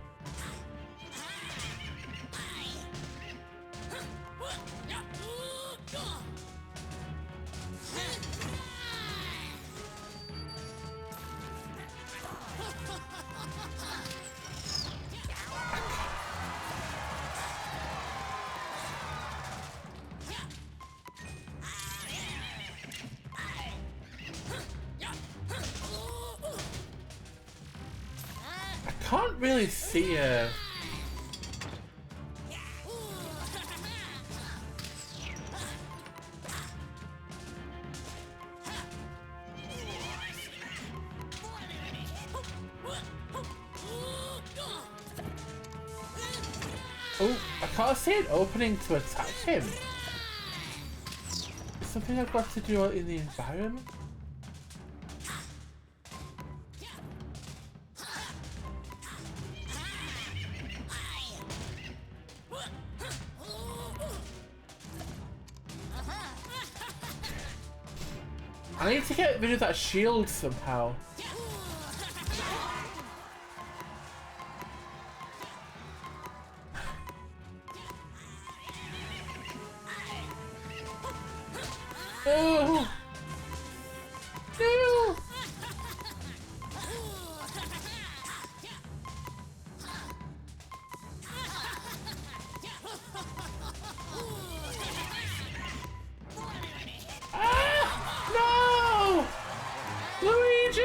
I can't really see her. Oh, I can't see an opening to attack him. Is something I've got to do in the environment? I need to get rid of that shield somehow. No! No! Ah! No! Luigi!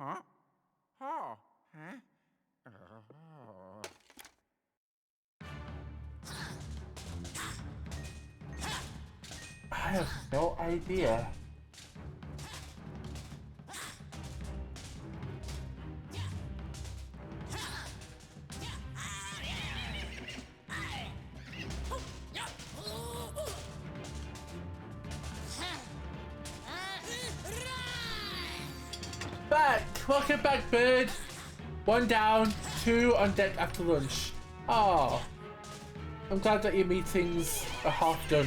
Huh? Oh. Huh? Oh. I have no idea. Back! Welcome back, bird! One down. 2 on deck after lunch. Oh, I'm glad that your meetings are half done.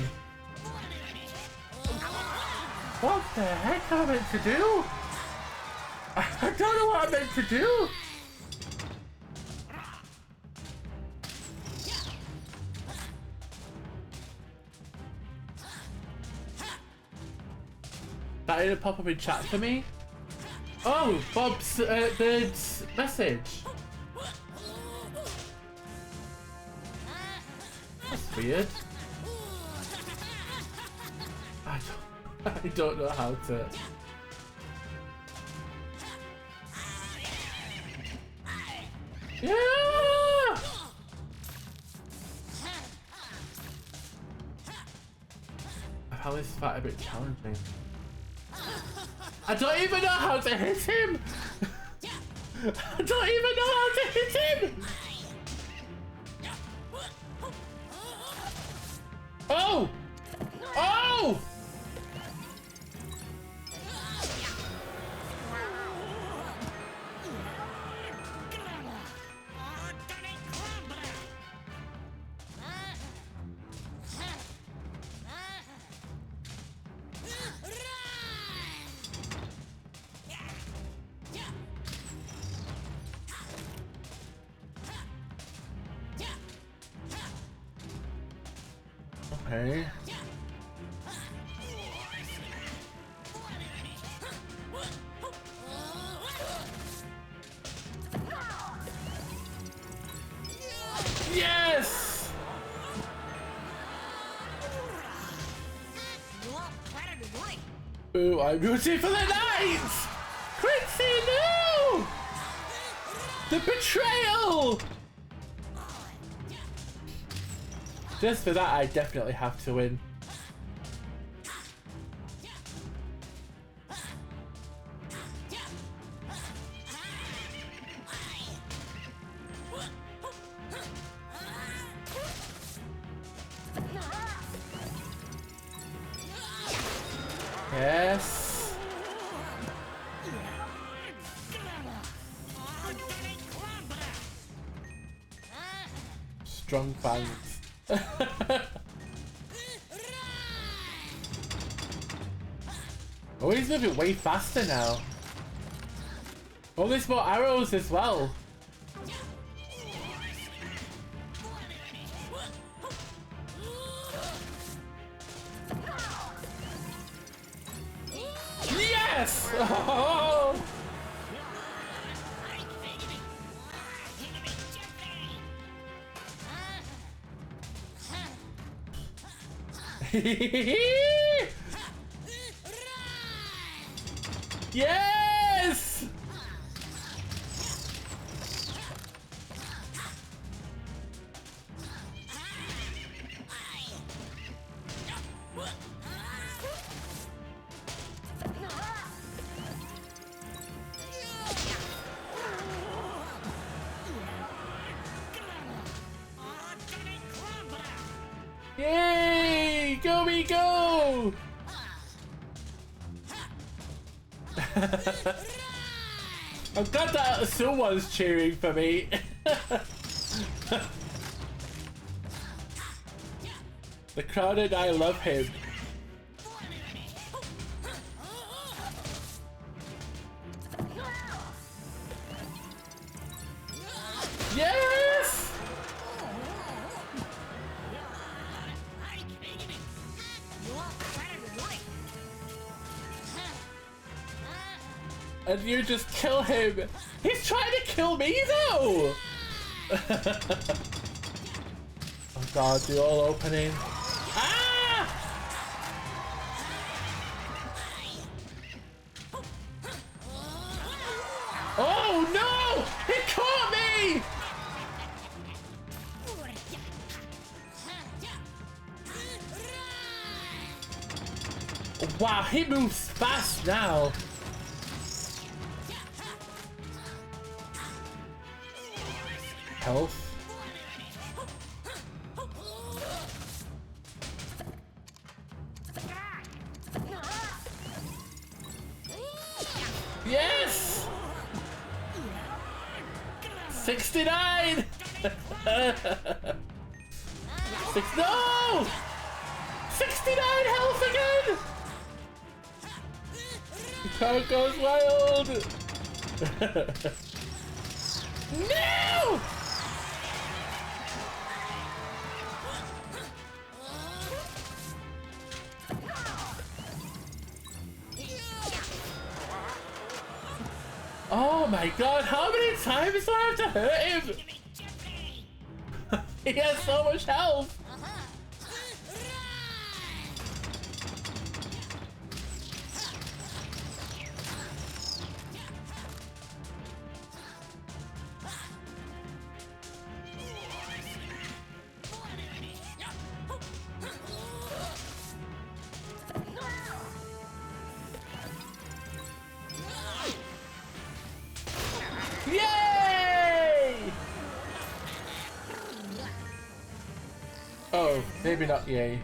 What the heck am I meant to do? I don't know what I'm meant to do. That didn't pop up in chat for me. Oh, Bob's Bird's message. That's weird. I don't know how to. Yeah! I found this fight a bit challenging. I don't even know how to hit him! I don't even know how to hit him! Oh! Oh! Okay. Yes! Ooh, I'm rooting for the Knights! Quincy, no! The betrayal! Just for that, I definitely have to win. Yes. Strong fangs. Oh, he's moving way faster now. Oh, there's more arrows as well. Yes! Oh! Yes! Yay! Go me go! I'm glad that someone's cheering for me. The crowd and I love him. Yes! And you just kill him. He's trying to kill me though. Oh god, the all opening. Ah! Oh no! He caught me! Wow, he moves fast now. Health. Yes! 6 69! No! 69 health again! The crowd goes wild! No! Oh my god, how many times do I have to hurt him? He has so much health! Yay! Oh, maybe not yay.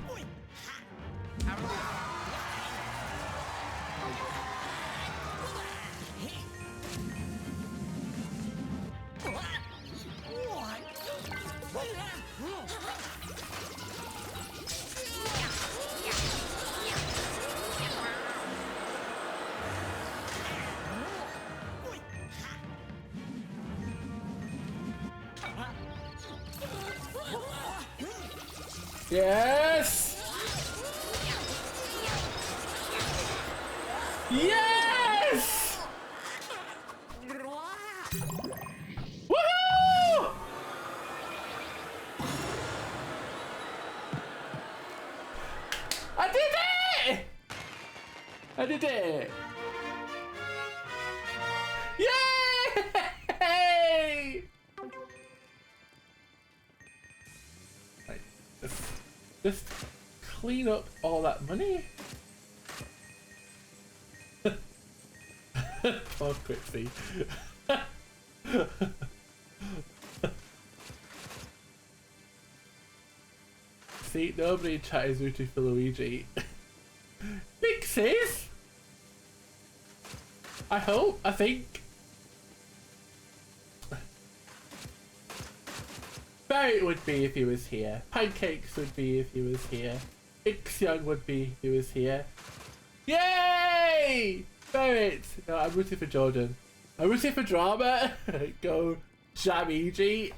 Yes! Yes! Woohoo! I did it! I did it! Yay! Right, just clean up all that money. Poor Quixie. See, nobody in chat is rooting for Luigi. Pixies? I hope, I think. Barrett would be if he was here. Pancakes would be if he was here. Ixion would be if he was here. Yay! Barrett! No, I'm rooting for Jordan. I'm rooting for drama. Go Jamigi.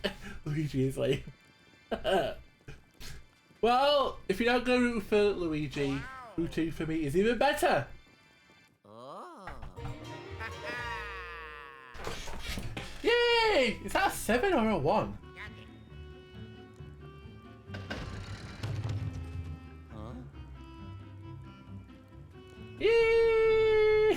Luigi is lame. Well, if you're not going to root for Luigi, rooting for me is even better. Yay! Is that a 7 or a 1? Yay!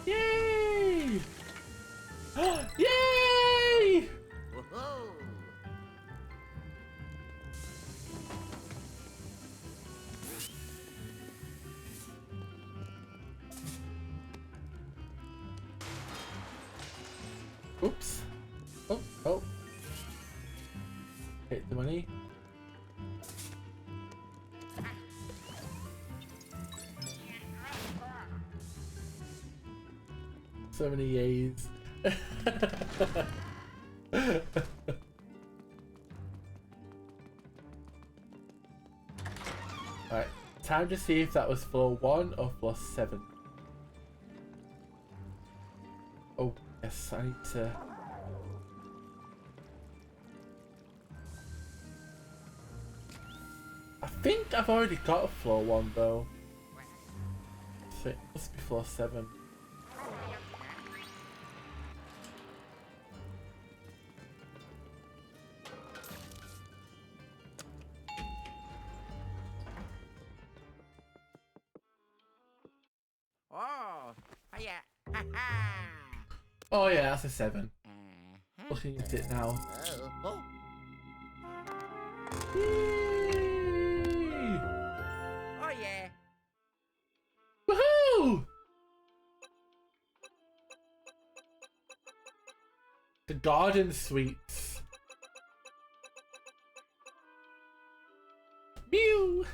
Yay! Yay! Oops. Oh, oh. Hit the money. So many yays. Alright, time to see if that was floor 1 or floor 7. Oh, yes, I need to... I think I've already got a floor 1 though. So it must be floor 7. Oh, yeah. Oh yeah, that's a 7. Looking at it now. Oh. Yay! The garden sweets. Mew.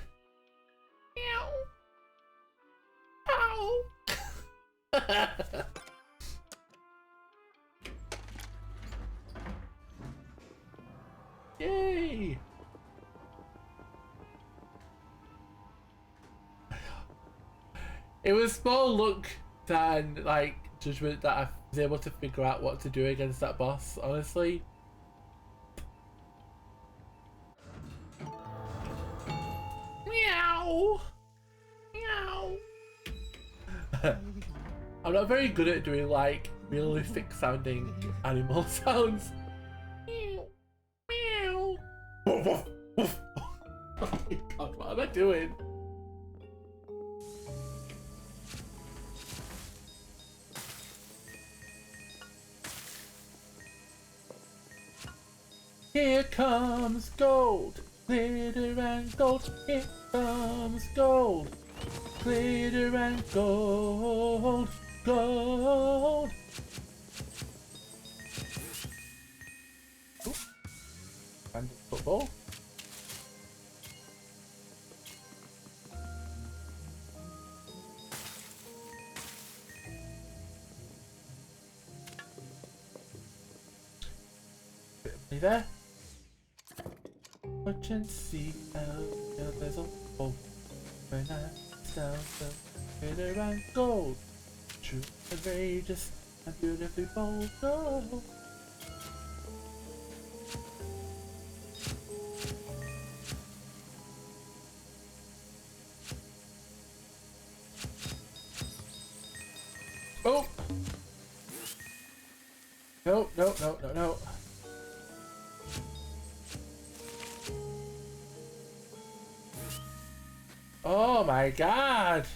Meow. Ow. Yay. It was more luck than like judgment that I was able to figure out what to do against that boss, honestly. Meow. Meow. I'm not very good at doing like realistic sounding animal sounds. Meow. Meow. Woof, woof, woof. Oh my god, what am I doing? Here comes gold, glitter and gold. Here comes gold, glitter and gold, gold. Ooh. And football. Bit of money there. Watch and see how there's a hole when I sound so glitter and gold. True, outrageous, and beautifully bold. Gold. Oh! No, no, no, no, no. Oh my god!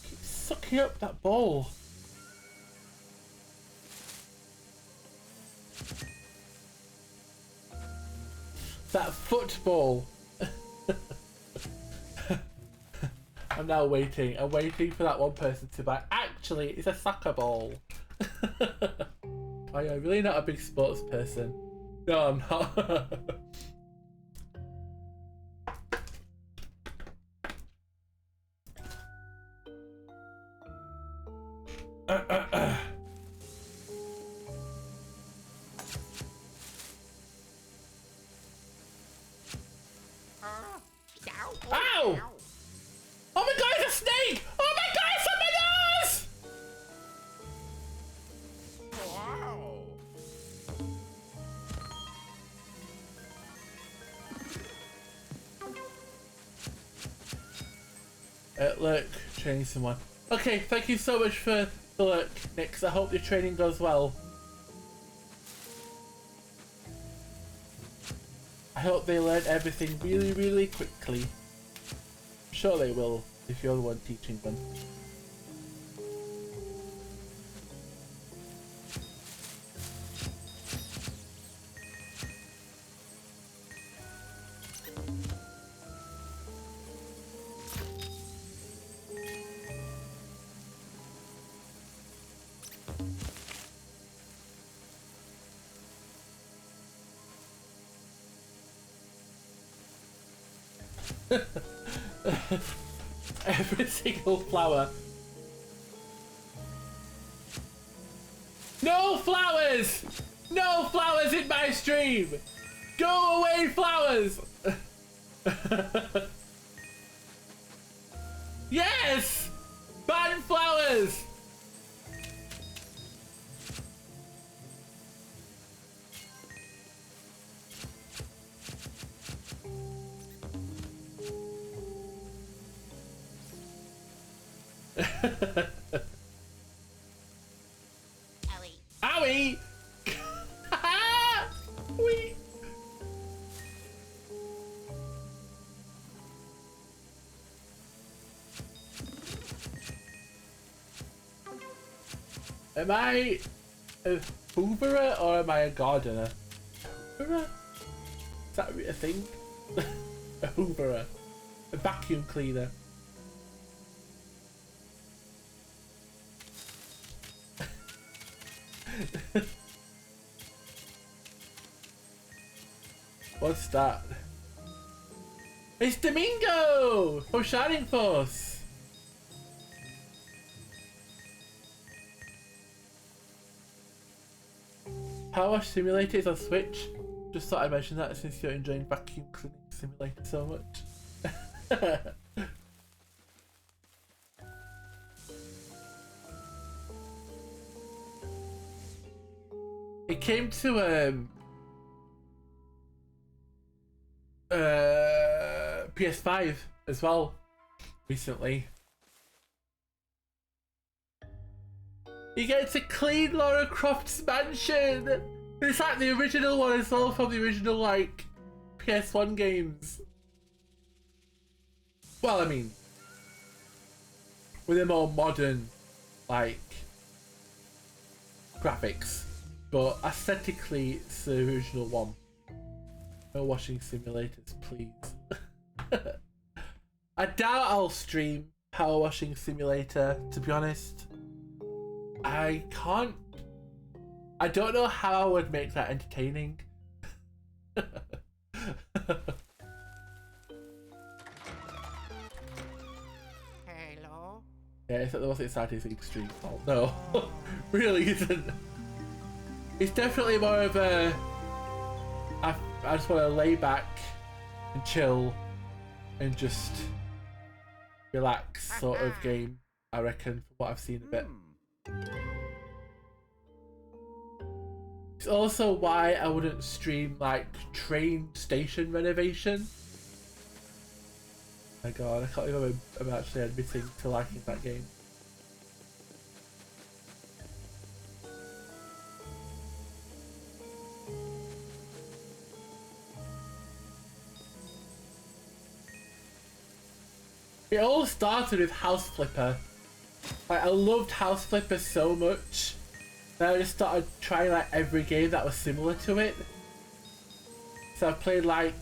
Keep sucking up that ball. That football. I'm now waiting. I'm waiting for that one person to buy. Actually, it's a soccer ball. I'm really not a big sports person. No, I'm not. Ow! Oh my god, it's a snake! Oh my god, it's on my nose! Wow. Look, training someone. Okay, thank you so much for the look, Nix. I hope your training goes well. I hope they learn everything really, really quickly. I'm sure they will, if you're the one teaching them. Every single flower. No flowers! No flowers in my stream! Go away, flowers! Yes! Ban flowers! Owie. Owie! Wee. Am I a hooverer or am I a gardener? Hooverer? Is that a thing? A hooverer. A vacuum cleaner. What's that? It's Domingo from Shining Force. Power Wash Simulator is on Switch. Just thought I'd mention that since you're enjoying Vacuum Cleaning Simulator so much. It came to PS5 as well recently. You get to clean Lara Croft's mansion. It's like the original one as well from the original like PS1 games. Well, I mean, with a more modern like graphics, but aesthetically it's the original one. No washing simulators, please. I doubt I'll stream Power Washing Simulator, to be honest. I don't know how I would make that entertaining. Hello? Yeah, it's not the most exciting thing to stream. Oh, no, really isn't. It's definitely more of a I just want to lay back and chill and just relax sort of game, I reckon, from what I've seen a bit. It's also why I wouldn't stream like train station renovation. My god, I can't believe I'm actually admitting to liking that game. It all started with House Flipper. Like, I loved House Flipper so much that I just started trying like every game that was similar to it. So I've played like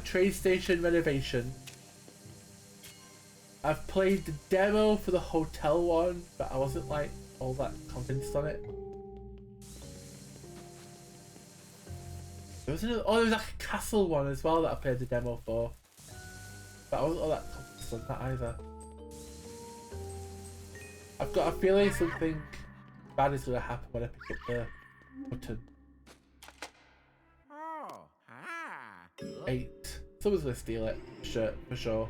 Train Station Renovation. I've played the demo for the hotel one, but I wasn't like all that convinced on it. There was like a castle one as well that I played the demo for, but I wasn't all that convinced on that either. I've got a feeling something bad is gonna happen when I pick up the button. 8. Someone's gonna steal it. For sure.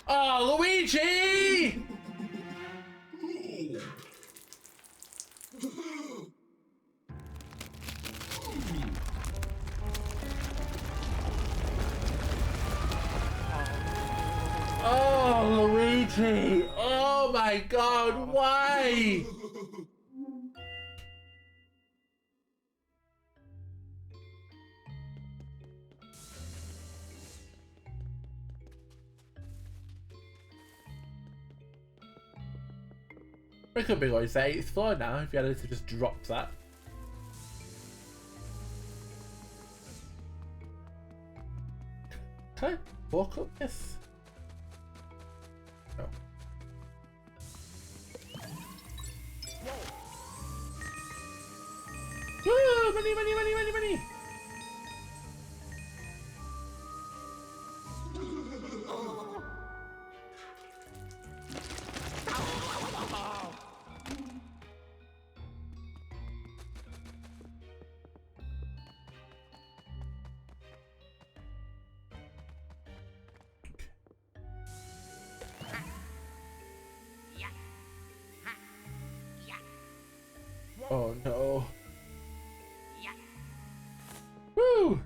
Oh, Luigi! Oh, Luigi! Oh my god, why? It could be like 8th floor now if you had to just drop that. Can I walk up this? No. Woo! Money, money, money, money, money! Oh no. Woo!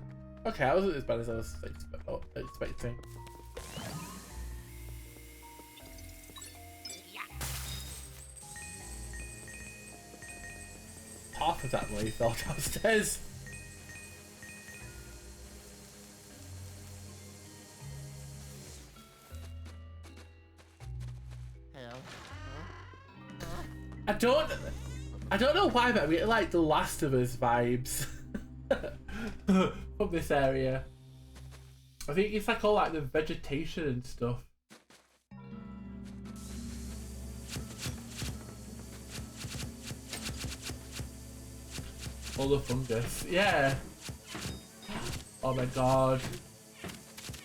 Okay, I wasn't as bad as I was expecting. Half of that money fell downstairs. I don't know why, but I really like the Last of Us vibes from this area. I think it's like all like the vegetation and stuff. full of fungus. Yeah. Oh my god.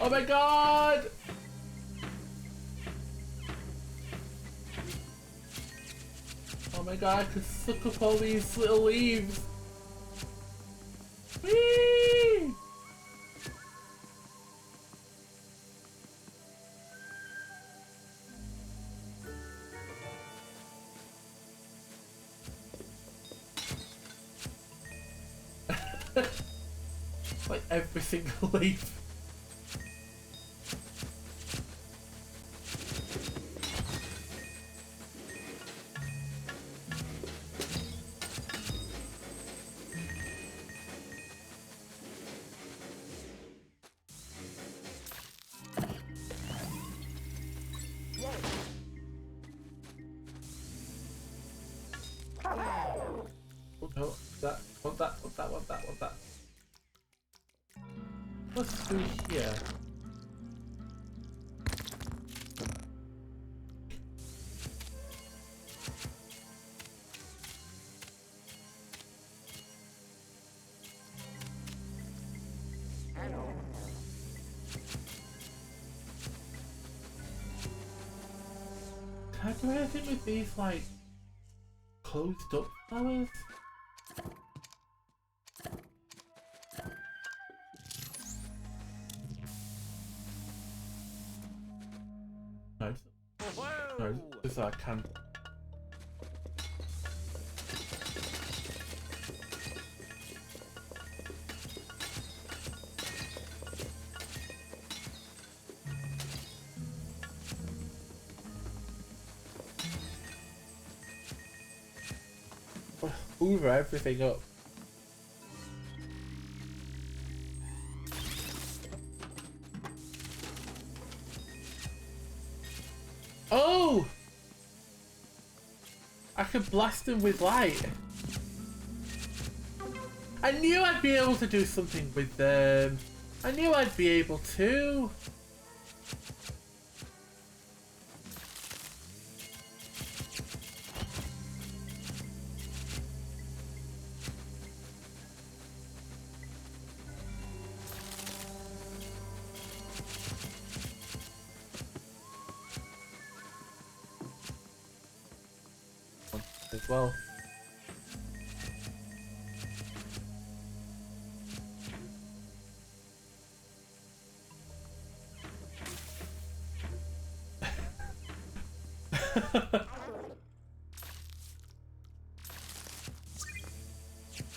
Oh my god! Oh my god, I could suck up all these little leaves. Whee! Like every single leaf. Oh no, that, want that, want that, want that, want that. What's through here? Can I do anything with these, like, closed up flowers? No, no, just I can. Hoover everything up. Oh! I could blast him with light. I knew I'd be able to do something with them. I knew I'd be able to. As well.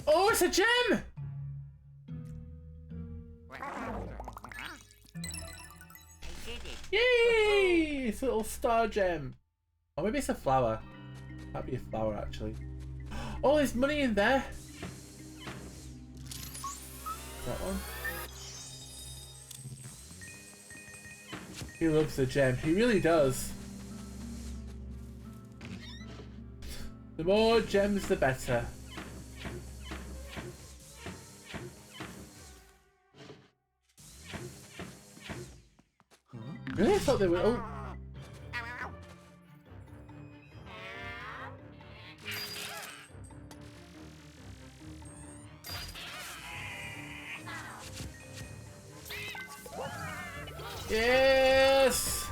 Oh, it's a gem! Yay! It's a little star gem. Or maybe it's a flower. Might be a flower actually. Oh, there's money in there. That one. He loves the gem. He really does. The more gems, the better. Really? I thought they were. Oh. Yes!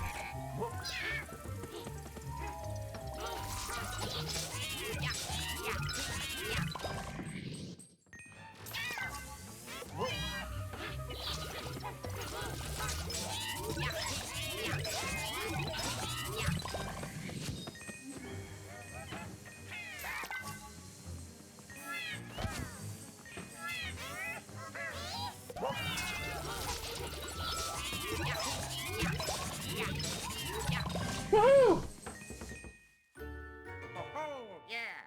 Woohoo! Oh, yeah.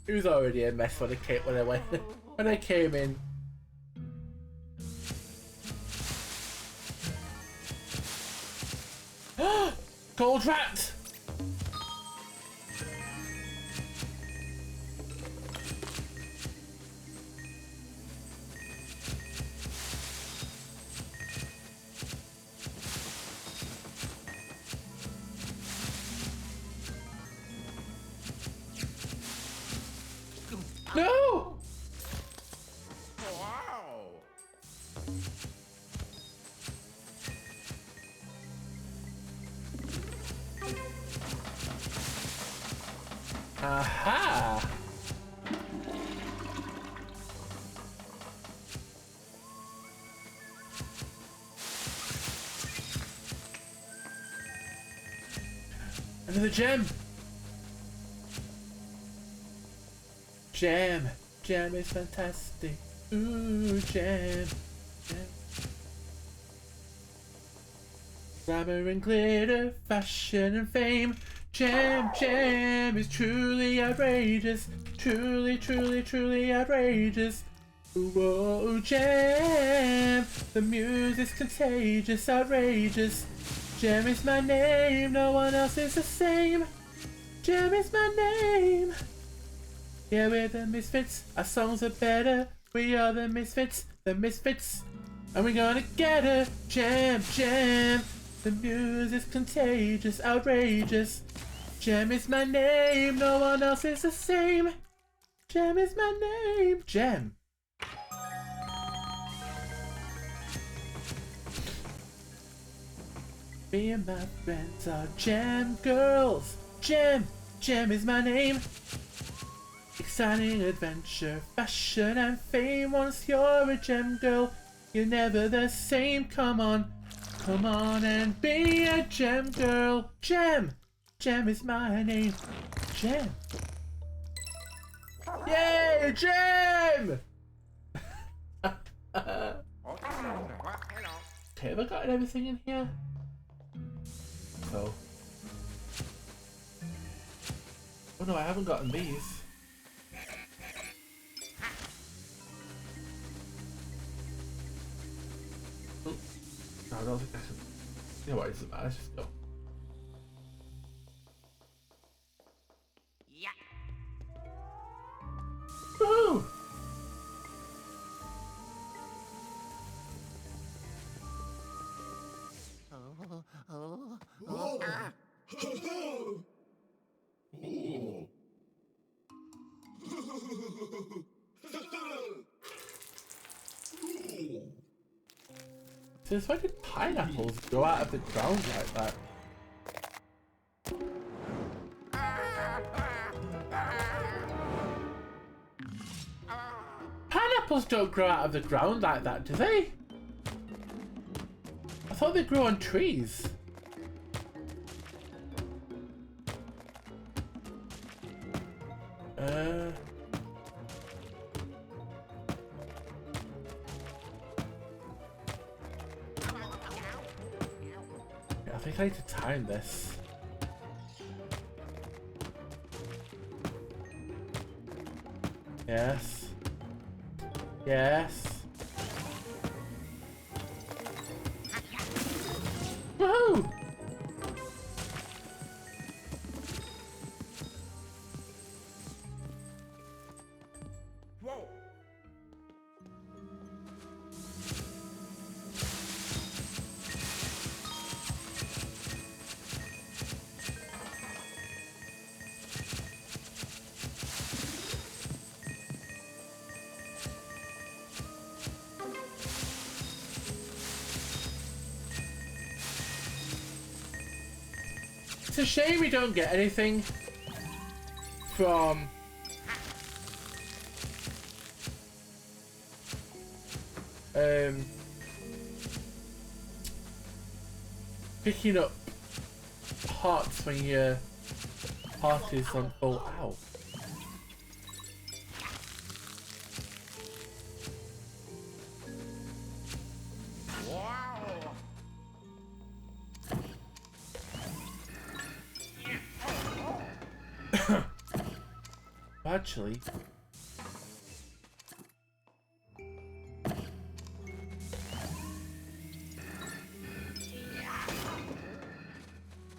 It was already a mess when I came in. Gold rat! for the gem. Gem. Gem is fantastic. Ooh, gem. Gem. Glamour and glitter, fashion and fame. Gem, gem is truly outrageous. Truly, truly, truly outrageous. Whoa, gem. The music's contagious, outrageous. Gem is my name, no one else is the same. Gem is my name. Yeah, we're the misfits, our songs are better. We are the misfits, and we're gonna get her. Gem, gem. The music's contagious, outrageous. Gem is my name, no one else is the same. Gem is my name. Gem. Me and my friends are gem girls. Gem, gem is my name. Exciting adventure, fashion and fame. Once you're a gem girl, you're never the same. Come on and be a gem girl. Gem, gem is my name. Gem. Yay, gem! Hello. Okay, have I gotten everything in here? Oh. Oh no, I haven't gotten these. Oh. No, I don't think I can. You know what, it doesn't matter, let's just go. Yeah. Woohoo! Since when did pineapples grow out of the ground like that? Pineapples don't grow out of the ground like that, do they? I thought they grew on trees. Yeah, I think I need to time this. Yes. Yes. Woohoo! Whoa. It's a shame we don't get anything from picking up hearts when your heart is on full. Ow. Wow. Actually,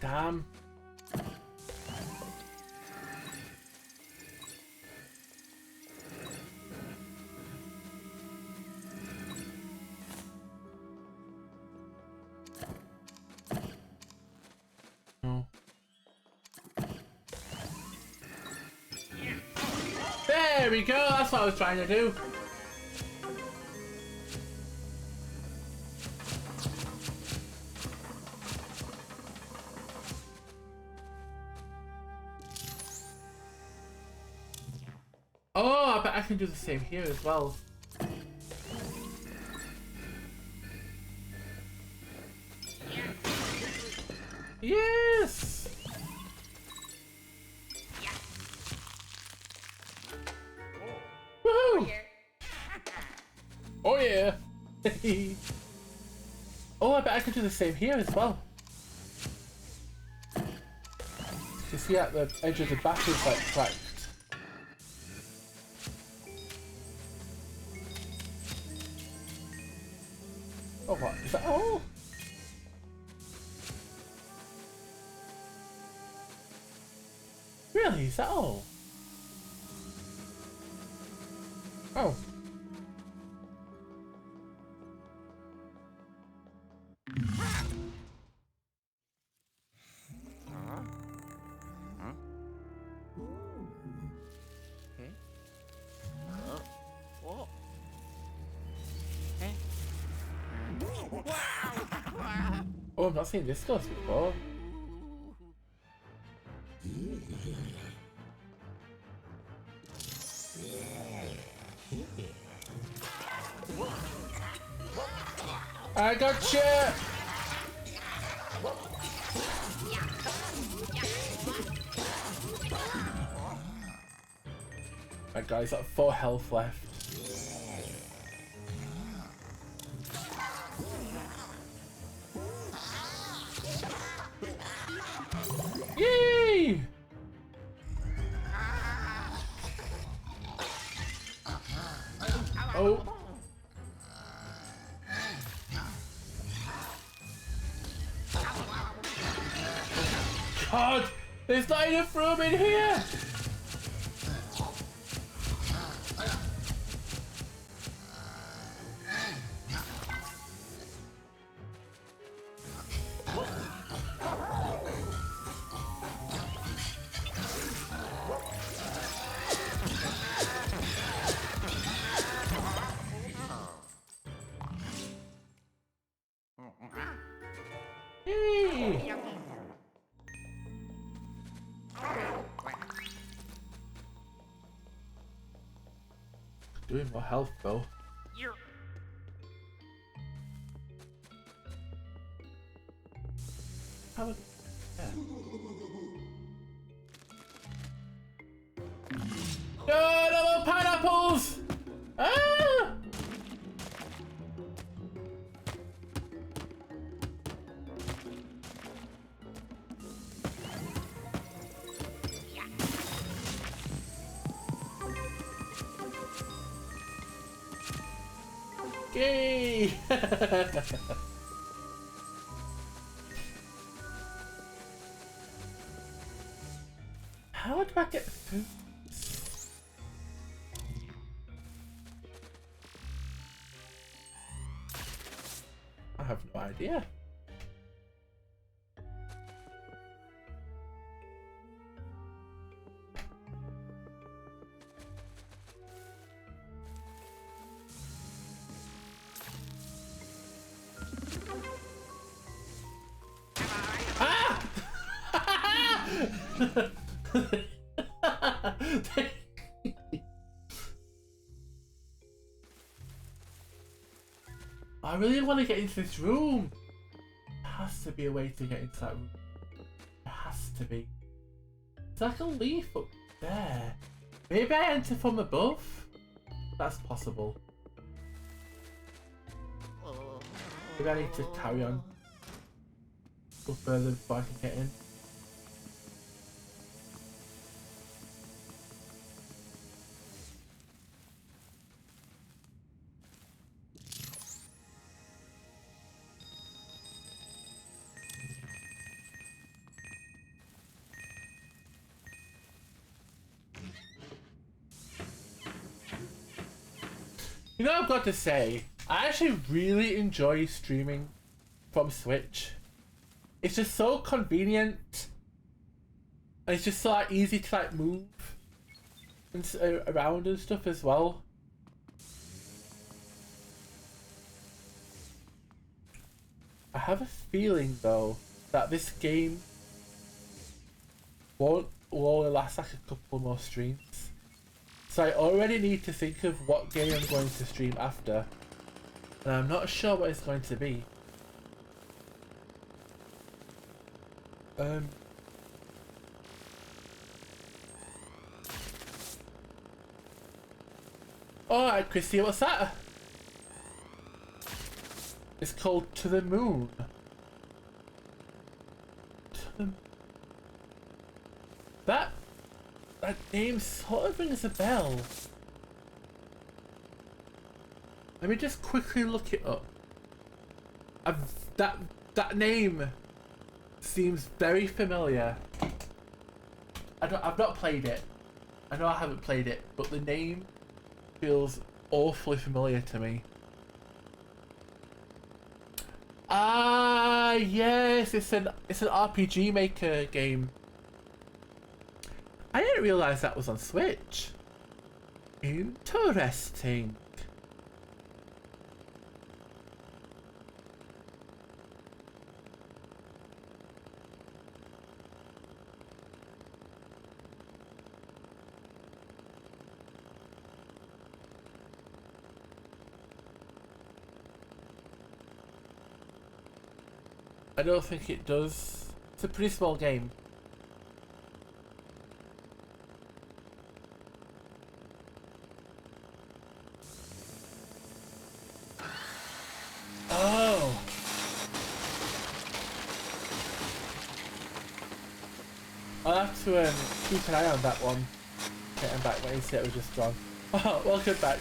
damn. No. There we go, that's what I was trying to do. Oh, I bet I can do the same here as well. Yes! Oh yeah! Oh, I bet I could do the same here as well. You see at the edge of the back is like cracked. Oh, what? Is that all? Really? Is that all? Oh. Oh, I've not seen this ghost before. I gotcha! My guy's got 4 health left. Yay! Oh. God! There's not enough room in here! Yay! Doing more health though. How would... Yeah. No, no more pineapples! Ah! Yay! How do I get through? I have no idea. I really want to get into this room. There has to be a way to get into that room. There has to be. It's like a leaf up there. Maybe I enter from above? That's possible. Maybe I need to carry on a little further before I can get in. You know what I've got to say? I actually really enjoy streaming from Switch. It's just so convenient. And it's just so like, easy to like move and around and stuff as well. I have a feeling though that this game won't only last like a couple more streams. So I already need to think of what game I'm going to stream after. And I'm not sure what it's going to be. Alright, Christy, what's that? It's called To the Moon. That name sort of rings a bell. Let me just quickly look it up. That name seems very familiar. I've not played it. I know I haven't played it, but the name feels awfully familiar to me. Ah, yes, it's an RPG Maker game. I didn't realize that was on Switch. Interesting. I don't think it does. It's a pretty small game. Oh. I'll have to keep an eye on that one. Getting back when you said it was just gone. Oh, welcome back.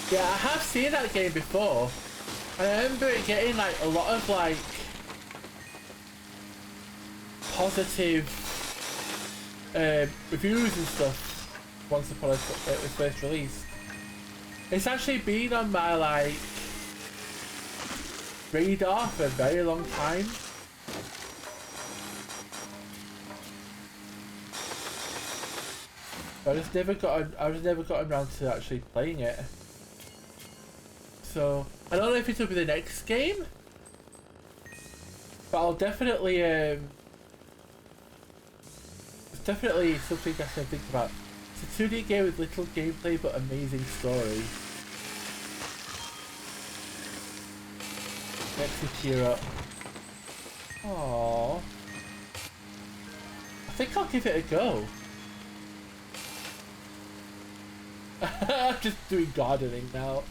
Yeah, I have seen that game before. I remember it getting like a lot of like positive reviews and stuff once upon it was first released. It's actually been on my like radar for a very long time. I just never got around to actually playing it. So I don't know if it'll be the next game, but I'll definitely it's definitely something I can think about. It's a 2D game with little gameplay but amazing story. Makes me tear up. Aww. I think I'll give it a go. I'm just doing gardening now.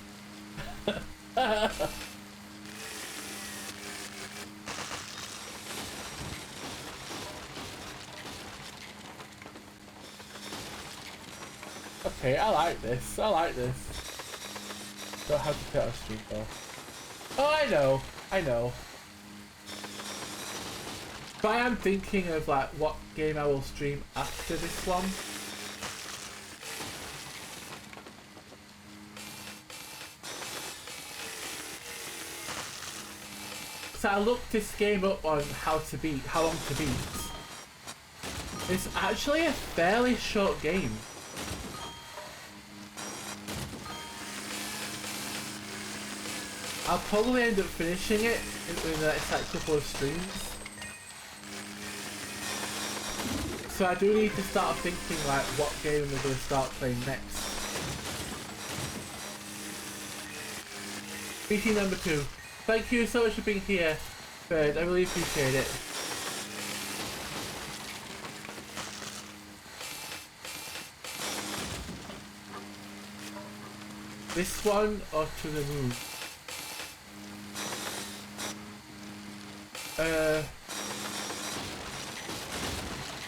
Okay, I like this. I like this. Don't have to put it on stream though. Oh, I know. But I am thinking of like what game I will stream after this one. So I looked this game up on how long to beat. It's actually a fairly short game. I'll probably end up finishing it in the next like couple of streams. So I do need to start thinking like what game we're going to start playing next. Meeting number 2. Thank you so much for being here, Bird. I really appreciate it. This one or To the Moon?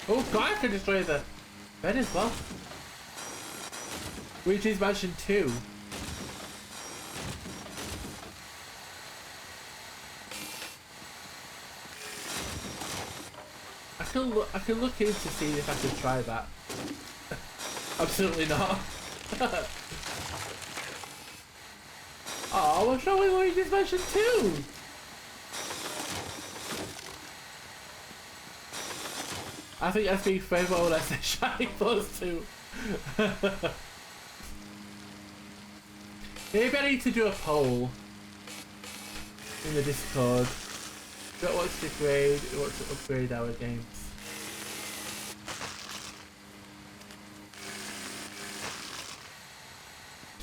Oh god, I can destroy the bed as well. Luigi's Mansion 2. I can look in to see if I can try that. Absolutely not. Oh, what's wrong with Luigi's Mansion 2? I think that's being fair more or less a shiny plus 2. Maybe I need to do a poll in the Discord. Don't want to degrade, we want to upgrade our games.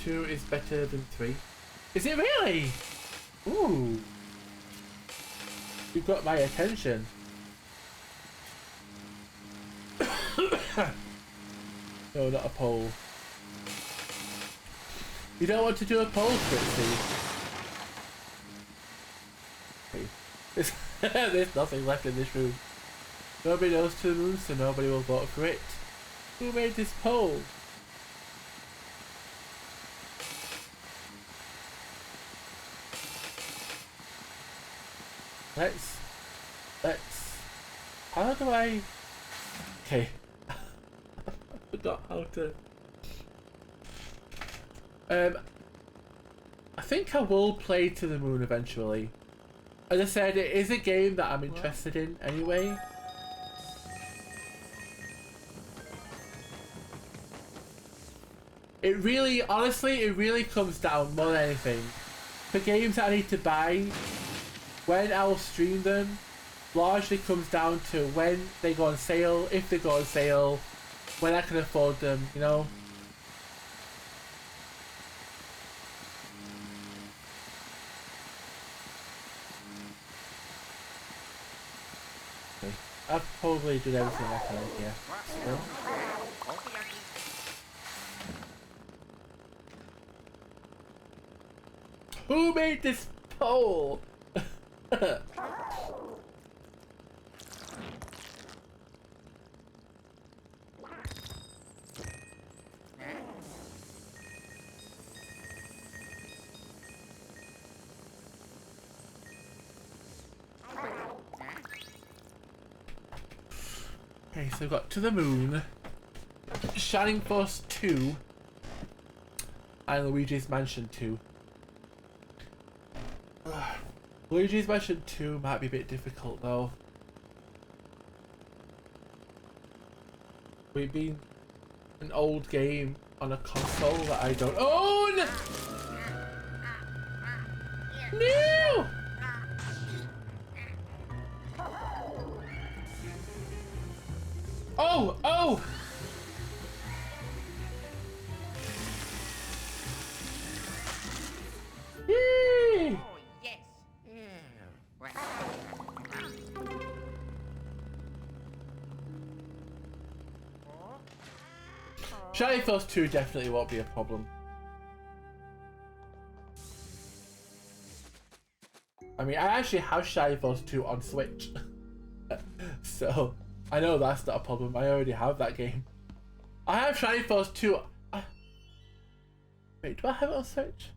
Two is better than 3. Is it really? Ooh. You've got my attention. No, not a poll. You don't want to do a poll, Fritzy? There's nothing left in this room. Nobody knows to the moon, so nobody will vote for it. Who made this poll? Let's... How do I... Okay. I forgot how to... I think I will play To the Moon eventually. As I said, it is a game that I'm interested in anyway. It really, honestly, it really comes down more than anything. For games that I need to buy, when I'll stream them, largely comes down to when they go on sale, if they go on sale, when I can afford them, you know? I've probably done everything I can here. Still. Who made this poll? Okay, so we've got To the Moon, Shining Force 2, and Luigi's Mansion 2. Luigi's Mansion 2 might be a bit difficult though. We've been an old game on a console that I don't own! No! Oh! Oh! Yay! Oh, yes. Shining Force 2 definitely won't be a problem. I mean, I actually have Shining Force 2 on Switch. So, I know that's not a problem. I already have that game. I have Shining Force 2. Wait, do I have it on Switch?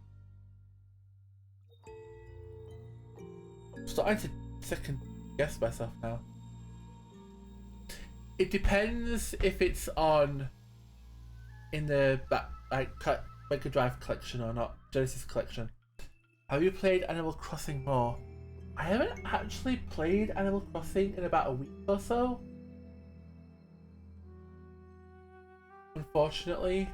I'm starting to second guess myself now. It depends if it's on in the back, like Mega Drive collection or not, Genesis collection. Have you played Animal Crossing more? I haven't actually played Animal Crossing in about a week or so. Unfortunately.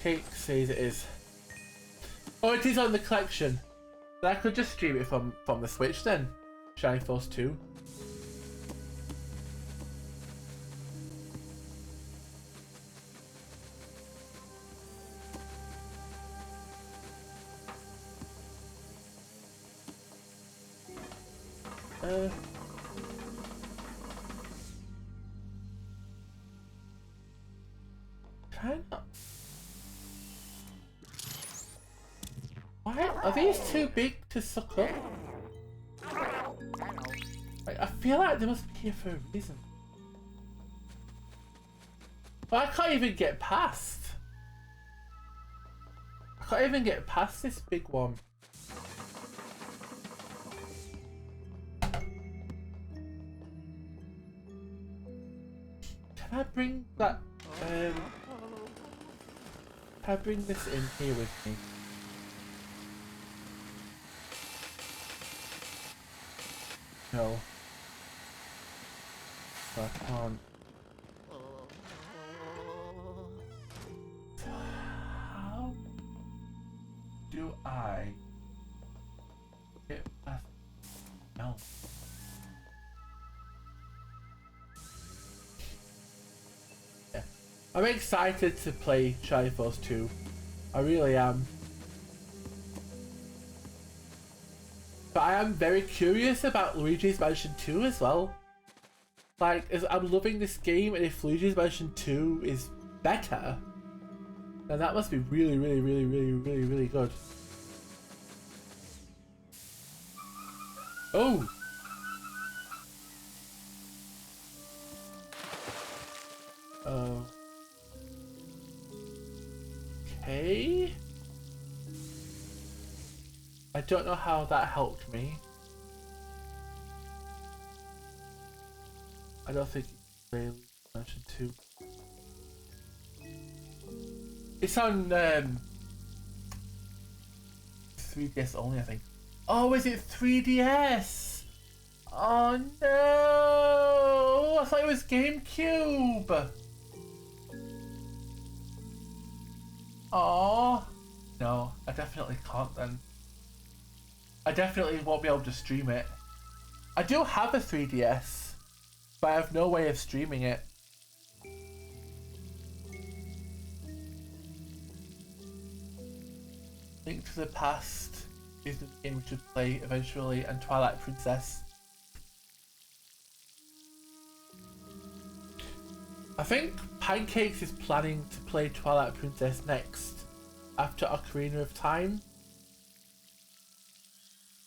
Cake says it is. Oh, it is on the collection. Then I could just stream it from the Switch then. Shining Force 2. Can I not? Why are these too big to suck up? Like, I feel like they must be here for a reason. But I can't even get past. I can't even get past this big one. Can I bring that? Can I bring this in here with me? No. So I can't. How do I get past? No. Yeah. I'm excited to play Shining Force 2. I really am. But I am very curious about Luigi's Mansion 2 as well. Like, I'm loving this game, and if Luigi's Mansion 2 is better, then that must be really, really, really, really, really, really good. Oh! Oh. Okay. I don't know how that helped me. I don't think they mentioned 2. It's on 3DS only, I think. Oh, is it 3DS? Oh no! I thought it was GameCube. Oh no, I definitely can't then. I definitely won't be able to stream it. I do have a 3DS, but I have no way of streaming it. Link to the Past is the game we should play eventually, and Twilight Princess. I think Pancakes is planning to play Twilight Princess next, after Ocarina of Time.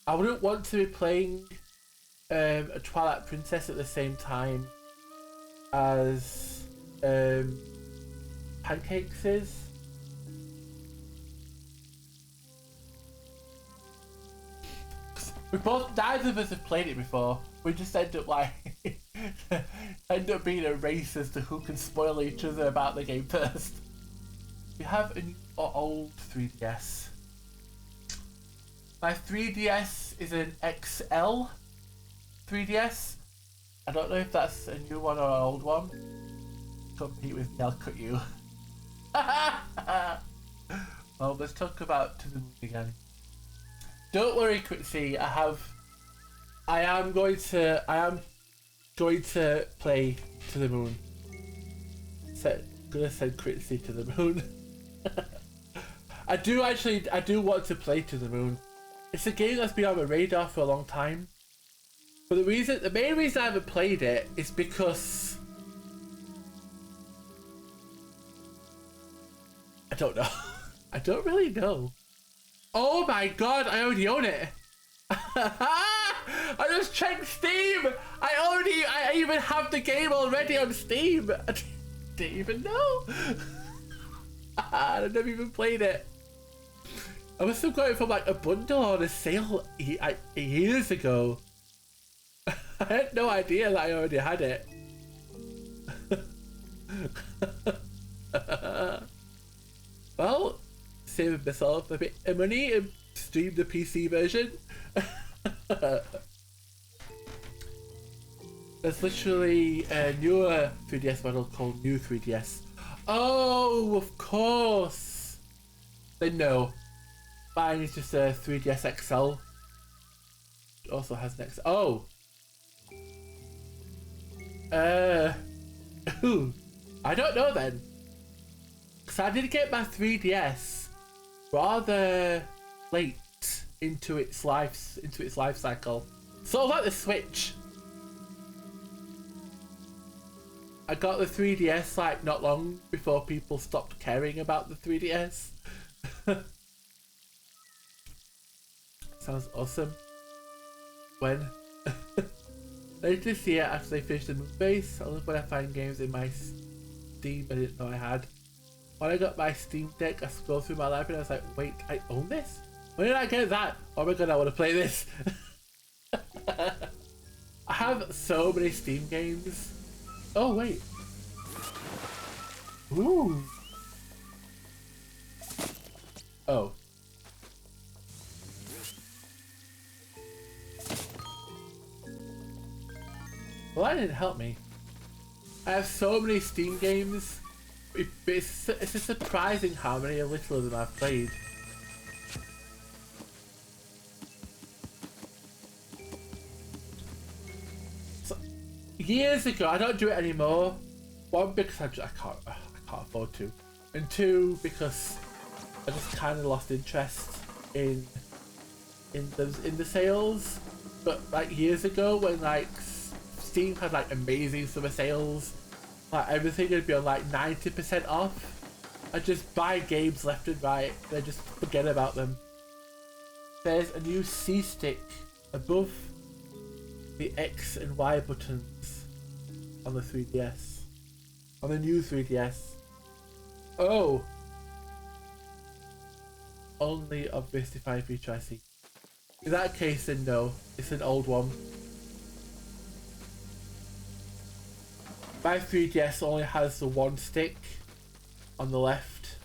I wouldn't want to be playing a Twilight Princess at the same time as Pancakes is. Neither of us have played it before. We just end up like being a race as to who can spoil each other about the game first. We have a new or old 3DS. My 3DS is an XL 3DS. I don't know if that's a new one or an old one. Compete with me, I'll cut you. Well, let's talk about To the Moon again. Don't worry, Quitzy. I am going to play To the Moon. Gonna send Quitzy to the moon. I do want to play To the Moon. It's a game that's been on my radar for a long time. But the main reason I haven't played it is because I don't know. I don't really know. Oh my god, I already own it. I just checked Steam. I even have the game already on Steam. I didn't even know. I've never even played it. I must have got it from like a bundle on a sale years ago. I had no idea that I already had it. Well, saving myself a bit of money and stream the PC version. There's literally a newer 3DS model called New 3DS. Oh, of course. Then no. Mine is just a 3DS XL. It also has an XL. Oh. Ooh. I don't know then. Because I did get my 3DS rather late into its life cycle. Sort of like the Switch. I got the 3DS like not long before people stopped caring about the 3DS. Sounds awesome. When? Later this year, after they finished the Moon Base, I love when I find games in my Steam I didn't know I had. When I got my Steam Deck, I scrolled through my library and I was like, wait, I own this? When did I get that? Oh my god, I want to play this. I have so many Steam games. Oh, wait. Ooh. Oh. Well, that didn't help me. I have so many Steam games. It's just surprising how many little of them I've played. So, years ago, I don't do it anymore. One, because I can't afford to, and two, because I just kind of lost interest in in the sales, but like years ago when like Steam had like amazing summer sales, like everything would be on like 90% off. I just buy games left and right, and I just forget about them. There's a new C stick above the X and Y buttons on the 3DS. On the new 3DS. Oh! Only of this defined feature I see. In that case then no, it's an old one. My 3DS only has the one stick on the left.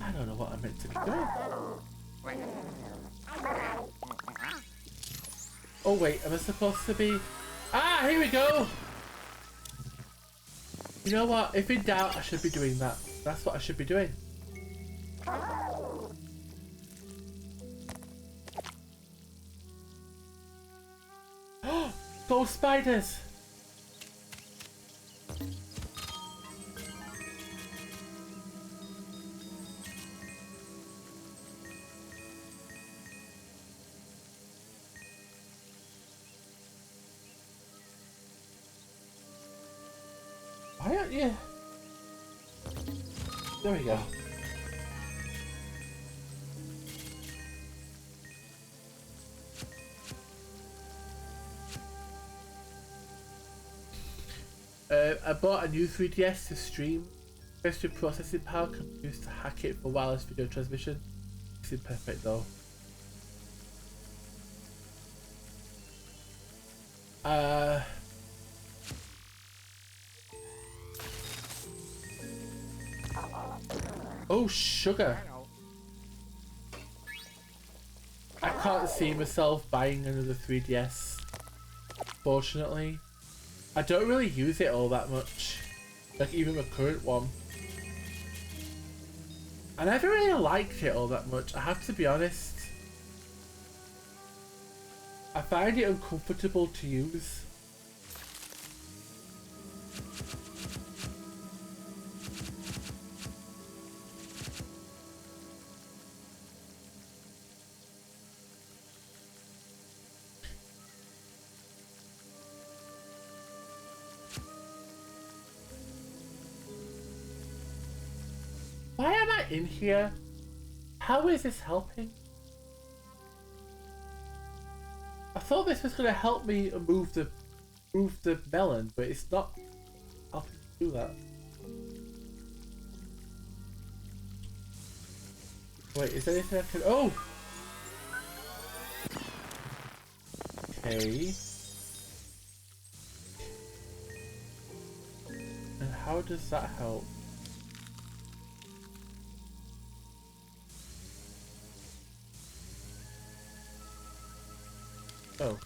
I don't know what I'm meant to be doing. Oh wait, am I supposed to be... Ah, here we go! You know what, if in doubt I should be doing that. That's what I should be doing. Those spiders! Why aren't you? There we go. I bought a new 3DS to stream. Extra processing power can be used to hack it for wireless video transmission. This is perfect though. Oh, sugar. I can't see myself buying another 3DS. Fortunately. I don't really use it all that much. Like even my current one. I never really liked it all that much, I have to be honest. I find it uncomfortable to use. Why am I in here? How is this helping? I thought this was going to help me move the melon, but it's not helping do that. Wait, is there anything I can... Oh! Okay. And how does that help? Oh.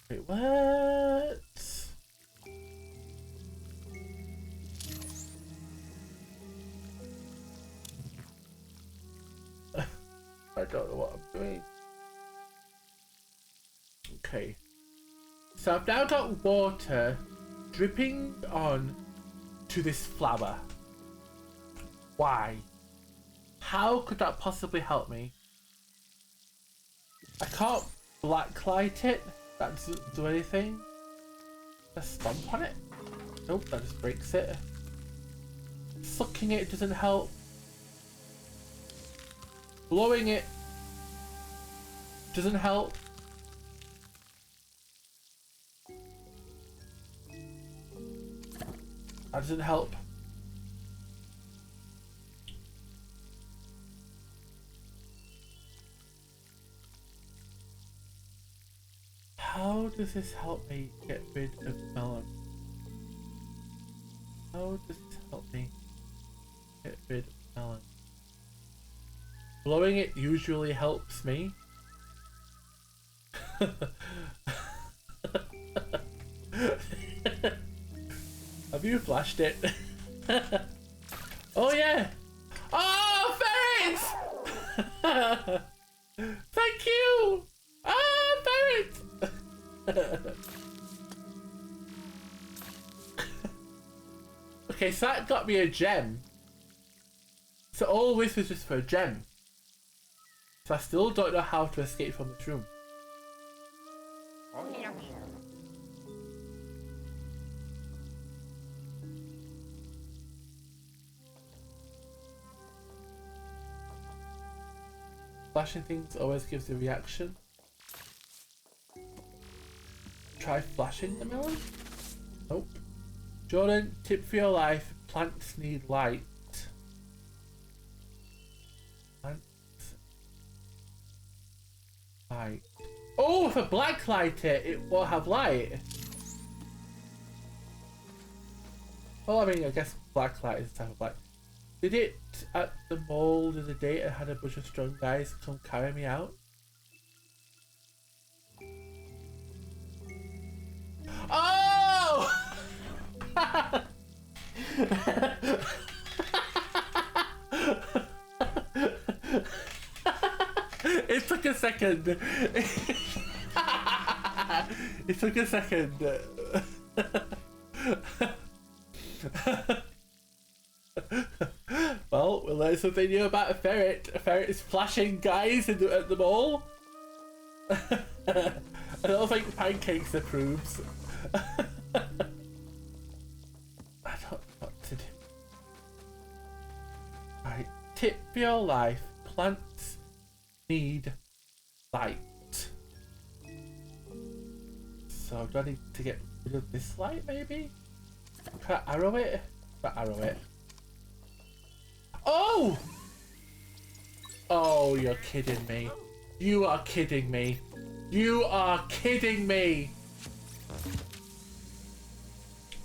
Wait, what? I don't know what I'm doing. Okay. So I've now got water dripping on to this flower. Why? How could that possibly help me? I can't blacklight it. That doesn't do anything. Just stomp on it. Nope, that just breaks it. Sucking it doesn't help. Blowing it doesn't help. That doesn't help. How does this help me get rid of melon? How does this help me get rid of melon? Blowing it usually helps me. Have you flashed it? Oh yeah! Oh, ferrets! Thank you! Ah, ferrets! Okay, so that got me a gem. So all this was just for a gem. So I still don't know how to escape from this room. Flashing things always gives a reaction. Try flashing the melon? Nope. Jordan, tip for your life, plants need light. Plants. Light. Oh, if I blacklight it, it won't have light. Well, I mean, I guess blacklight is a type of light. Did it at the mall the other day and had a bunch of strong guys come carry me out? Oh! It took a second. It took a second. Well, we learned something new about a ferret. A ferret is flashing guys at the mall. I don't think Pancakes approves. I don't know what to do. Right, tip for your life. Plants need light. So do I need to get rid of this light maybe? Can I arrow it? Can I arrow it? Oh! Oh, you're kidding me. You are kidding me. You are kidding me.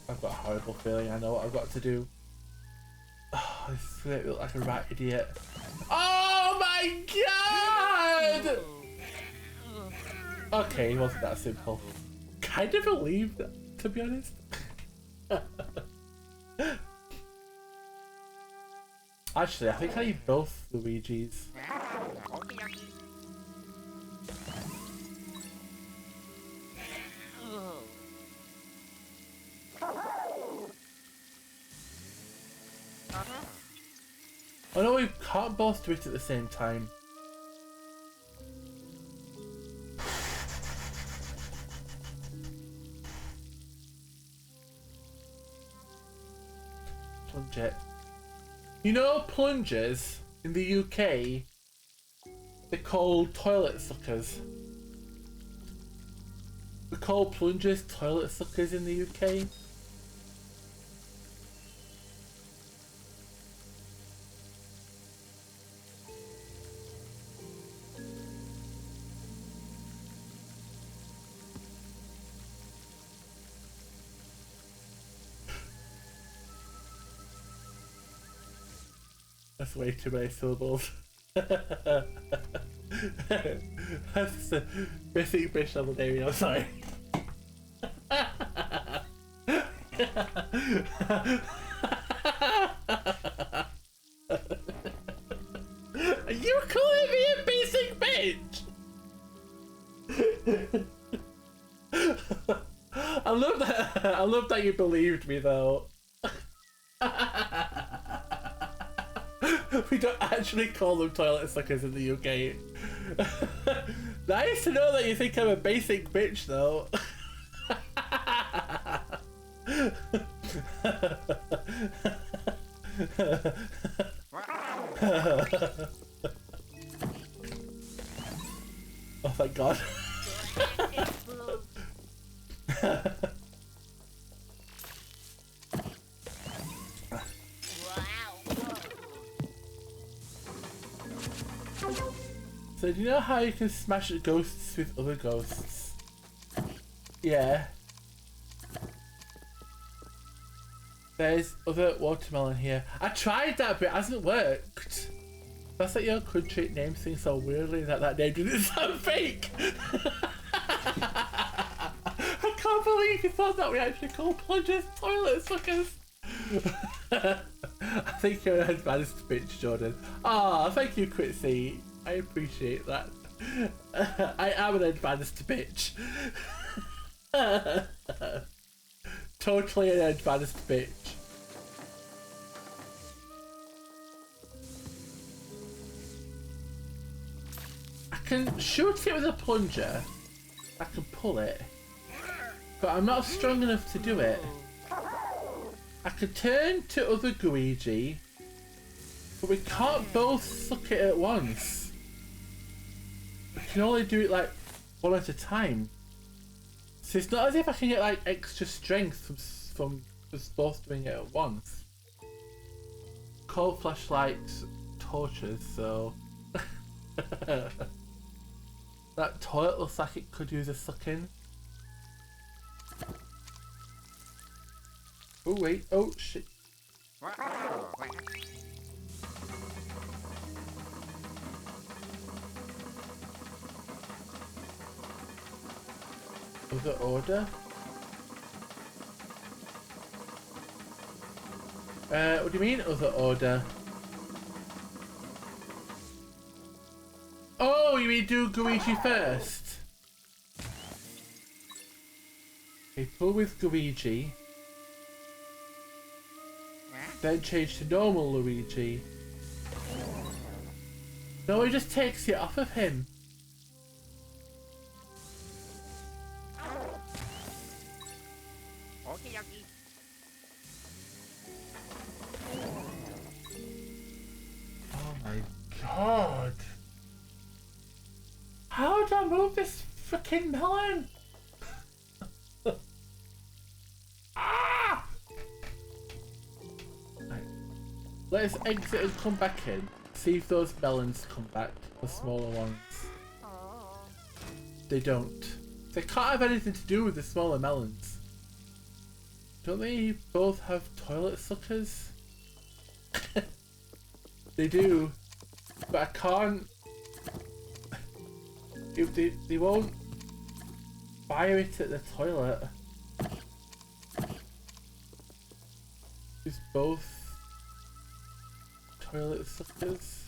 I've got a horrible feeling I know what I've got to do. Oh, this is gonna look like a right idiot. Oh my god! Okay, it wasn't that simple. Kind of relieved, to be honest. Actually, I think I need both Luigis. Oh no, we can't both do it at the same time. Plunge it. You know plungers in the UK, they're called toilet suckers. We call plungers toilet suckers in the UK. That's way too many syllables. That's a basic bitch on the day, I'm sorry. Are you calling me a basic bitch? I love that. I love that you believed me though. We don't actually call them toilet suckers in the UK. Nice to know that you think I'm a basic bitch though. Oh thank God. So do you know how you can smash ghosts with other ghosts? Yeah. There's other watermelon here. I tried that but it hasn't worked. That's like your country names things so weirdly that that name didn't sound fake. I can't believe you thought that we actually call plungers toilet suckers. I think you're an advanced bitch, Jordan. Ah, thank you, Quitzy. I appreciate that. I am an advanced bitch. Totally an advanced bitch. can shoot it with a plunger. I can pull it. But I'm not strong enough to do it. I can turn to other Luigi. But we can't both suck it at once. We can only do it like one at a time. So it's not as if I can get like extra strength from just both doing it at once. Cold flashlights, torches, so that toilet looks like it could use a sucking. Oh wait, oh shit. Other order? What do you mean other order? Oh, you mean do Luigi first? Okay, pull with Luigi. Then change to normal Luigi. No, it just takes it off of him. Oh my god. How do I move this freaking melon? Ah! Right. Let's exit and come back in. See if those melons come back, the smaller ones. They don't. They can't have anything to do with the smaller melons. Don't they both have toilet suckers? They do. But I can't... If they won't fire it at the toilet. It's both toilet suckers.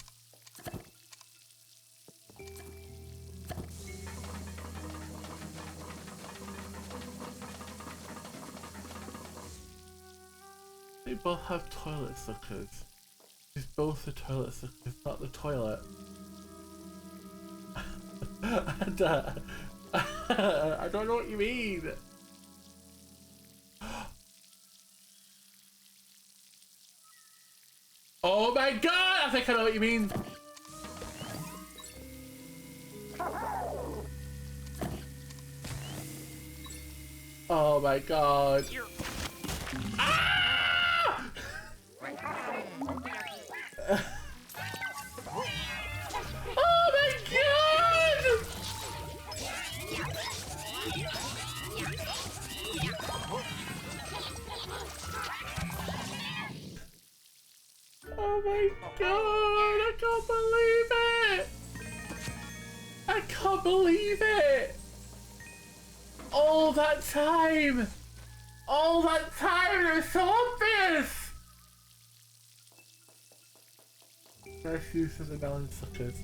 They both have toilet suckers. It's both the toilet suckers, not the toilet. And, I don't know what you mean. Oh my god! I think I know what you mean. Oh my god. Ah! Oh my god! Oh my god! I can't believe it! I can't believe it! All that time! All that time! It was so obvious! Nice use of the melon suckers.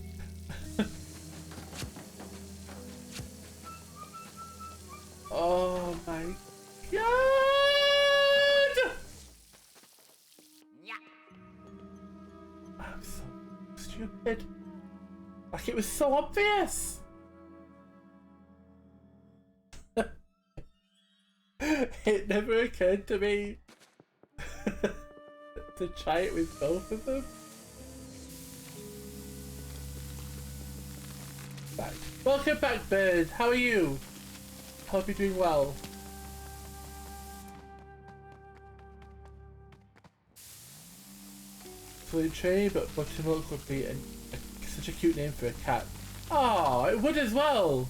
Oh my god! I'm so stupid. Like it was so obvious. It never occurred to me to try it with both of them. Back. Welcome back, Bird. How are you? Hope you're doing well. Fully trained, but Buttermilk would be such a cute name for a cat. Oh, it would as well.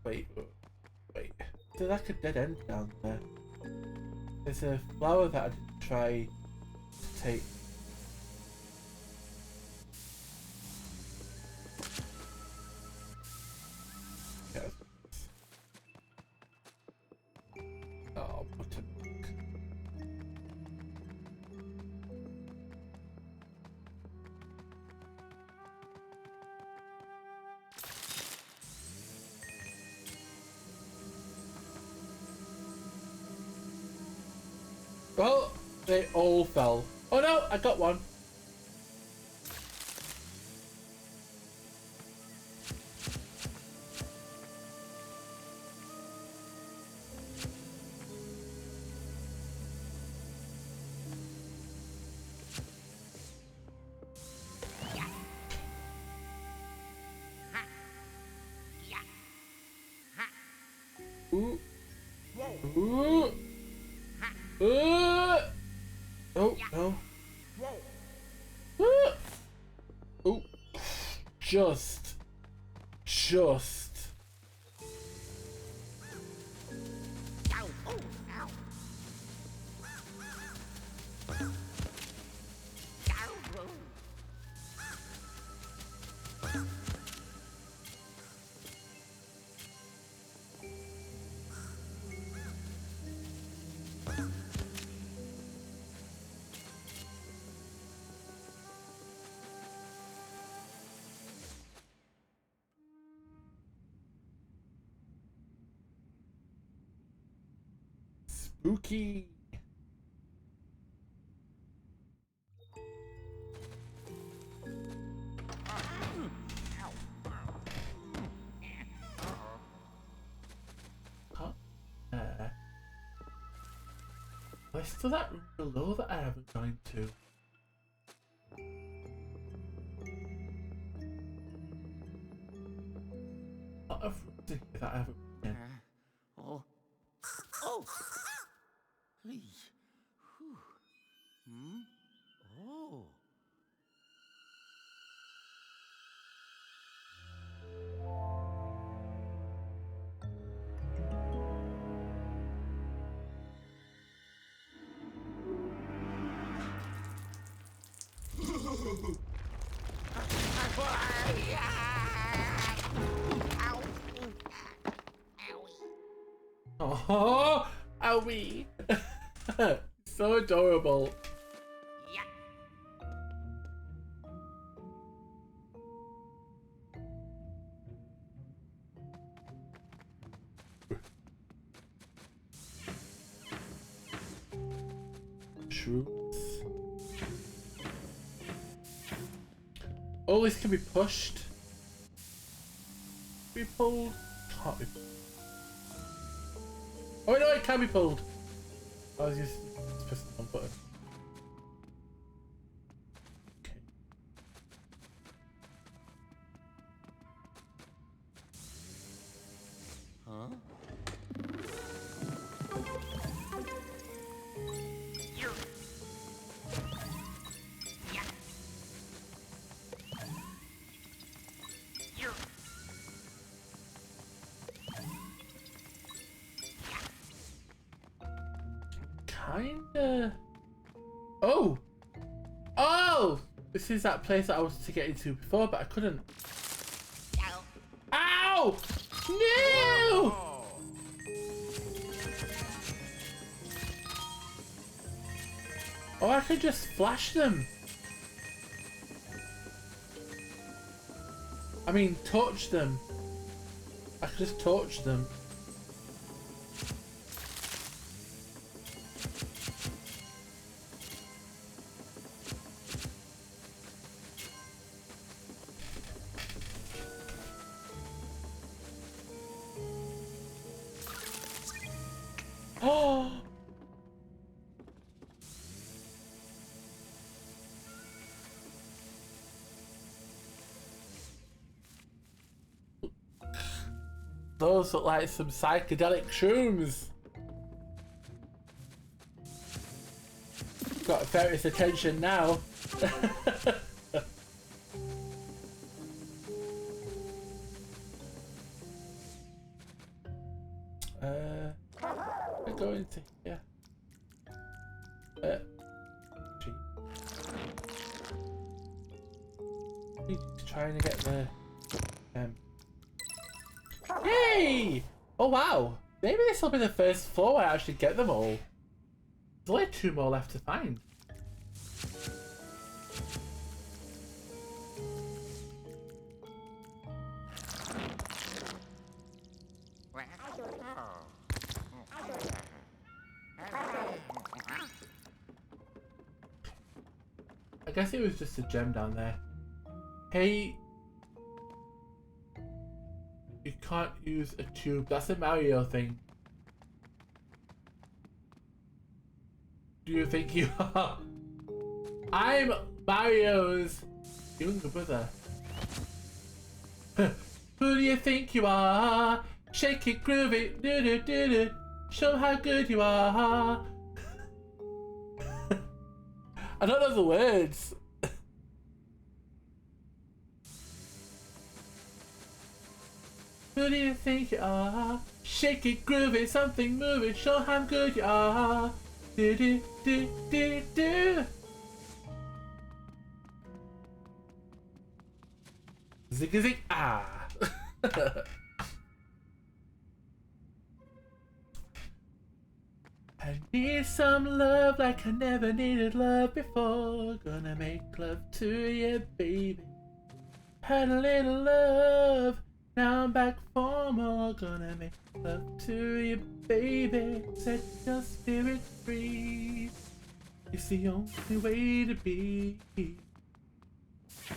Wait. There's like a dead end down there. There's a flower that I didn't try to take. Oh, buttermilk. Well, they all fell. Oh no, I got one. Ooh. Ooh. Oh, no. Oh. Just. Spooky. Huh? There's still that room below that I haven't gone into. A lot of rooms in here that I haven't been in. Oh. Oh. Please. Oh. Oh, owie. So adorable. Shrooms. Oh, this can be pushed. Be pulled. Can't be. Oh no, it can be pulled. I was just pressing one button. Okay. Huh? Kinda. Oh! Oh! This is that place that I wanted to get into before, but I couldn't. Ow! No! Oh, I could just flash them. I mean, torch them. I could just torch them. Oh! Those look like some psychedelic shrooms. Got Ferret's attention now. We're going to here. Gee. He's trying to get the Yay! Oh wow! Maybe this will be the first floor where I actually get them all. There's only 2 more left to find. guess it was just a gem down there. Hey, you can't use a tube. That's a Mario thing. Do you think you are? I'm Mario's younger brother. Who do you think you are? Shake it, groove it, do do do do. Show how good you are. I don't know the words. Who do you think you are? Shake it, groove it, something move it, show how good you are. Do do do do do. Zig zig ah. I need some love like I never needed love before. Gonna make love to you, baby. Had a little love, now I'm back for more. Gonna make love to you, baby. Set your spirit free. It's the only way to be.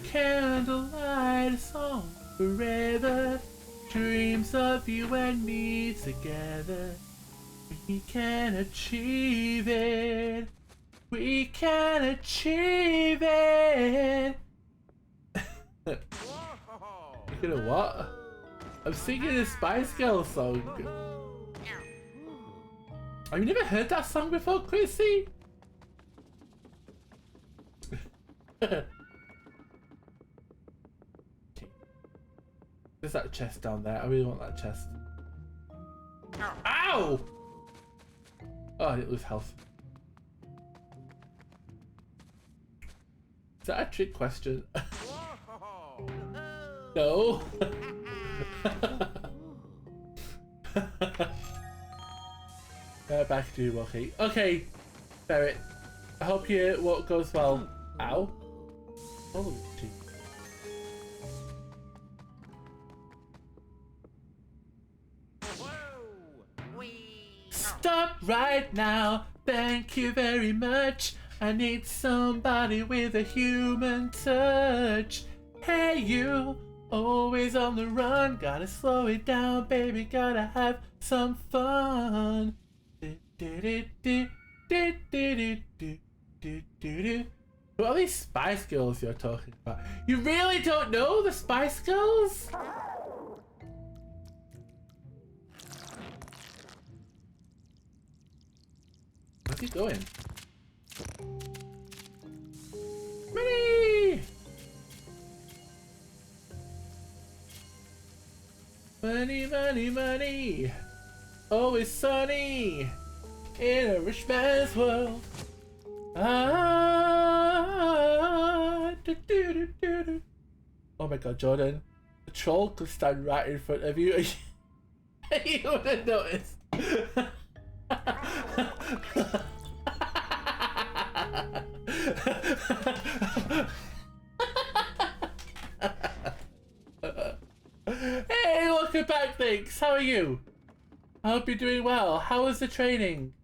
Candlelight, a song forever. Dreams of you and me together. We can achieve it. We can achieve it. Look at what? I'm singing a Spice Girls song. Have you never heard that song before, Chrissy? There's that chest down there. I really want that chest. Ow! Oh, I didn't lose health. Is that a trick question? No. Back to you, okay. Okay, Ferret. I hope your walk goes well. Ow. Oh, gee. Stop right now, thank you very much. I need somebody with a human touch. Hey you, always on the run. Gotta slow it down, baby, gotta have some fun. What are these Spice Girls you're talking about? You really don't know the Spice Girls? Where's he going? Money! Money, money, money! Always sunny in a rich man's world. Ah, do, do, do, do, do. Oh my god, Jordan. The troll could stand right in front of you. You would have noticed. Hey, welcome back, thanks. How are you? I hope you're doing well. How was the training?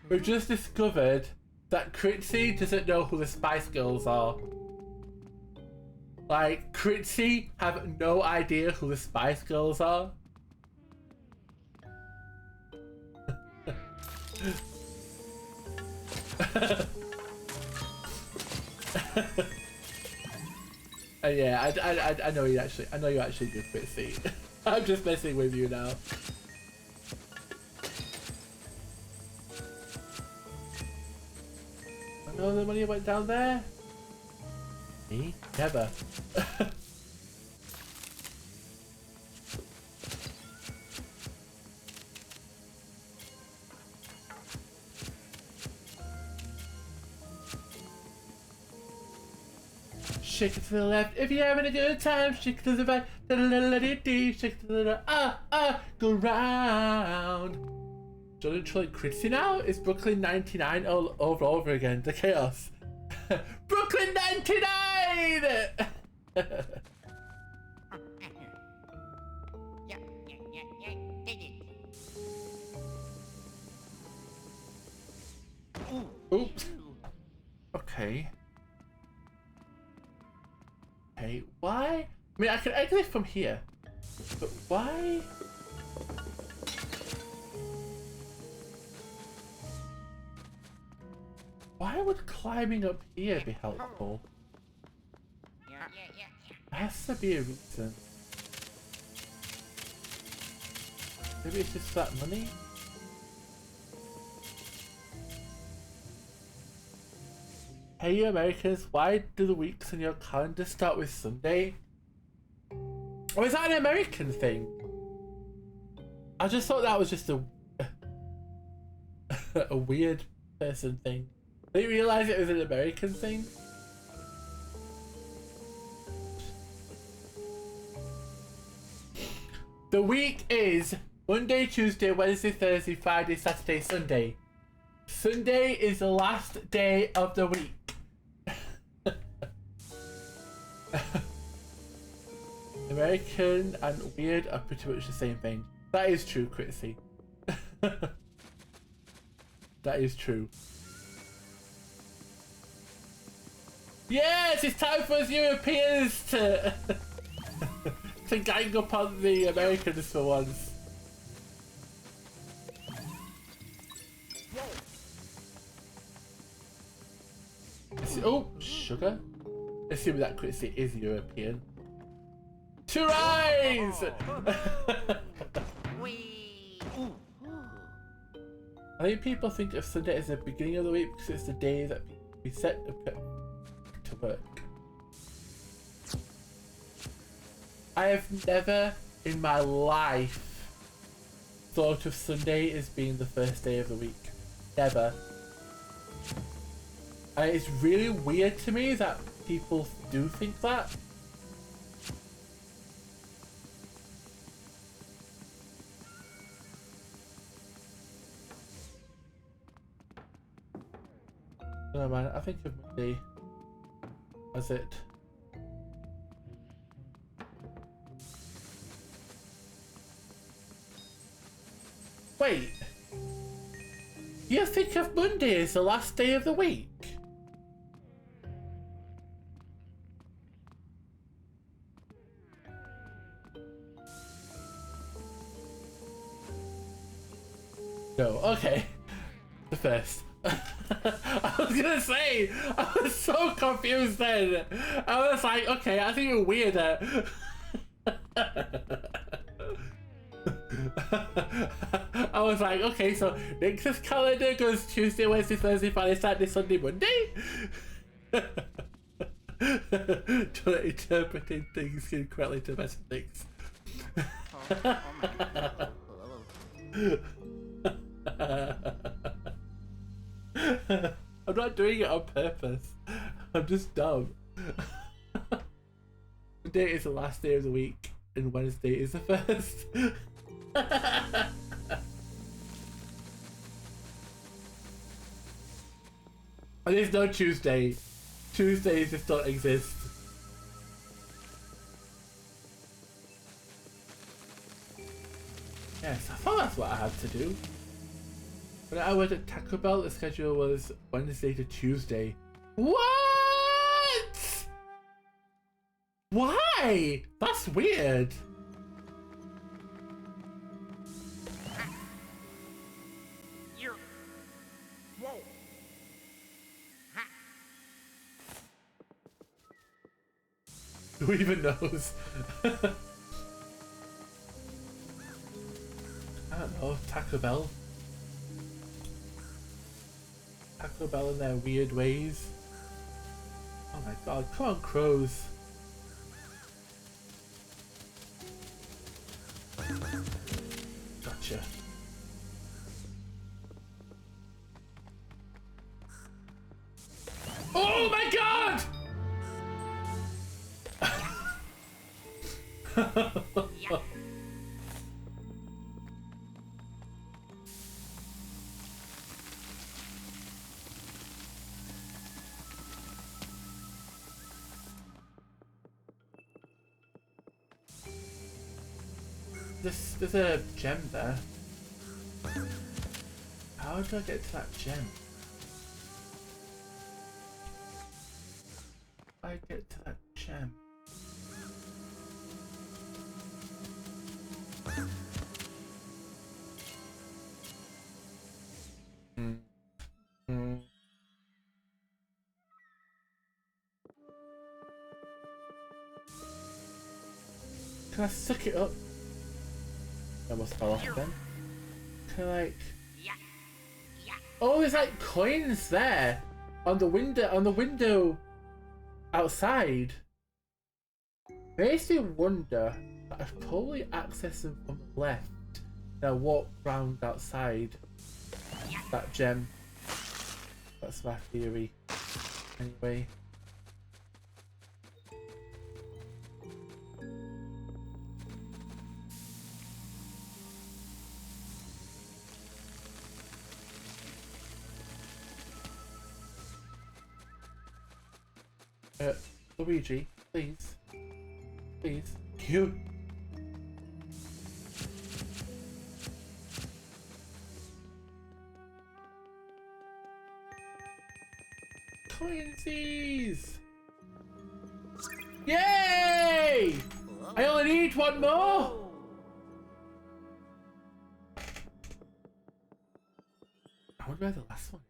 We've just discovered that Critzy doesn't know who the Spice Girls are. Like, Critzy have no idea who the Spice Girls are. Yeah, I know you actually. I know you actually do, Critzy. I'm just messing with you now. I know the money went down there. Me? Never. Shake it to the left if you're having a good time. Shake it to the right. Shake it to the go round. Jordan trolling Critzy now? It's Brooklyn 99 all over again. The chaos. Brooklyn 99! Oops. Okay. Okay, why? I mean, I can exit from here, but why? Why would climbing up here be helpful? There has to be a reason. Maybe it's just that money? Hey you Americans, why do the weeks in your calendar start with Sunday? Or is that an American thing? I just thought that was just a a weird person thing. Didn't realize it was an American thing. The week is Monday, Tuesday, Wednesday, Thursday, Friday, Saturday, Sunday. Sunday is the last day of the week. American and weird are pretty much the same thing. That is true, Critzy. That is true. Yes, it's time for us Europeans to to gang up on the Americans for once. Oh, sugar. Assuming that Critzy is European. To rise! I think people think of Sunday as the beginning of the week because it's the day that we set to work. I have never in my life thought of Sunday as being the first day of the week. Never. And it's really weird to me that people do think that. No man, I think of Monday as it. Wait, you think of Monday as the last day of the week? No, okay. The first. I was gonna say, I was so confused then. I was like, okay, I think you're weirder. I was like, okay, so Nix's calendar goes Tuesday, Wednesday, Thursday, Friday, Saturday, Sunday, Monday? Interpreting things incorrectly to better things. I'm not doing it on purpose. I'm just dumb. Monday is the last day of the week, and Wednesday is the first. And there's no Tuesday. Tuesdays just don't exist. Yes, I thought that's what I had to do. When I worked at Taco Bell, the schedule was Wednesday to Tuesday. What? Why? That's weird. Who even knows? I don't know, Taco Bell. Taco Bell in their weird ways. Oh my god, come on, crows. Gotcha. Oh my god! There's a gem there. How do I get to that gem? I get to that gem? Can I suck it up? I almost fell off then. Can I like... Oh, there's like coins there on the window outside. Makes me wonder. I should probably access them from the left. Then I walk round outside that gem. That's my theory. Anyway. Luigi, please. Please. You. Coinsies! Yay! I only need one more! I wonder where the last one.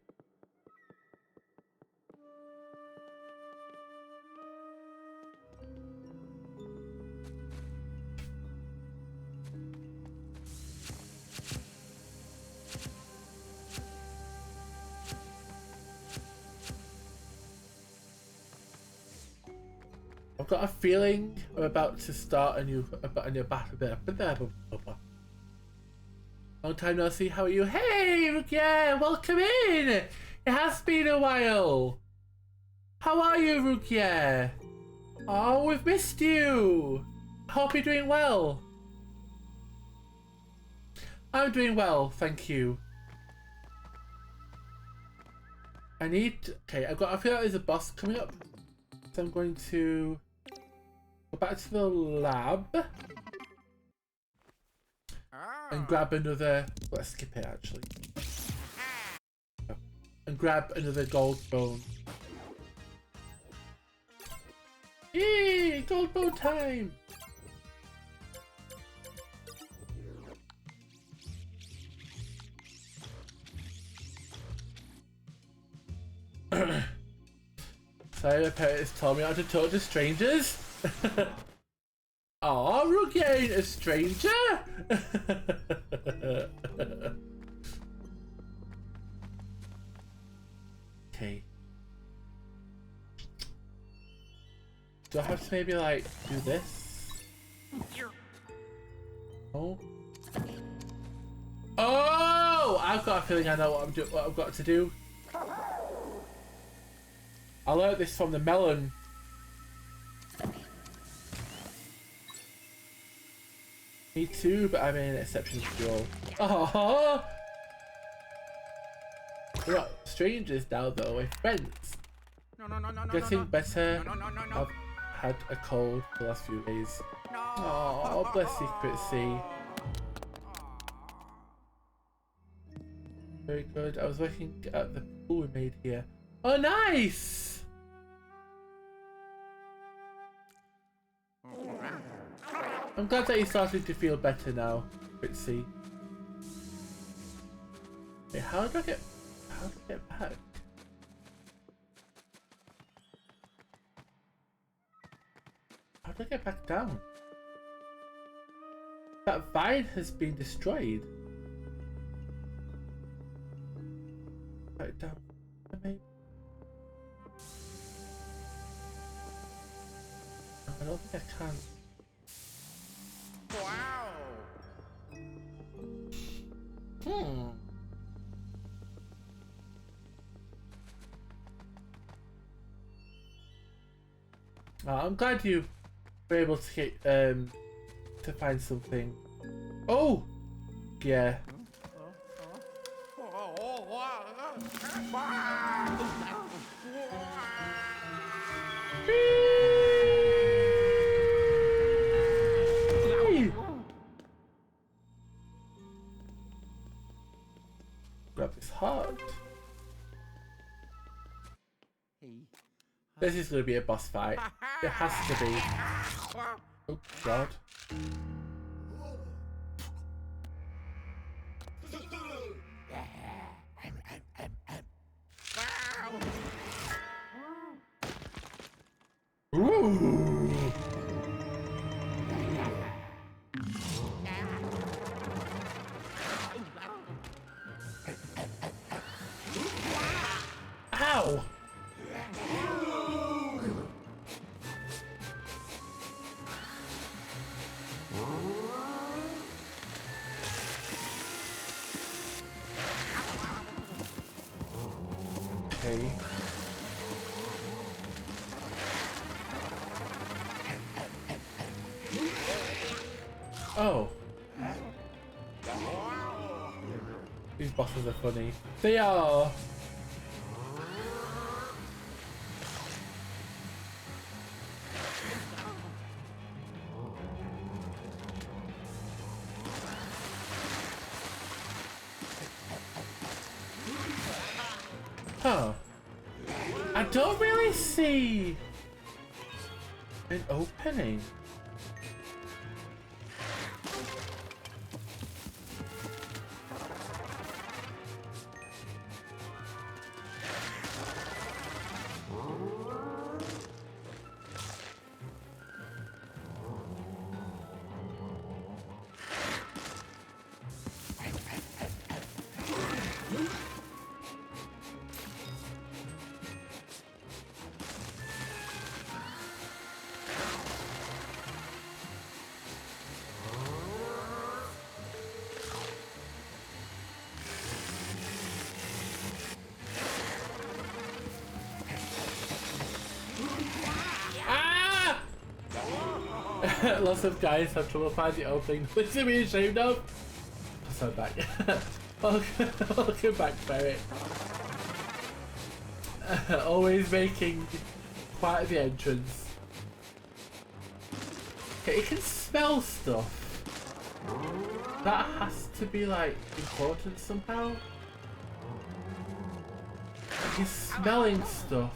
I've got a feeling I'm about to start a new battle. Long time no see. How are you? Hey, yeah, welcome in. It has been a while. How are you, Rukia? Oh, we've missed you. Hope you're doing well. I'm doing well, thank you. I feel like there's a boss coming up. So I'm going to go back to the lab and grab another. Let's skip it actually. And grab another gold bone. Yay! Gold bone time! Sorry, my parents told me not to talk to strangers. Aw, Rukia ain't a stranger. Okay. Do I have to maybe like do this? Oh. Oh! I've got a feeling I know what I've got to do. I learned this from the melon. Me too, but I'm an exception to all. Oh, we're not strangers now, though. We're friends. Getting better. I've had a cold for the last few days. Oh, bless you, Pritzy. Very good. I was working at the pool we made here. Oh, nice! I'm glad that you're starting to feel better now, Pritzy. Wait, how do I get back? How do I get back down? That vine has been destroyed. Back down, maybe. I don't think I can. Wow. Oh, I'm glad you were able to get to find something. Oh, yeah. Grab this heart. Hey, This is going to be a boss fight. It has to be. Oh, God. Ooh. Ow! Okay. Oh. These bosses are funny. They are. Huh. I don't really see an opening. Lots of guys have trouble finding the opening. What's to be ashamed of? So back. Welcome back, Ferret. Always making quite the entrance. Okay, it can smell stuff. That has to be like important somehow. He's smelling stuff.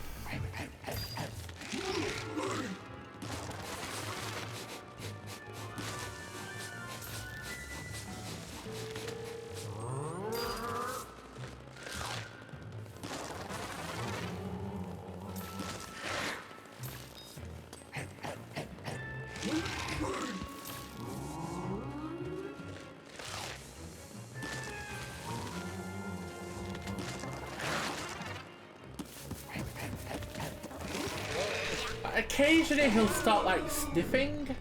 Occasionally he'll start like sniffing.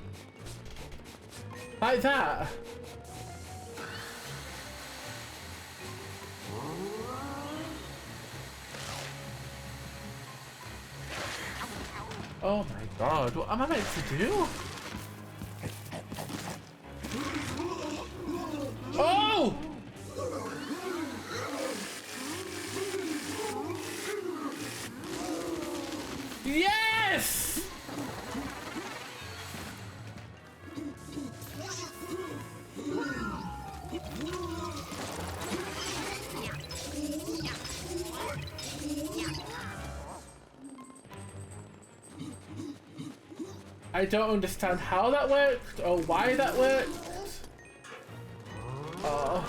Like that. Oh my god, what am I meant to do? Oh! Yes! I don't understand how that worked or why that worked. Oh.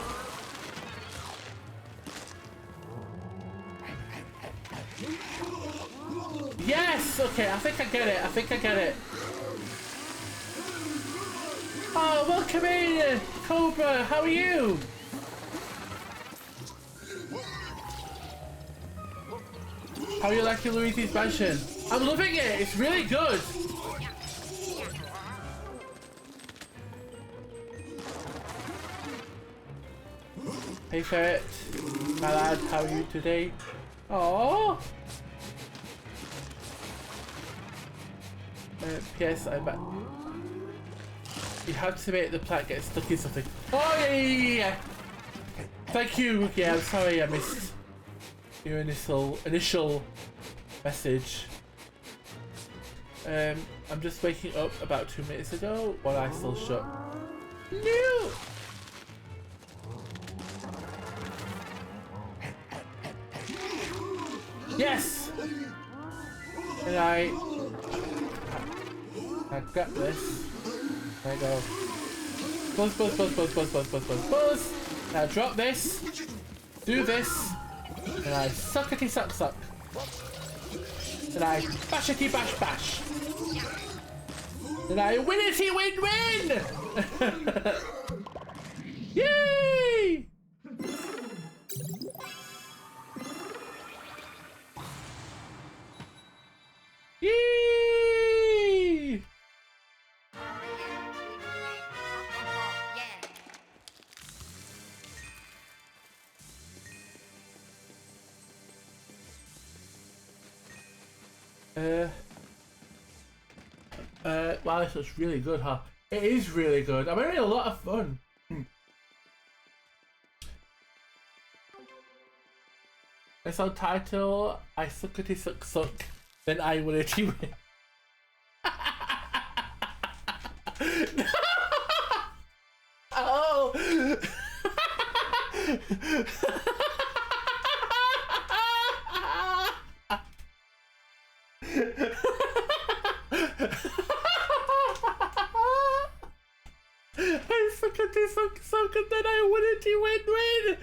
Yes! Okay, I think I get it. I think I get it. Oh, welcome in, Cobra. How are you? How are you liking Luigi's Mansion? I'm loving it. It's really good. Hey Ferret, my lad, how are you today? Aww. P.S. I bet you have to make the plant get stuck in something. Oh yeah. Thank you. Yeah, I'm sorry I missed your initial message. I'm just waking up about 2 minutes ago. One eye still shut. No. Yes! And I grab this. There I go. Buzz, buzz, buzz, buzz, buzz, buzz, buzz, buzz, buzz. Now drop this. Do this. And I suckety suck suck. And I bashity bash bash. And I winnity win win! Yay! Yay! Wow, this looks really good, huh? It is really good. I'm having a lot of fun. It's on title, I suckety suck suck, then I will it you win. Oh! I suckety suck suck and then I win it you win win!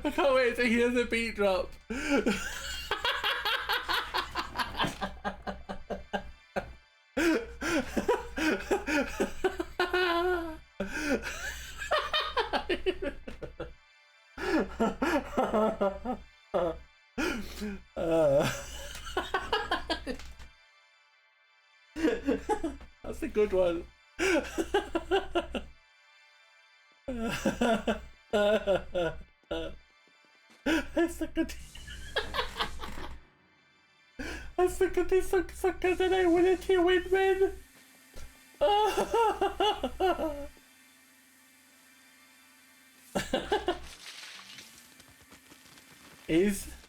I can't wait to hear the beat drop. That's a good one. I suckety suck suck and then I win it you win win.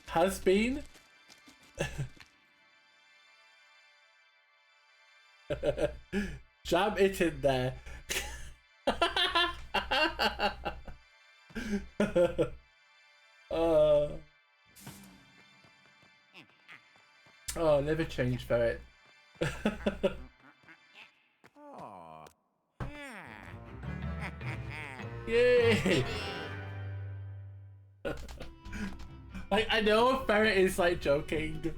Has been jam it in there. Oh, never change for it. Yay! I know Ferret is like joking,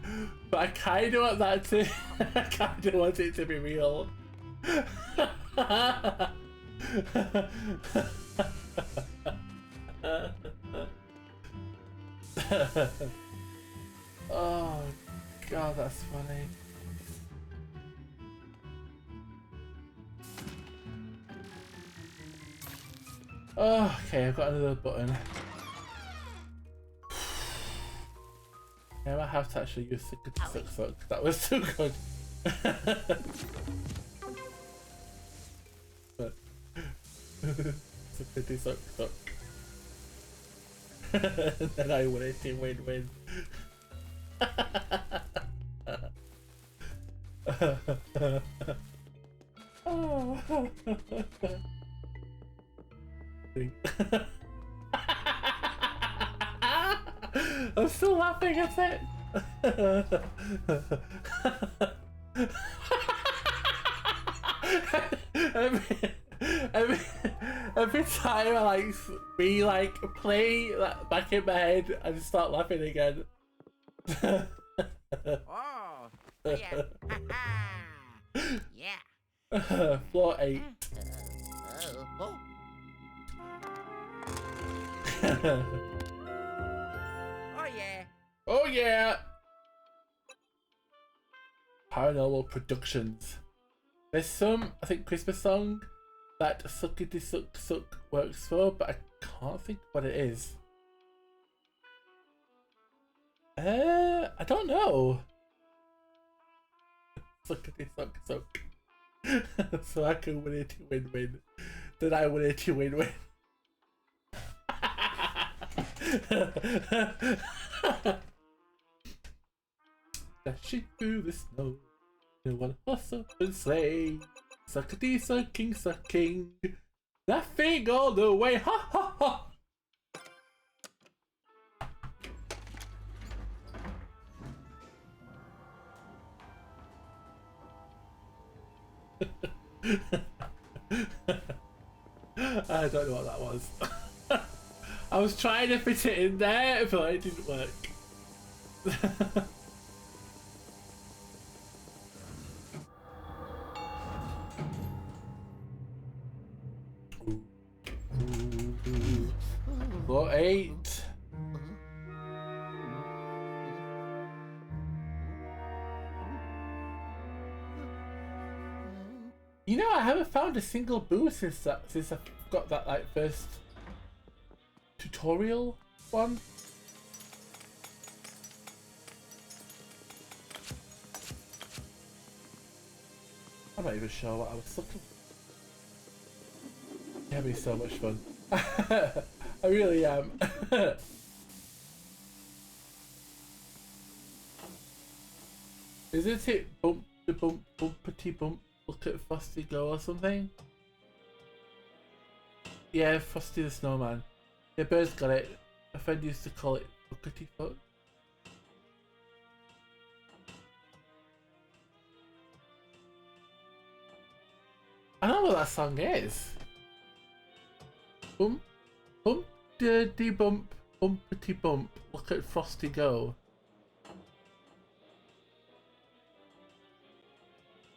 but I kind of want that to. I kind of want it to be real. Oh God, that's funny. Oh, okay, I've got another button. Now I have to actually use suck suck. That was so good. Suckety suck suck. And then I win it in win win. Oh. I'm still laughing at it. Every time I play that back in my head, I just start laughing again. Oh, yeah. Yeah. Floor 8. Oh. Oh, yeah. Oh yeah! Paranormal Productions. There's some, I think, Christmas song that Suckety Suck Suck works for, but I can't think what it is. I don't know. Suckety Suck Suck. So I can win it to win win. Then I win it to win win. Dashing through the snow in one horse open sleigh, suckety sucking sucking, Laughing all the way, ha ha ha! I don't know what that was. I was trying to fit it in there, but it didn't work. Floor 8. You know, I haven't found a single boost since I've got that like first tutorial one. I'm not even sure what I was looking for. It's having so much fun. I really am. Isn't it bump the bump bumpity bump? Look at Frosty go or something? Yeah, Frosty the Snowman. Yeah, Bird's got it. A friend used to call it Buckety Fuck. I don't know what that song is. Bump, bump, dirty bump, bumpity bump. Look at Frosty go.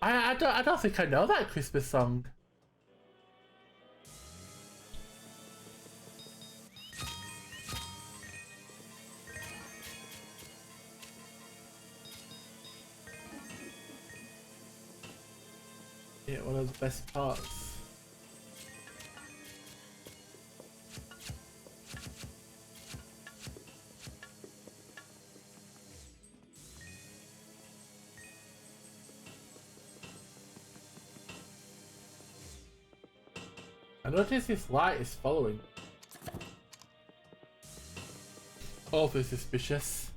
I don't think I know that Christmas song. Yeah, one of the best parts. I notice this light is following. Awfully suspicious.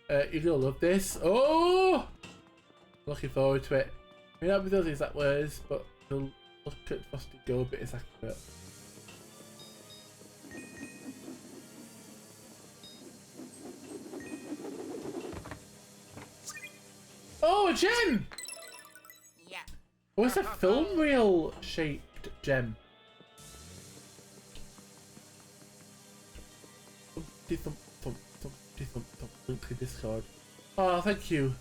You're gonna love this. Oh! Looking forward to it. I mean, not with those exact words, but the look at Frosty go bit is accurate. Oh, a gem! Yeah. Oh, it's a film reel shaped gem. Thump, thump, thump, thump, thump, link to Discord. Oh, thank you.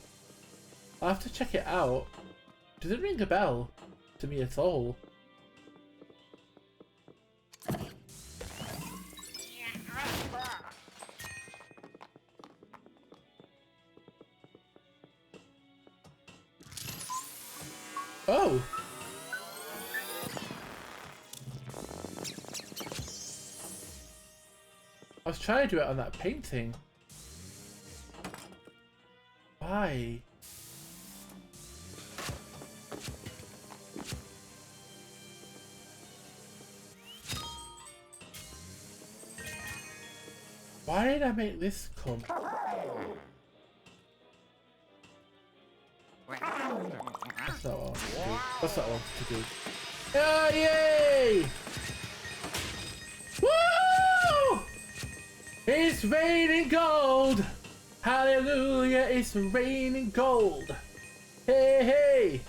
I'll have to check it out. Doesn't ring a bell to me at all. Oh! I was trying to do it on that painting. Why? Why did I make this come? That's not what I wanted to do. That's not what I wanted to do. Oh, yay! Woo! It's raining gold! Hallelujah, it's raining gold! Hey, hey!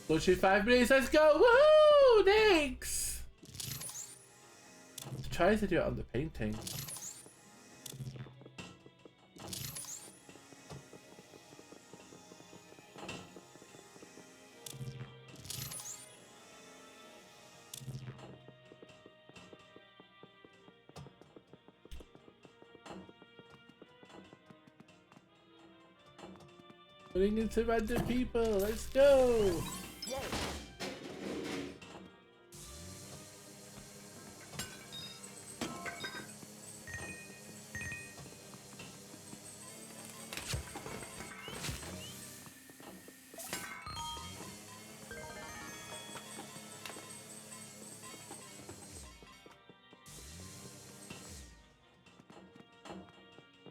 Lunch in 5 minutes, let's go! Woohoo! Thanks! I'm trying to do it on the painting. Putting into random people, let's go!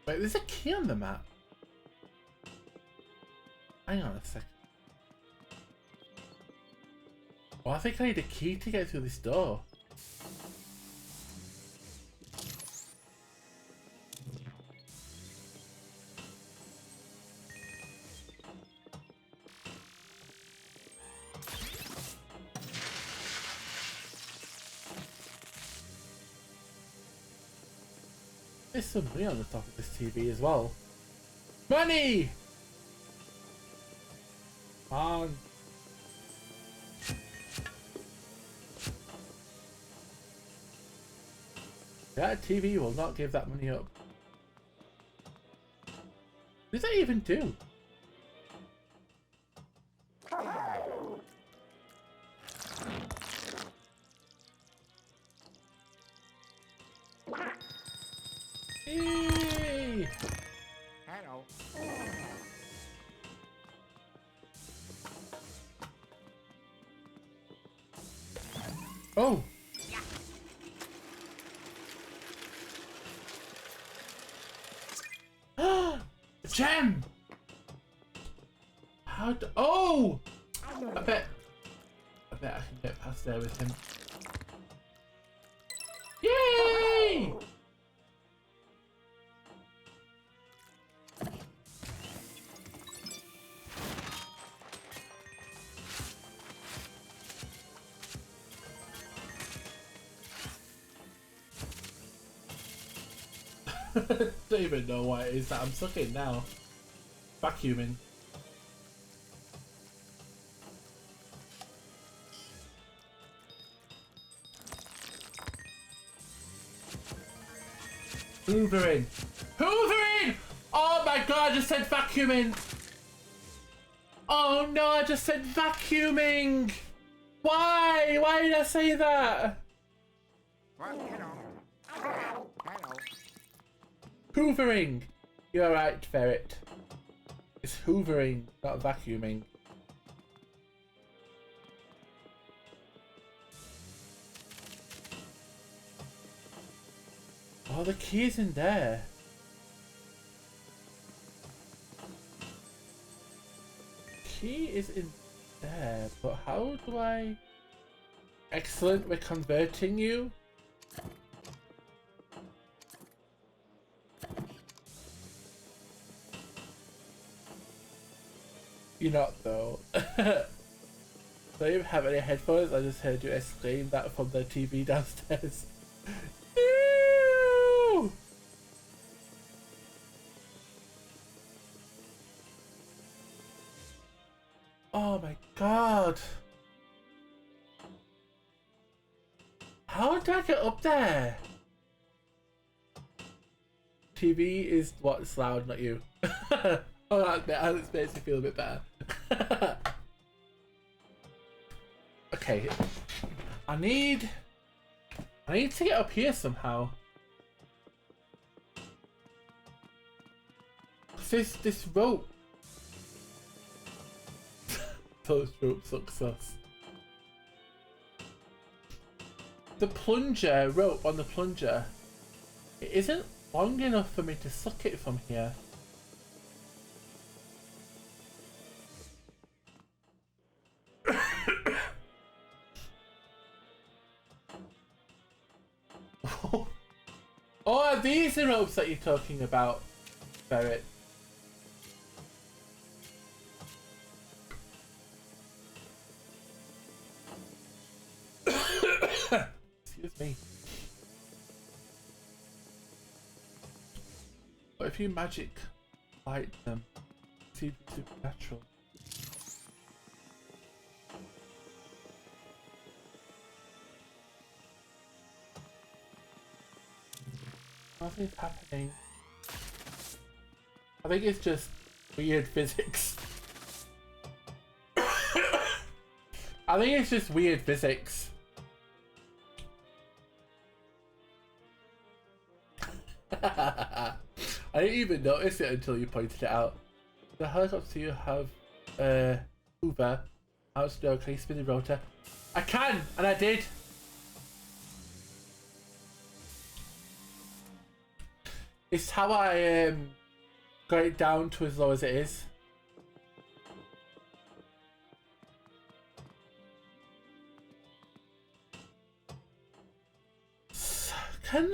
Wait, there's a key on the map. Hang on a second. Oh, I think I need a key to get through this door. There's some money on the top of this TV as well. Money! On. That TV will not give that money up. What does that even do? Yay! Hello. Oh! Gem! How do— oh! I bet I can get past there with him. Yay! Don't even know why it is that I'm stuck in now. Vacuuming. Hoovering. Hoovering! Oh my god, I just said vacuuming. Oh no, I just said vacuuming. Why? Why did I say that? Well, hello. Hello. Hoovering. You're right, ferret. It's hoovering, not vacuuming. Oh, the key's in there. Key is in there, but how do I— excellent, we're converting you. You're not though. Don't even have any headphones, I just heard you exclaim that from the TV downstairs. Ew! Oh my god. How did I get up there? TV is what's loud, not you. Oh, that makes me feel a bit better. Okay. I need to get up here somehow. This rope. Those ropes look sus. The plunger rope on the plunger. It isn't long enough for me to suck it from here. Oh, are these the ropes that you're talking about, Ferret? Excuse me. What if you magic light them? See, supernatural. Nothing's happening. I think it's just weird physics. I think it's just weird physics. I didn't even notice it until you pointed it out. The helicopter you have Hoover. How to know, can you spin the rotor? I can, and I did. It's how I got it down to as low as it is. Can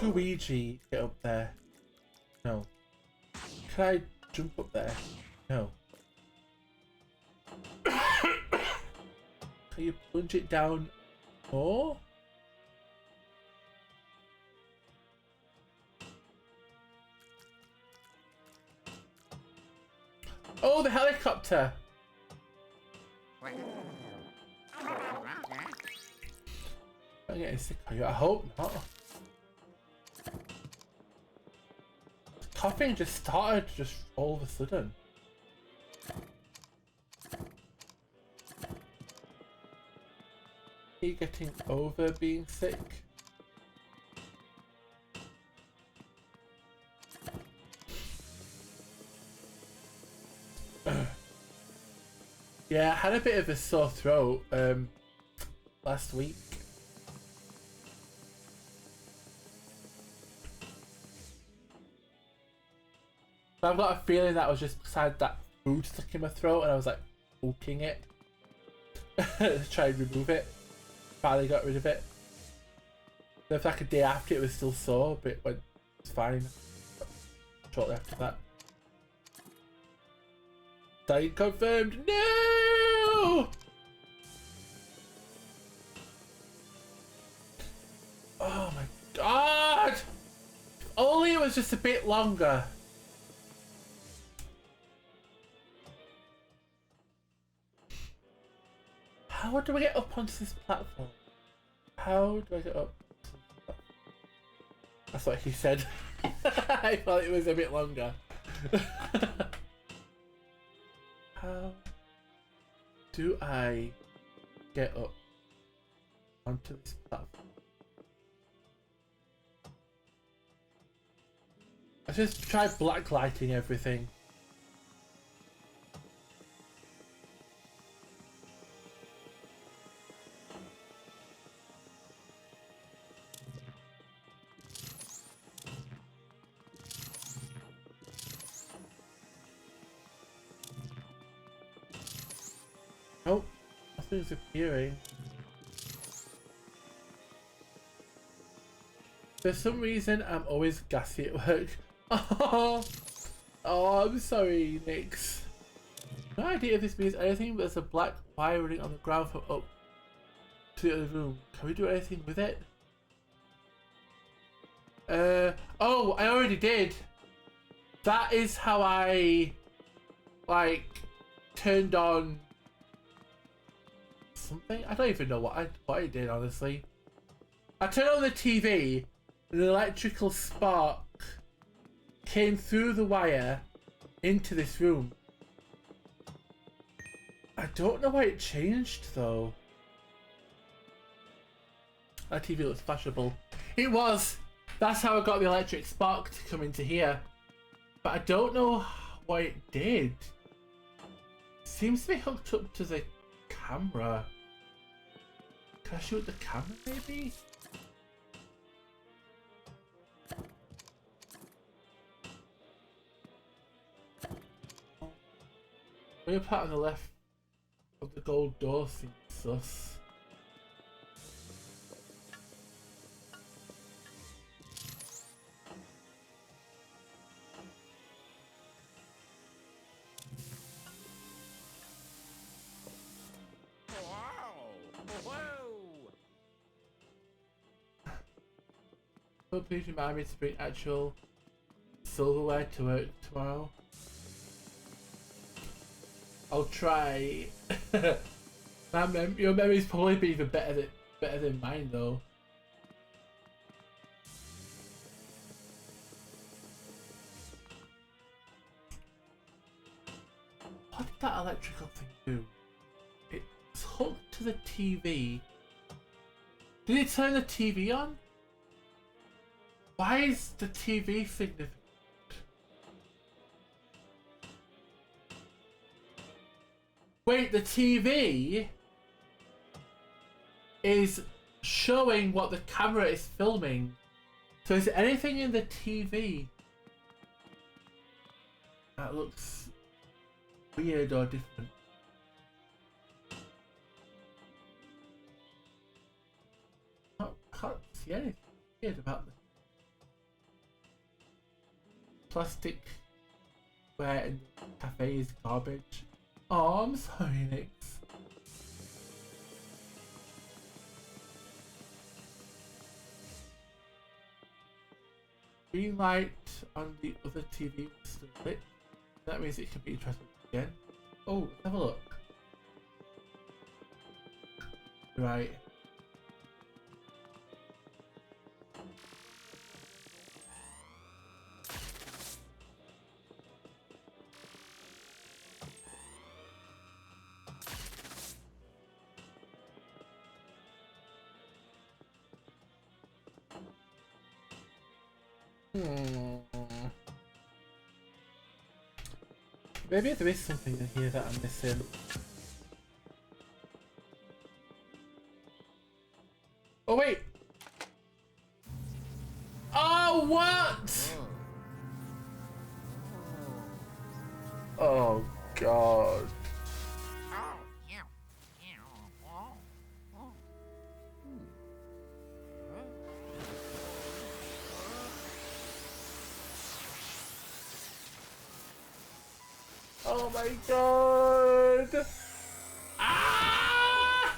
Luigi get up there? No. Can I jump up there? No. Can you plunge it down more? Oh, the helicopter! I'm getting sick of you. I hope not. Coughing just started just all of a sudden. Are you getting over being sick? Yeah, I had a bit of a sore throat last week. I've got a feeling that I was just beside that food stuck in my throat and I was like poking it to try and remove it. Finally got rid of it. Then for like a day after it was still sore, but it went fine shortly after that. Dying confirmed. No! Oh my god! If only it was just a bit longer. How do I get up onto this platform? How do I get up? That's what he said. I thought it was a bit longer. How do I get up onto this platform? I just tried blacklighting everything. Nope, nothing's appearing. For some reason, I'm always gassy at work. Oh, I'm sorry, Nix. No idea if this means anything, but there's a black wire running on the ground from up to the other room. Can we do anything with it? Oh, I already did. That is how I, like, turned on something. I don't even know what I did, honestly. I turned on the TV, and an electrical spark came through the wire into this room. I don't know why it changed though. That TV looks flashable. It was! That's how I got the electric spark to come into here. But I don't know why it did. Seems to be hooked up to the camera. Can I shoot the camera maybe? The part on the left of the gold door seems sus. Oh, please remind me to bring actual silverware to work tomorrow. I'll try. Your memory's probably be even better than mine though. What did that electrical thing do? It's hooked to the TV. Did it turn the TV on? Why is the TV significant? Wait, the TV is showing what the camera is filming. So is there anything in the TV that looks weird or different? I can't see anything. weird about the plastic ware in the cafe is garbage. Oh, I'm sorry, Nix. Green light on the other TV was still lit. That means it could be interesting again. Oh, let's have a look. Right. Maybe there is something in here that I'm missing. Oh wait! Oh, what? Oh god. Oh, yeah. Yeah. Oh. Oh. Oh my god! Ah!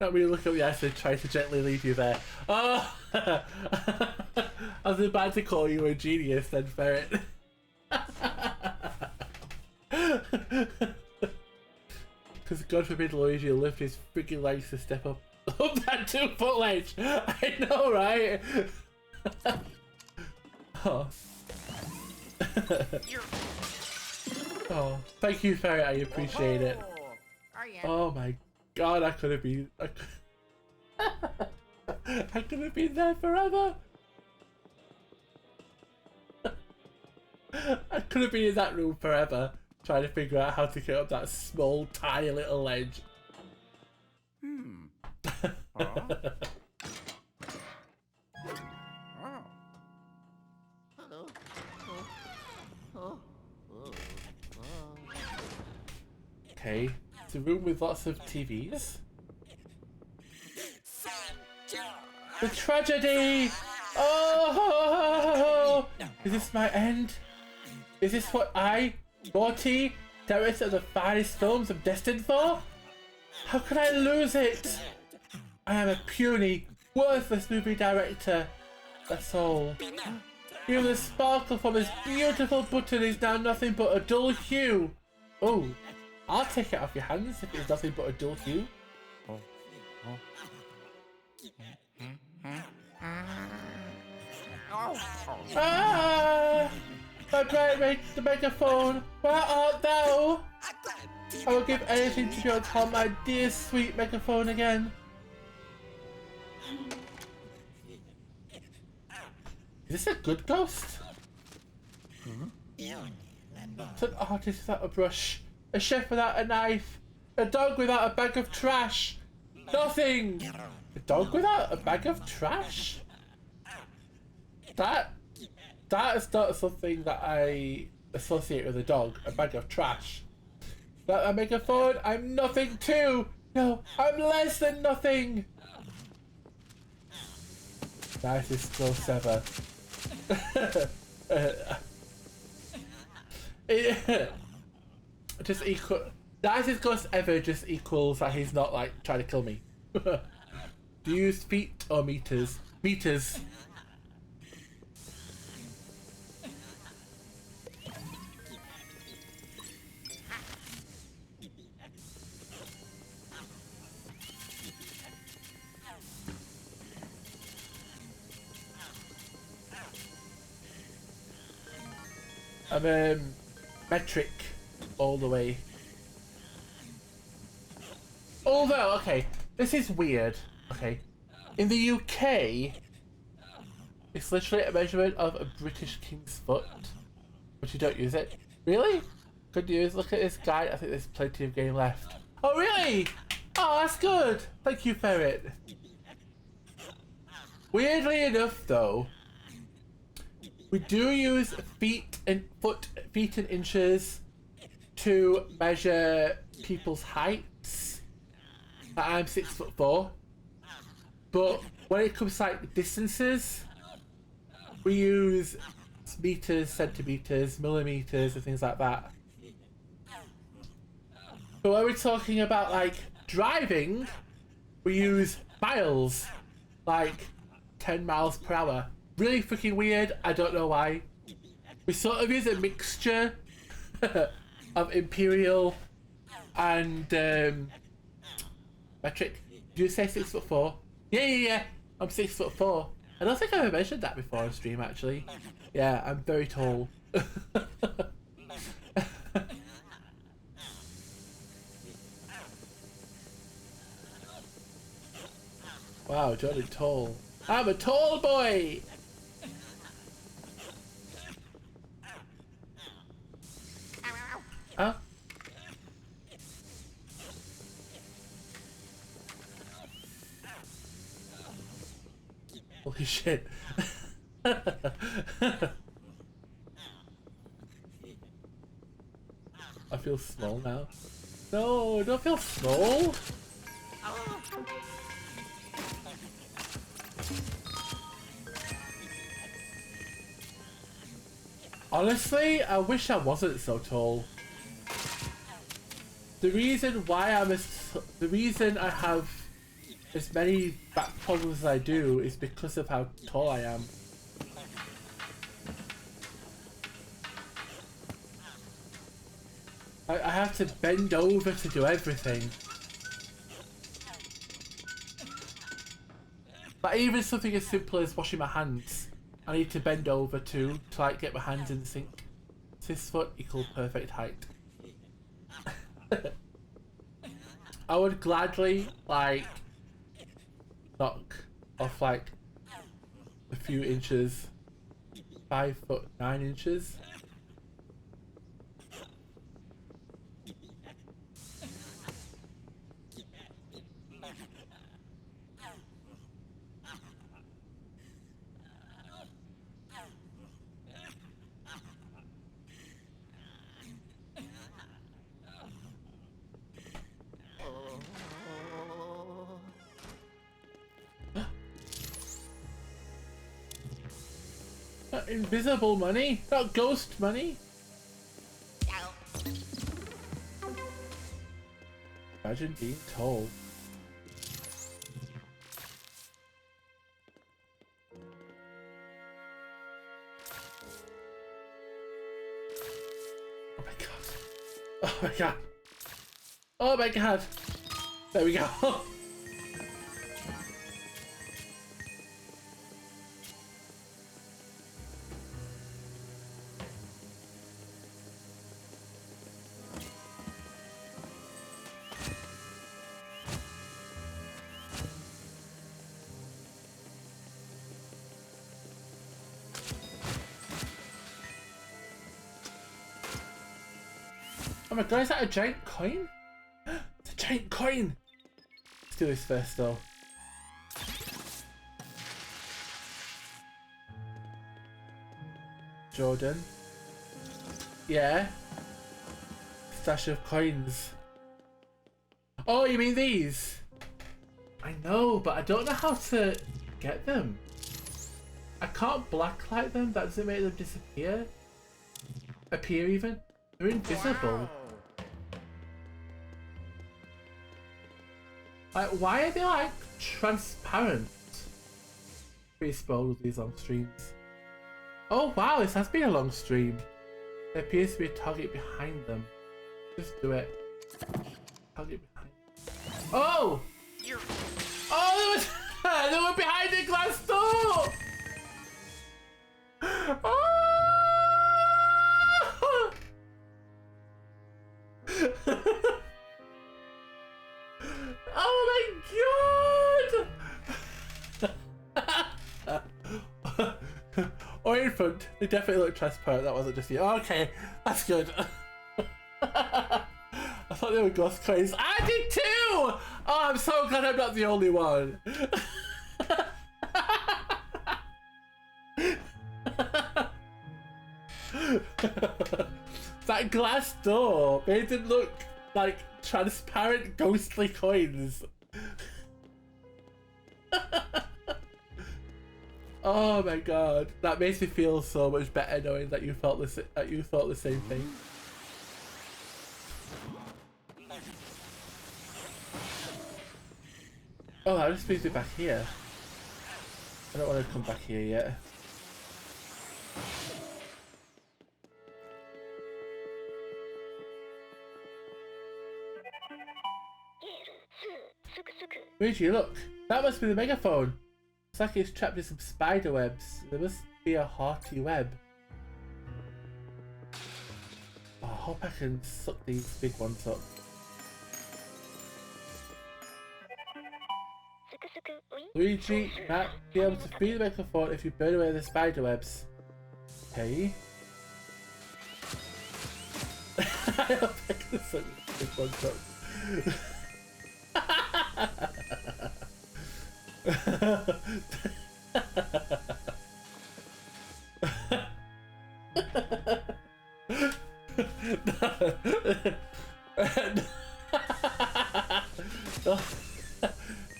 Not really look at the ice and try to gently lead you there. Oh! I was about to call you a genius then, Ferret. Because God forbid Luigi will lift his freaking legs to step up that 2-foot ledge. I know, right? Oh. Oh, thank you, Ferret. I appreciate it. Oh, yeah. Oh my god, I could have been. I could have been there forever. I could have been in that room forever, trying to figure out how to get up that small, tiny little ledge. Oh. Oh. Hello. Oh. Okay, it's a room with lots of TVs. The tragedy! Oh! Is this my end? Is this what I, Morty, director of the finest films, am destined for? How could I lose it? I am a puny, worthless movie director. That's all. Even the sparkle from his beautiful button is now nothing but a dull hue. Oh, I'll take it off your hands if it's nothing but a dull hue. Ah! My bright the megaphone, where art thou? I will give anything to be able to hold my dear sweet megaphone again. Is this a good ghost? It's an artist without a brush, a chef without a knife, a dog without a bag of trash. Nothing! A dog without a bag of trash? That is not something that I associate with a dog, a bag of trash. That a megaphone, I'm nothing too! No, I'm less than nothing! Nicest ghost ever. It just equal. Nicest ghost ever just equals that he's not like trying to kill me. Do you use feet or meters? Meters. I'm metric all the way. Although, okay, this is weird. Okay, in the UK, it's literally a measurement of a British king's foot, but you don't use it. Really? Good news. Look at this guy. I think there's plenty of game left. Oh, really? Oh, that's good. Thank you, Ferret. Weirdly enough, though, we do use feet and inches to measure people's heights. that I'm 6'4", but when it comes to like distances, we use meters, centimeters, millimeters, and things like that. But when we're talking about like driving, we use miles, like 10 miles per hour. Really freaking weird. I don't know why. We sort of use a mixture of imperial and metric. Did you say 6'4"? Yeah. I'm 6'4". I don't think I've ever mentioned that before on stream actually. Yeah, I'm very tall. Wow, Jordan tall. I'm a tall boy! Huh? Holy shit. I feel small now. No, don't feel small. Honestly, I wish I wasn't so tall. The reason I have as many back problems as I do is because of how tall I am. I have to bend over to do everything. But even something as simple as washing my hands, I need to bend over to like get my hands in the sink. 6 foot equal perfect height. I would gladly like knock off like a few inches. 5'9" Not invisible money, not ghost money. Imagine being told. Oh my god. Oh my god. Oh my god. There we go. Oh my god, is that a giant coin? It's a giant coin! Let's do this first though. Jordan. Yeah. Stash of coins. Oh, you mean these? I know, but I don't know how to get them. I can't blacklight them, that doesn't make them disappear. Appear even. They're invisible. Like, why are they like transparent? Pretty spoiled with these long streams. Oh wow, this has been a long stream. There appears to be a target behind them. Just do it. Target behind. Oh! Oh, they were behind the glass door! Oh! Oh my god! Or in front, they definitely look transparent. That wasn't just you. Oh, okay, that's good. I thought they were ghost coins. I did too! Oh, I'm so glad I'm not the only one. That glass door made them look like transparent ghostly coins. Oh my god, that makes me feel so much better knowing that you thought the same thing. Oh, that just brings me back here. I don't want to come back here yet. Luigi, look! That must be the megaphone! It's like it's trapped in some spider webs. There must be a hearty web. Oh, I hope I can suck these big ones up. Luigi might be able to free the megaphone if you burn away the spider webs. Okay. I hope I can suck these big ones up.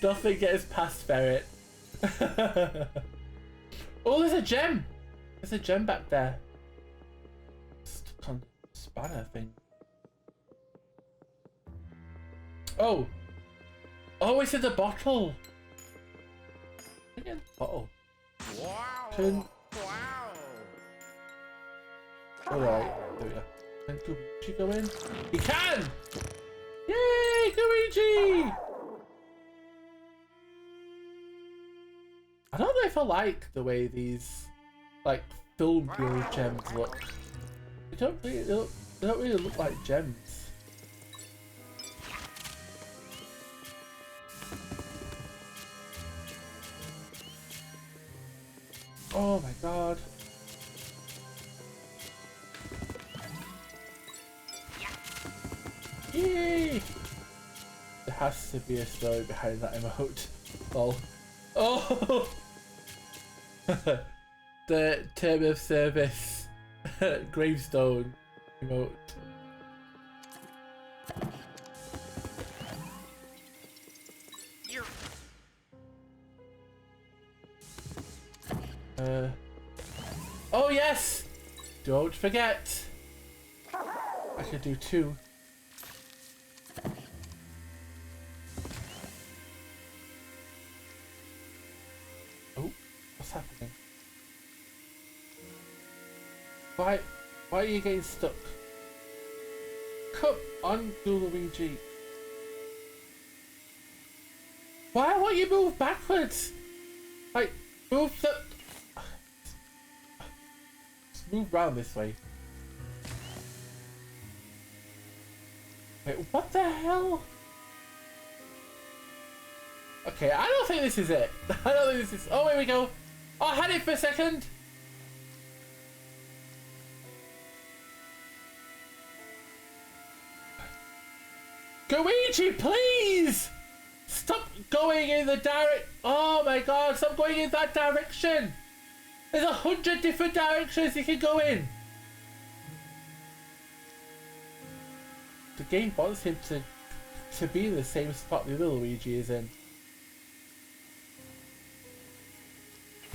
Nothing gets past ferret. Oh, there's a gem! There's a gem back there. Stuck on spanner thing. Oh! Oh, it's in the bottle! Again, bottle. Wow. Can... Wow. Alright, there we go. Can Luigi go in? He can! Yay, Luigi! I don't know if I like the way these, like, film reel gems look. They don't really look like gems. Oh my god. Yay! There has to be a story behind that emote. Lol. Oh! The term of service gravestone emote. Oh yes! Don't forget! I could do 2. Oh, what's happening? Why are you getting stuck? Come on, Luigi. Why won't you move backwards? Like, move the... Just move round this way. Wait, what the hell? Okay, I don't think this is it. I don't think this is... Oh, here we go. Oh, I had it for a second. Luigi, please! Stop going in the direct... Oh my god, stop going in that direction! There's 100 different directions you can go in! The game wants him to be in the same spot the other Luigi is in.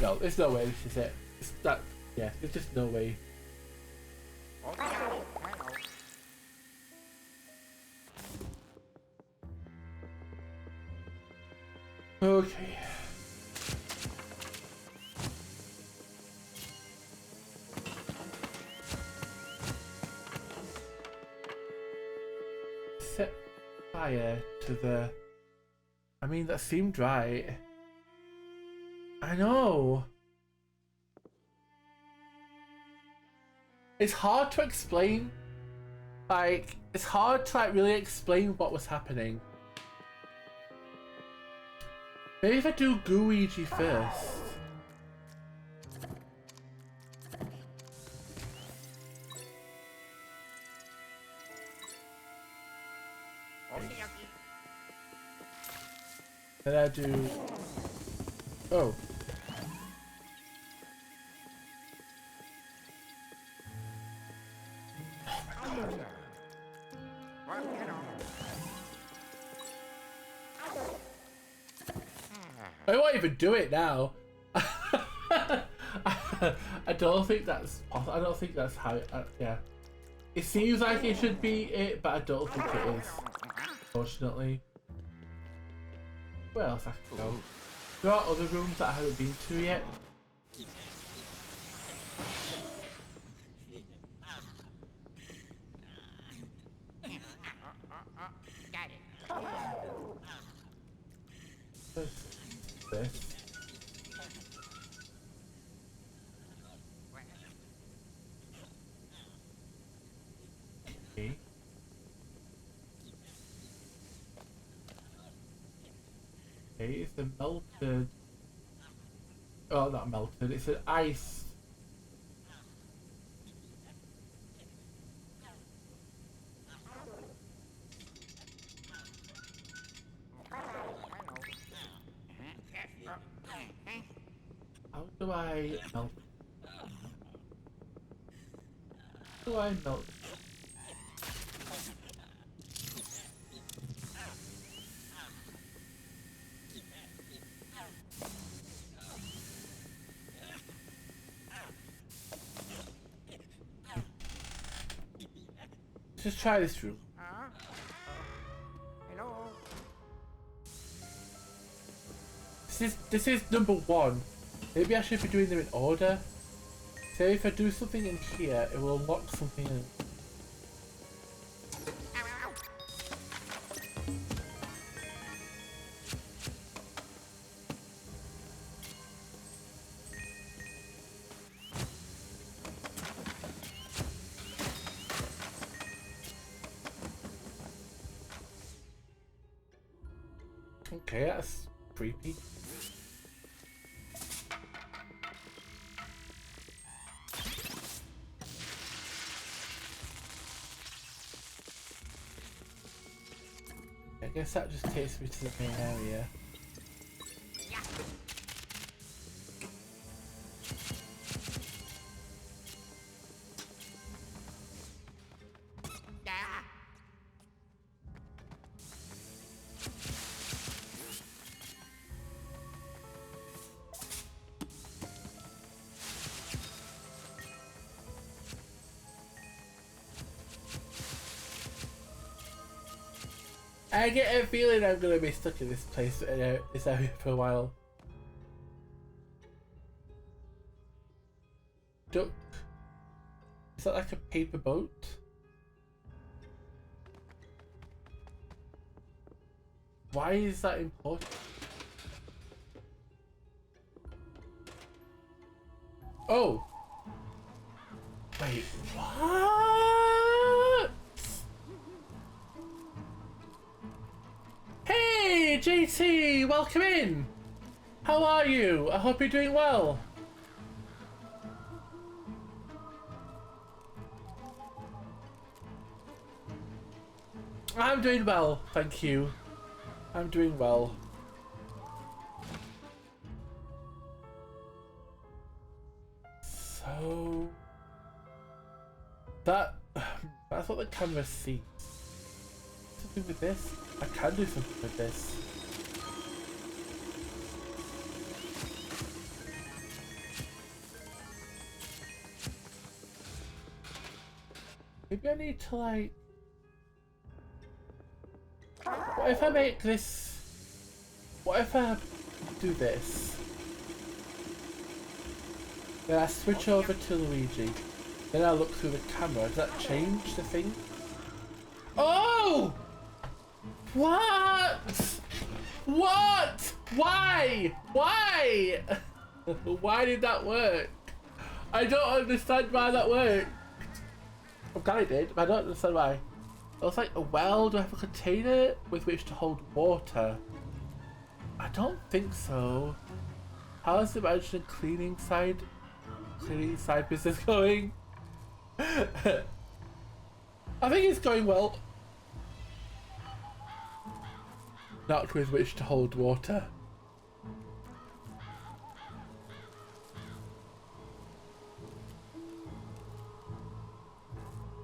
No, there's no way this is it. It's that... Yeah, there's just no way. Okay. I know. Okay. Set fire to the... I mean, that seemed right. I know. It's hard to explain. Like, it's hard to like really explain what was happening. Maybe if I do Luigi first. Okay. Then I do... Oh. Well, you know. I won't even do it now. I don't think that's possible. I don't think that's how. Yeah, it seems like it should be it, but I don't think it is. Unfortunately. Where else I can go? There are other rooms that I haven't been to yet. Got it. This. Okay. Okay, it's a melted. Oh, not melted. It's an ice. How do I melt? How do I melt? Let's just try this room. Hello. This is number 1. Maybe I should be doing them in order. Say if I do something in here, it will unlock something in. Okay, that's creepy. I guess that just takes me to the main area. I get a feeling I'm gonna be stuck in this place, this area for a while. Duck. Is that like a paper boat? Why is that important? Oh! Wait, what? Hey, JT! Welcome in! How are you? I hope you're doing well. I'm doing well, thank you. I'm doing well. So... That's what the camera sees. Something with this? I can do something with this. Maybe I need to like... What if I make this... What if I do this? Then I switch over to Luigi. Then I look through the camera. Does that change the thing? Oh! What? What? Why? Why? Why did that work? I don't understand why that worked. I'm glad it did, but I don't understand why. It was like a well. Do I have a container with which to hold water? I don't think so. How's the management cleaning side business going? I think it's going well. Not with which to hold water.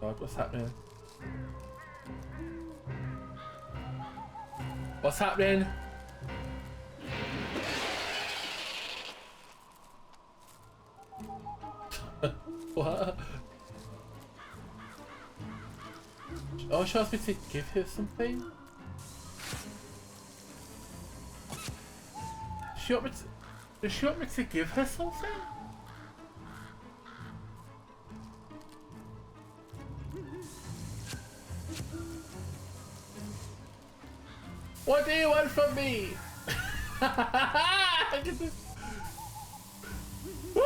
God, what's happening? What's happening? Oh, she wants me to give her something? Does she want me to give her something? What do you want from me? Look at this. Woo!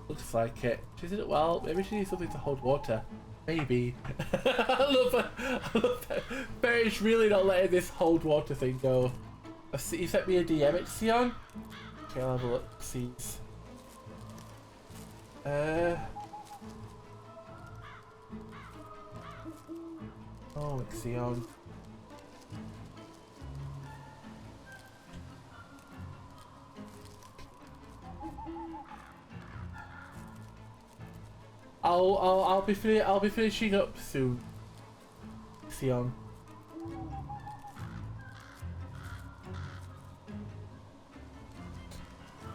Looks like it. She's in it well. Maybe she needs something to hold water. Maybe. I love that. I love that. Barry's really not letting this hold water thing go. You sent me a DM, it's Sion. Okay, I'll have a look. Seeds. Oh, it's Sion. I'll be finishing up soon. Sion.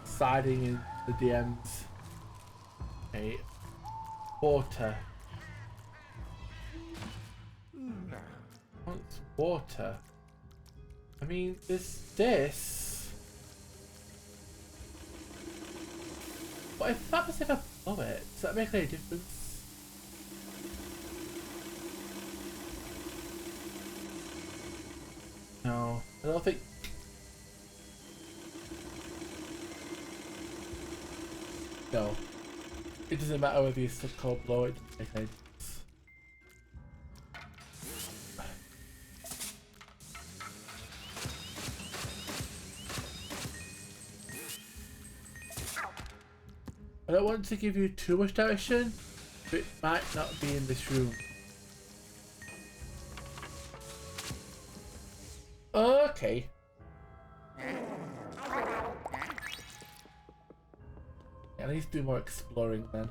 Siding in the DMs. Okay. Water. Wants water. I mean, there's this. What if that was if I blow it? Does that make any difference? No, I don't think. No. It doesn't matter whether you still call blow it. Okay. I don't want to give you too much direction, but it might not be in this room. Okay. At least do more exploring then.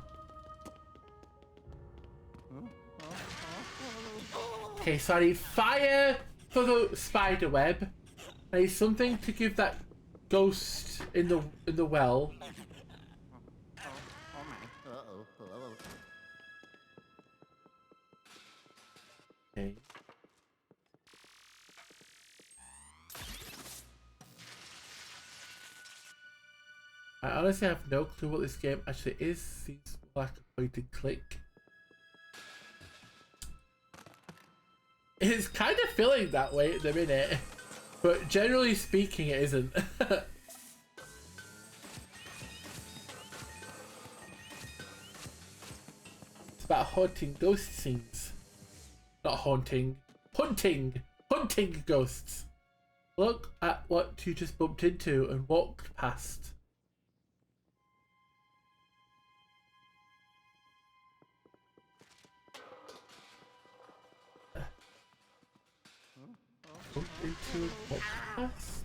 Okay, so I need fire for the spider web. I need something to give that ghost in the well. Okay. I honestly have no clue what this game actually is. Seems like a point and click. It's kind of feeling that way at the minute, but generally speaking it isn't. It's about haunting ghost scenes. Not haunting. Hunting! Hunting ghosts! Look at what you just bumped into and walked past. Bumped into and walked past?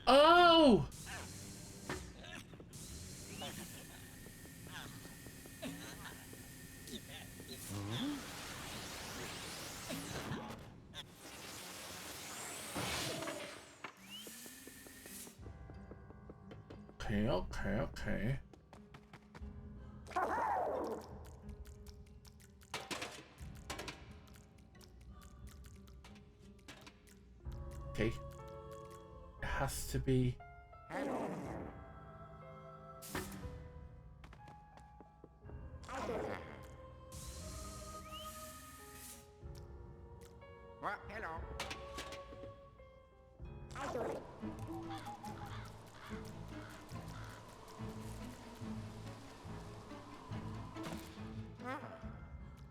Oh! Okay. Okay. It has to be. What? Hello.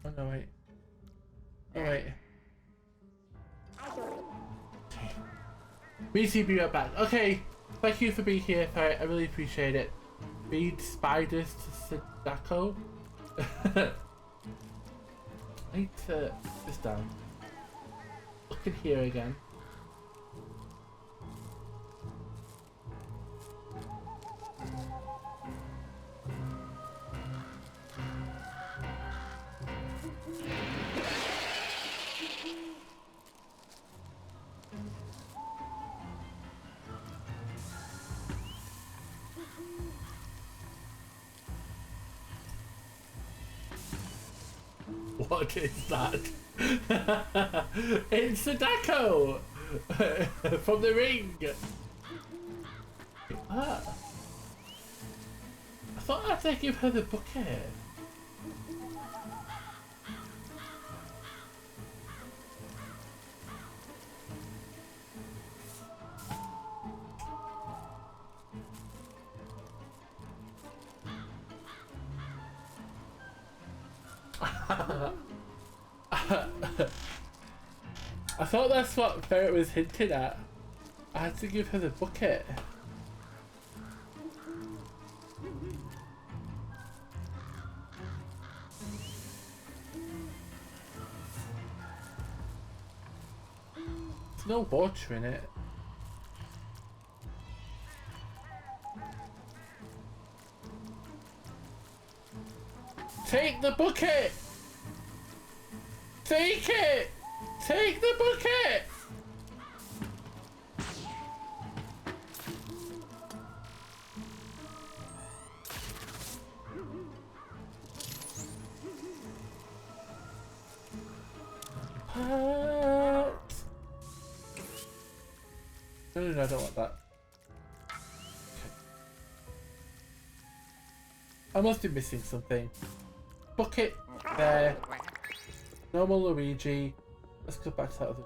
Oh no, wait. Oh wait. Okay. Me see be right back. Okay. Thank you for being here, Ferret. I really appreciate it. Feed spiders to Sadako. I need to put this down. Look in here again. What is that? It's Sadako from the ring. Ah. I thought I had to give her the bucket. I thought that's what Ferret was hinting at. I had to give her the bucket. There's no water in it. Take the bucket! Take it! Take the bucket! What? No, I don't want that. I must be missing something. Bucket there. Normal Luigi. Let's go back to that other.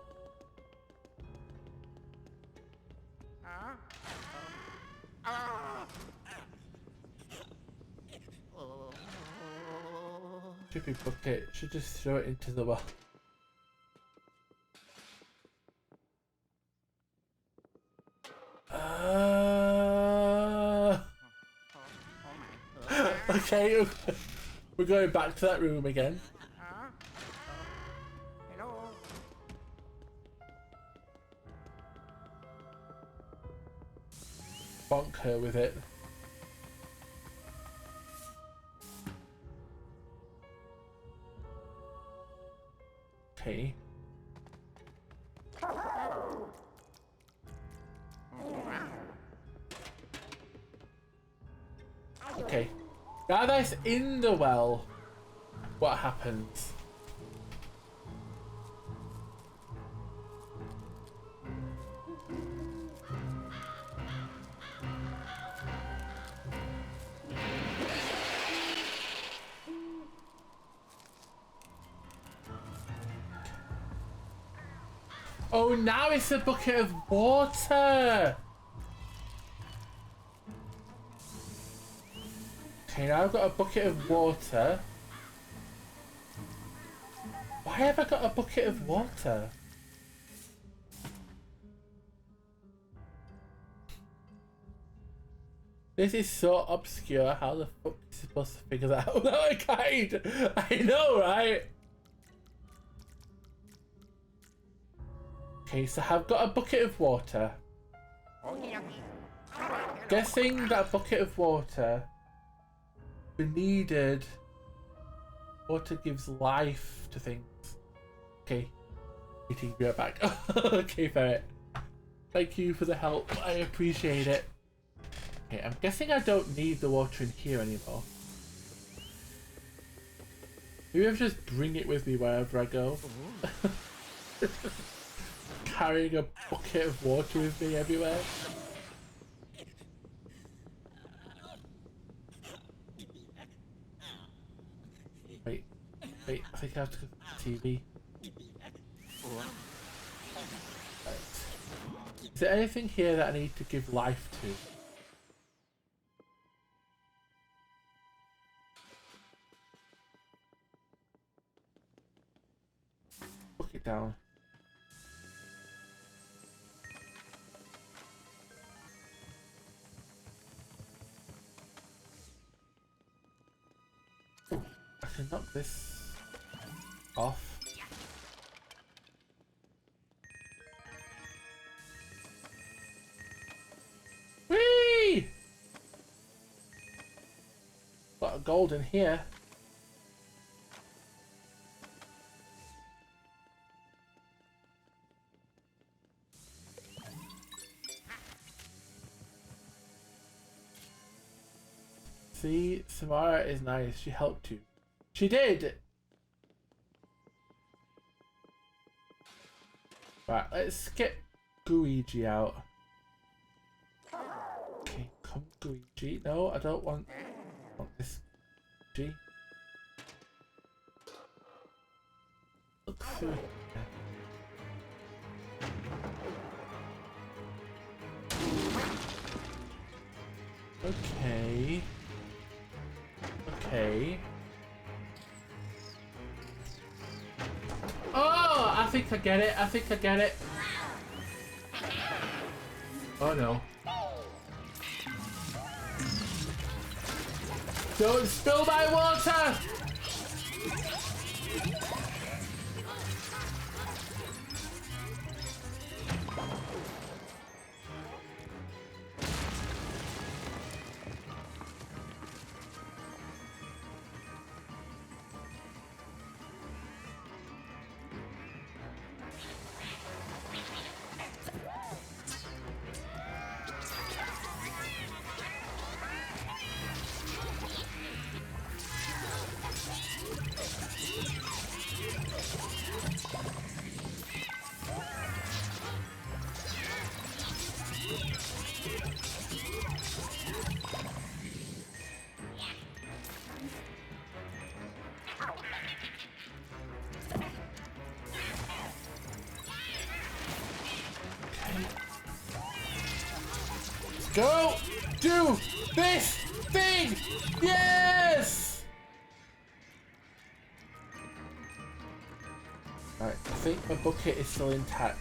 Stupid bucket. Should just throw it into the well. Okay, we're going back to that room again. Hello. Bonk her with it. Okay. Okay. Now that's in the well. What happens? Oh, now it's a bucket of water. Okay, now I've got a bucket of water. Why have I got a bucket of water? This is so obscure. How the fuck are you supposed to figure that out? No, I can't. I know, right? Okay, so I've got a bucket of water. Guessing that bucket of water we needed. Water gives life to things. Okay. Be right back. Okay, Ferret. Thank you for the help. I appreciate it. Okay, I'm guessing I don't need the water in here anymore. Maybe I'll just bring it with me wherever I go. Carrying a bucket of water with me everywhere. Wait, I think I have to go to the TV. Right. Is there anything here that I need to give life to? Look it down. Oh, I can knock this off. Whee! Got a gold in here. See, Samara is nice. She helped you. She did! Right, let's get Luigi out. Okay, come Luigi. No, I don't want this Luigi. Look through here. Okay. Okay. Oh, I think I get it. I think I get it. Oh no. Don't spill my water! Go do this thing! Yes! Right, I think my bucket is still intact.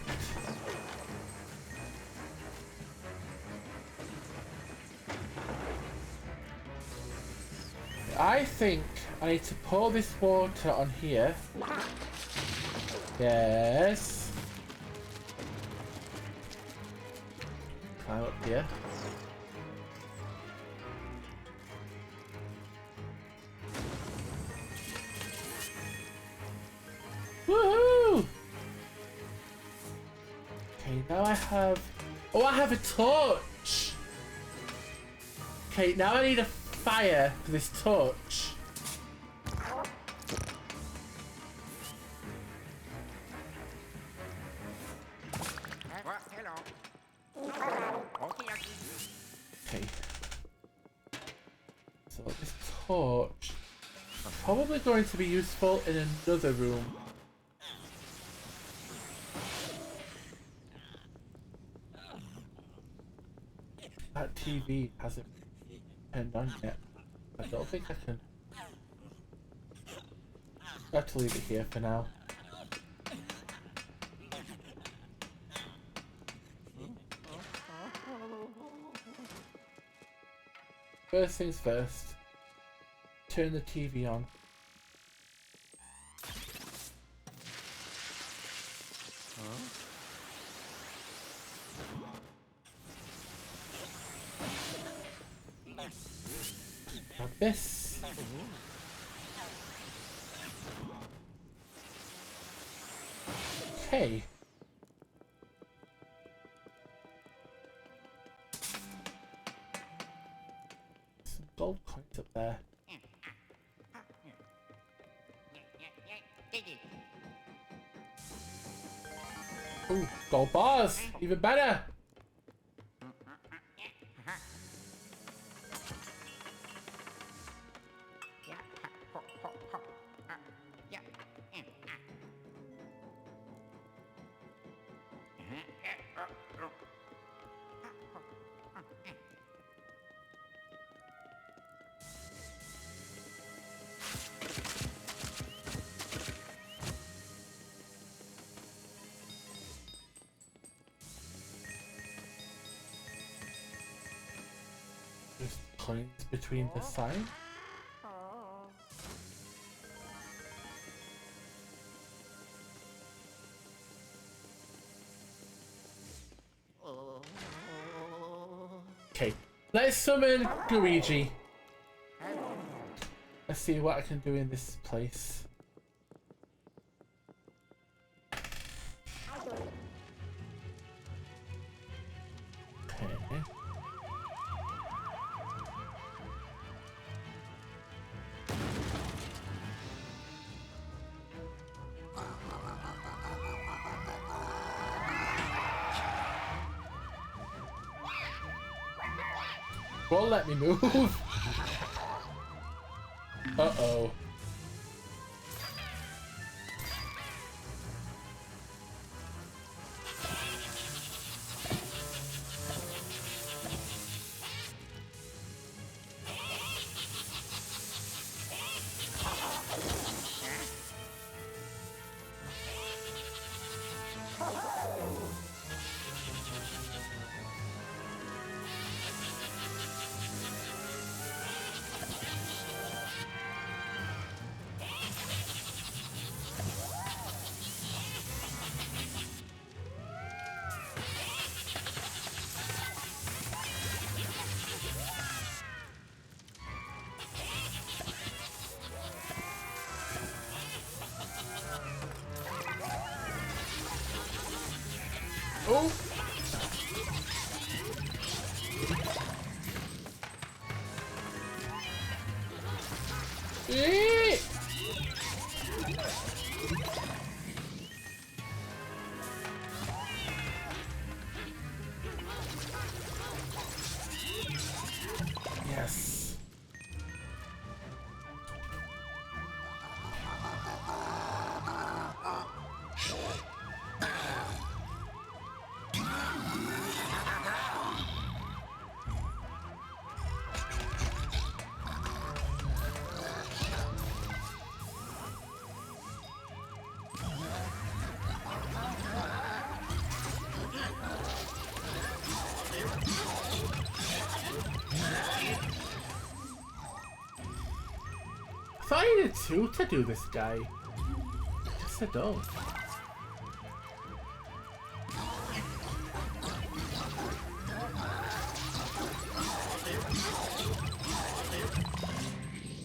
I think I need to pour this water on here. Yes. Climb up here. Woohoo! Okay, now I have... Oh, I have a torch! Okay, now I need a fire for this torch. Hello. Okay. Okay. So this torch is probably going to be useful in another room. That TV hasn't turned on yet. I don't think I can. I have to leave it here for now. First things first, turn the TV on. Grab this. Okay. Some gold coins up there. Ooh, gold bars! Even better! There's coins between the signs. Okay, let's summon Luigi. Let's see what I can do in this place. Okay. won't let me move. Uh-oh. Oh! Eee! Yes. I thought I needed two to do this guy. Guess I don't.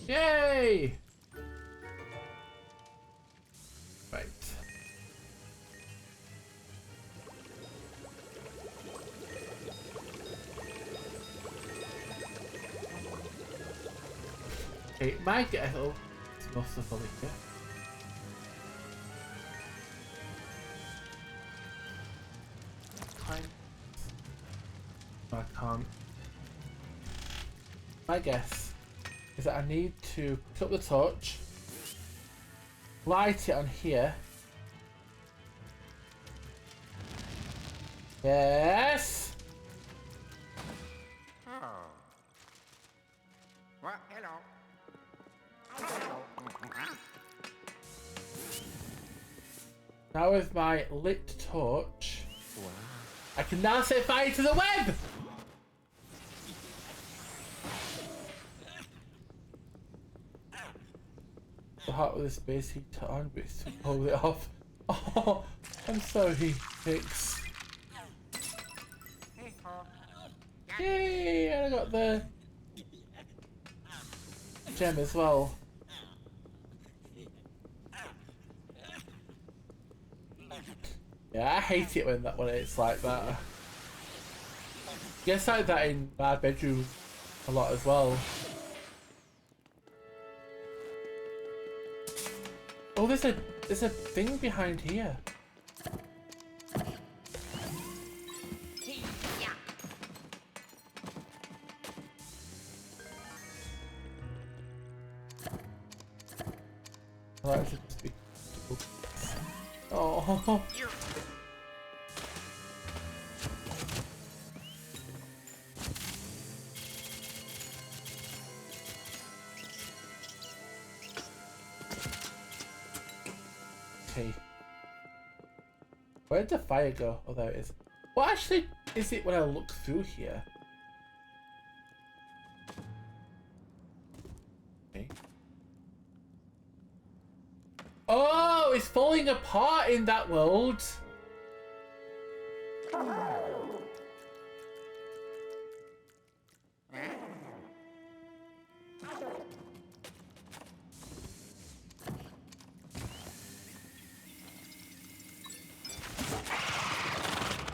Yay! Right. Okay, my guess. Oh, it's more stuff over here. Fine. I can't. My guess is that I need to pick up the torch, light it on here. Yes! Oh. Well, hello. Hello. Now with my lit torch, I can now set fire to the web! The heart with the space heater on, but it's to pull it off. Oh, I'm sorry, Hicks. Hey-ho. Yay! And I got the gem as well. Yeah, I hate it when it's like that. Gets like that in my bedroom a lot as well. Oh, there's a thing behind here. Oh, that should just be. Oh. Okay. Where did the fire go? Oh, there it is. What actually is it when I look through here? Okay. Oh, it's falling apart in that world.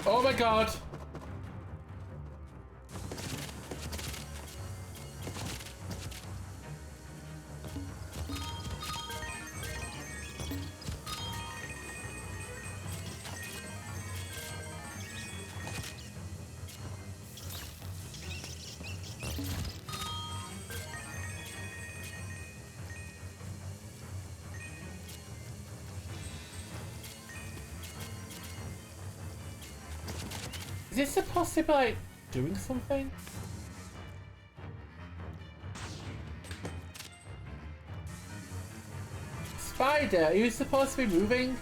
Oh my god. this supposed to be like doing something? Spider, are you supposed to be moving?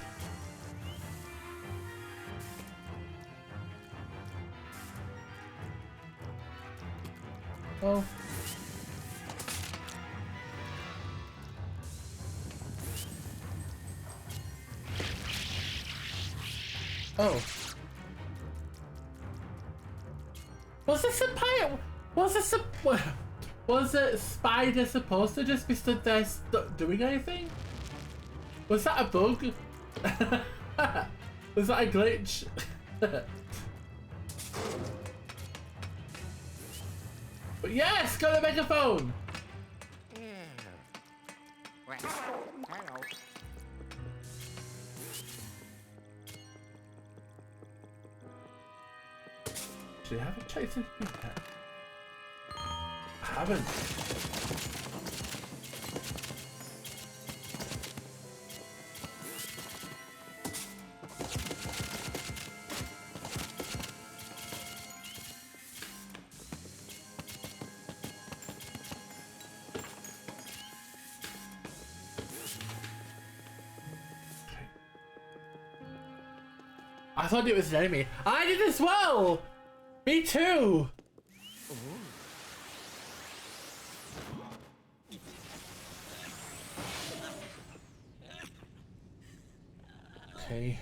Oh. Oh. Was the spider supposed to just be stood there doing anything? Was that a bug? Was that a glitch? But yes, got the megaphone! Well, hello. Should I have a chase into my pet? I haven't. I thought it was an enemy. I did as well! Me too! Okay.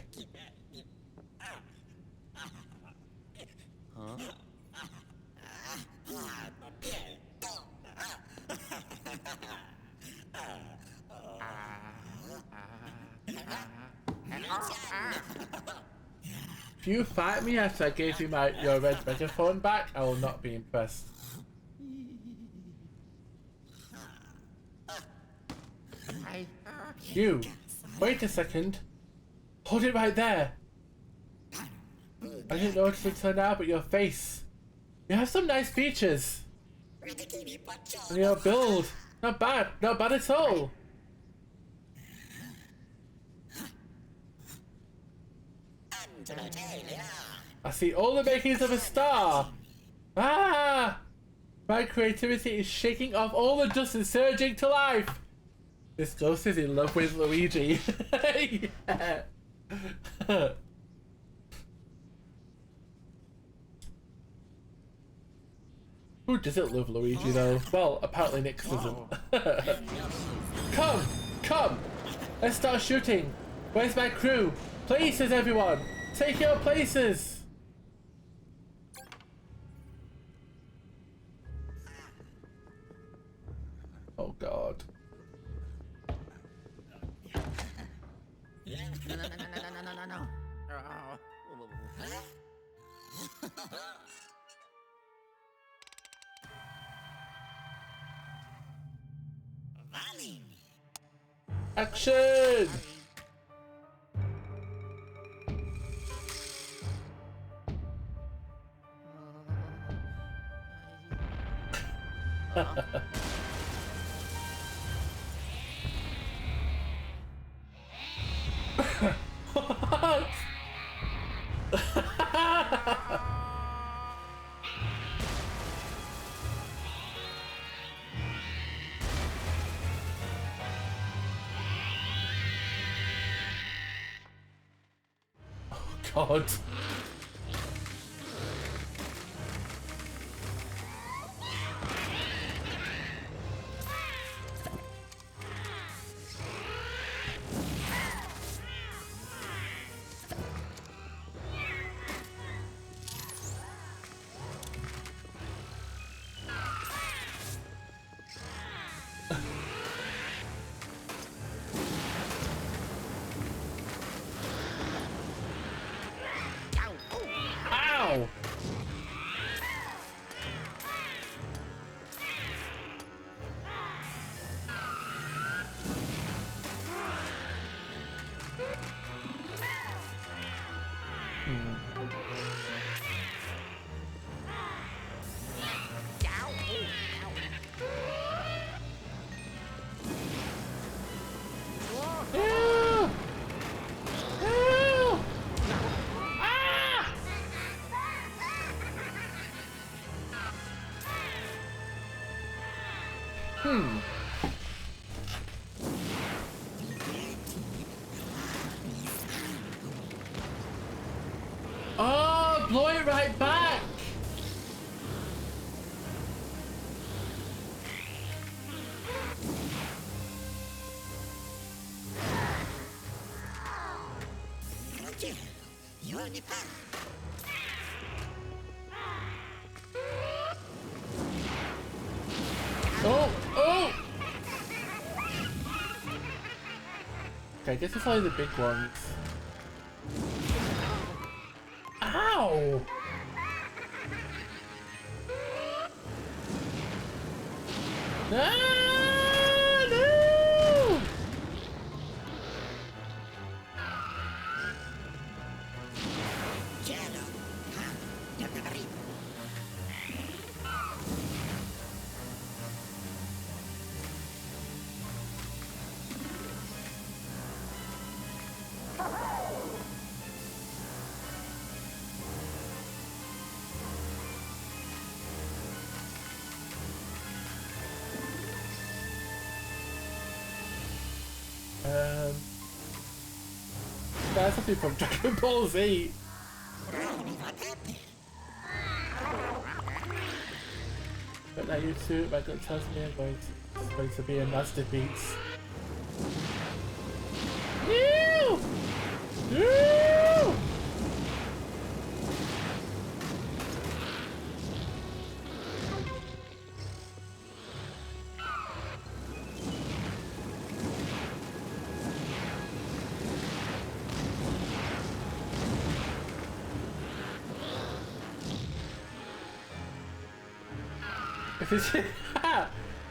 Huh? If you fight me after I gave you your red megaphone back, I will not be impressed. You, wait a second. Hold it right there. I didn't notice it until now, but your face. You have some nice features. And your build, not bad at all. I see all the makings of a star. Ah! My creativity is shaking off all the dust and surging to life. This ghost is in love with Luigi. Yeah. Who doesn't love Luigi though? Well, apparently Nix doesn't. Come! Let's start shooting. Where's my crew? Places, everyone! Take your places! Oh god. No. Action! God. Ow! Oh, blow it right back! Oh! Oh! Okay, I guess it's only the big ones. Ow! Ah, no! That's something from Dragon Ball Z. But now you two, my gut tells me it's going to be a masterpiece. No! No! This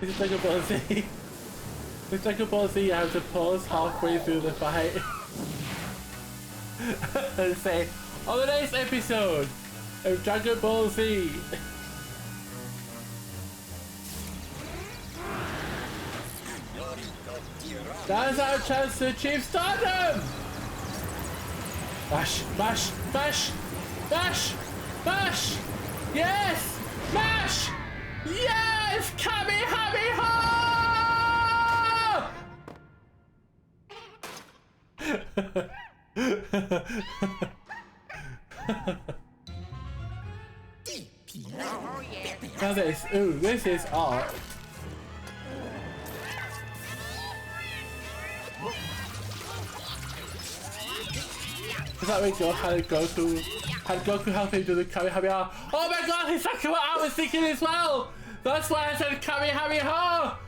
is Dragon Ball Z. With Dragon Ball Z, you have to pause halfway through the fight and say, on the next episode of Dragon Ball Z. Now's our chance to achieve stardom! Bash, bash, bash, bash, bash! Yes! Bash! Yes! Kamehameha! Now this, ooh, this is art. Does that make God had Goku help him do the Kamehameha? Oh my god, it's exactly what I was thinking as well! That's why I said Kamehameha!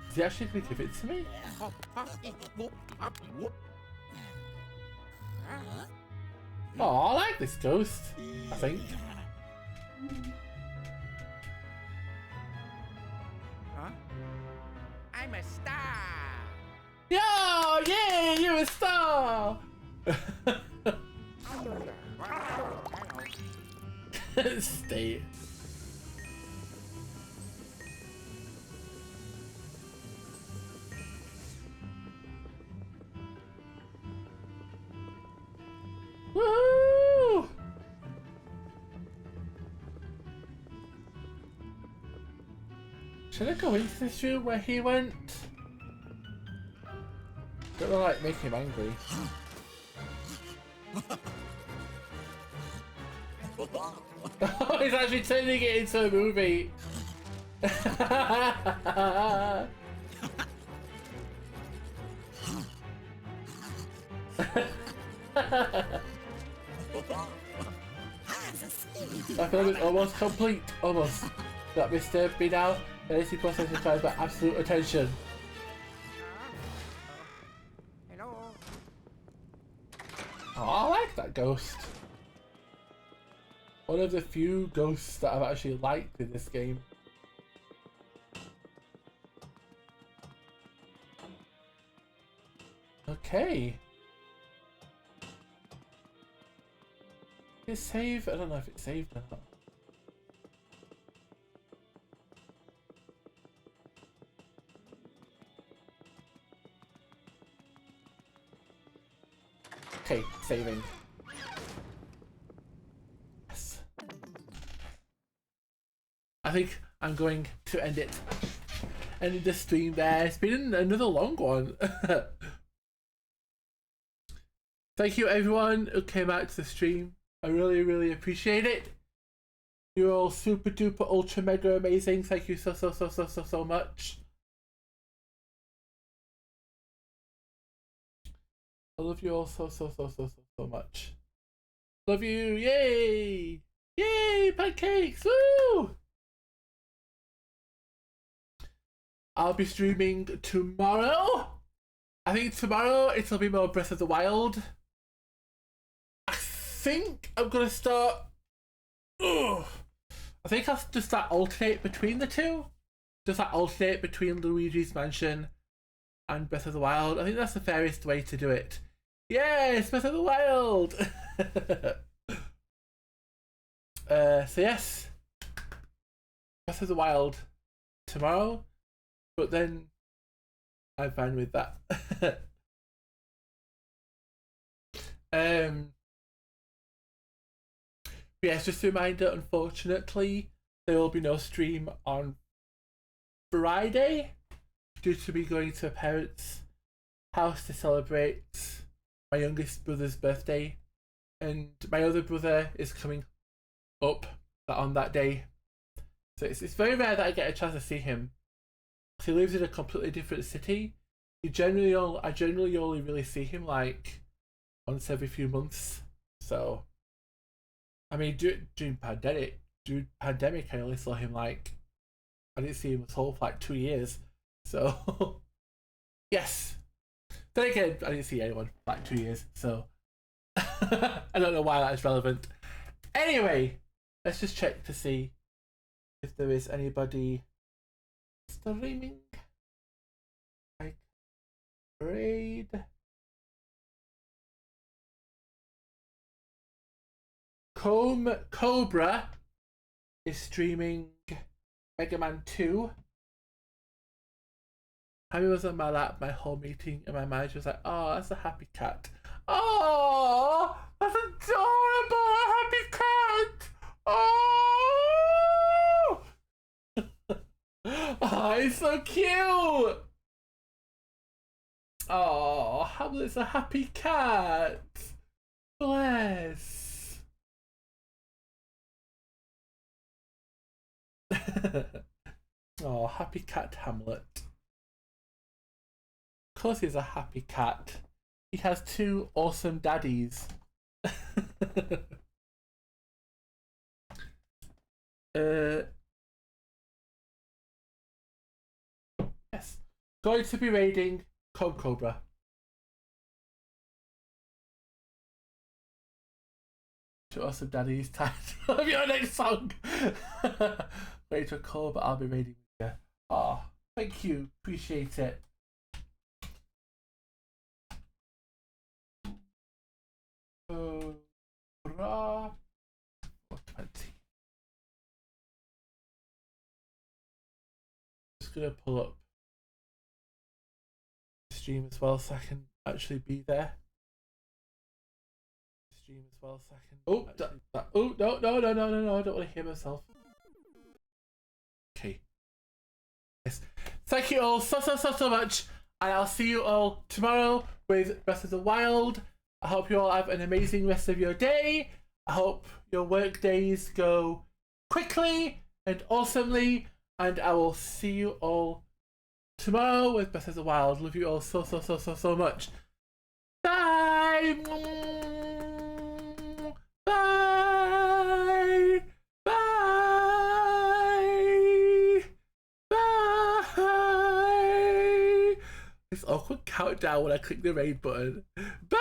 Is he actually going to give it to me? Oh, I like this ghost, I think. Huh? I'm a star. Yo, yeah, you're a star! Stay. Woohoo! Should I go into this room where he went? Don't wanna, like, make him angry. Oh, he's actually turning it into a movie. My film is almost complete. Almost. That disturbed me now. The AC process requires my absolute attention. Hello. Oh, I like that ghost. One of the few ghosts that I've actually liked in this game. Okay. Did it save? I don't know if it saved or not. Okay, saving. Yes. I think I'm going to end the stream there. It's been another long one. Thank you everyone who came out to the stream. I really, really appreciate it. You're all super duper ultra mega amazing. Thank you so much. I love you all so much. Love you. Yay! Yay! Pancakes! Woo! I'll be streaming tomorrow. I think tomorrow it'll be more Breath of the Wild. I think I'm gonna start. I think I'll just start alternate between the two. Just like alternate between Luigi's Mansion and Breath of the Wild. I think that's the fairest way to do it. Yes, Breath of the Wild. So yes, Breath of the Wild tomorrow. But then I'm fine with that. Yes, just a reminder, unfortunately, there will be no stream on Friday due to me going to a parent's house to celebrate my youngest brother's birthday. And my other brother is coming up on that day. So it's very rare that I get a chance to see him. He lives in a completely different city. I generally only really see him like once every few months. So, I mean, during pandemic, I only saw him like, I didn't see him at all for like 2 years. So, yes. Then again, I didn't see anyone for like 2 years. So, I don't know why that is relevant. Anyway, let's just check to see if there is anybody streaming. Like raid. Cobra is streaming Mega Man 2. I was on my lap my whole meeting and my manager was like, "Oh, that's a happy cat. Oh, that's adorable, a happy cat. Oh, oh, it's so cute. Oh, Hamlet's a happy cat. Bless." Oh, happy cat Hamlet. Of course he's a happy cat. He has 2 awesome daddies. Yes. Going to be raiding Cobra. To awesome daddies title of your next song. Wait to call, but I'll be raiding with you. Oh, thank you. Appreciate it. Cobra 420. Just gonna pull up the stream as well so I can actually be there. Stream as well so I can. Oh, oh no! I don't want to hear myself. Okay. Yes. Thank you all so much, and I'll see you all tomorrow with Breath of the Wild. I hope you all have an amazing rest of your day. I hope your work days go quickly and awesomely, and I will see you all tomorrow with Breath of the Wild. Love you all so much. Bye. Bye. Bye. Bye. This awkward countdown when I click the raid button. Bye.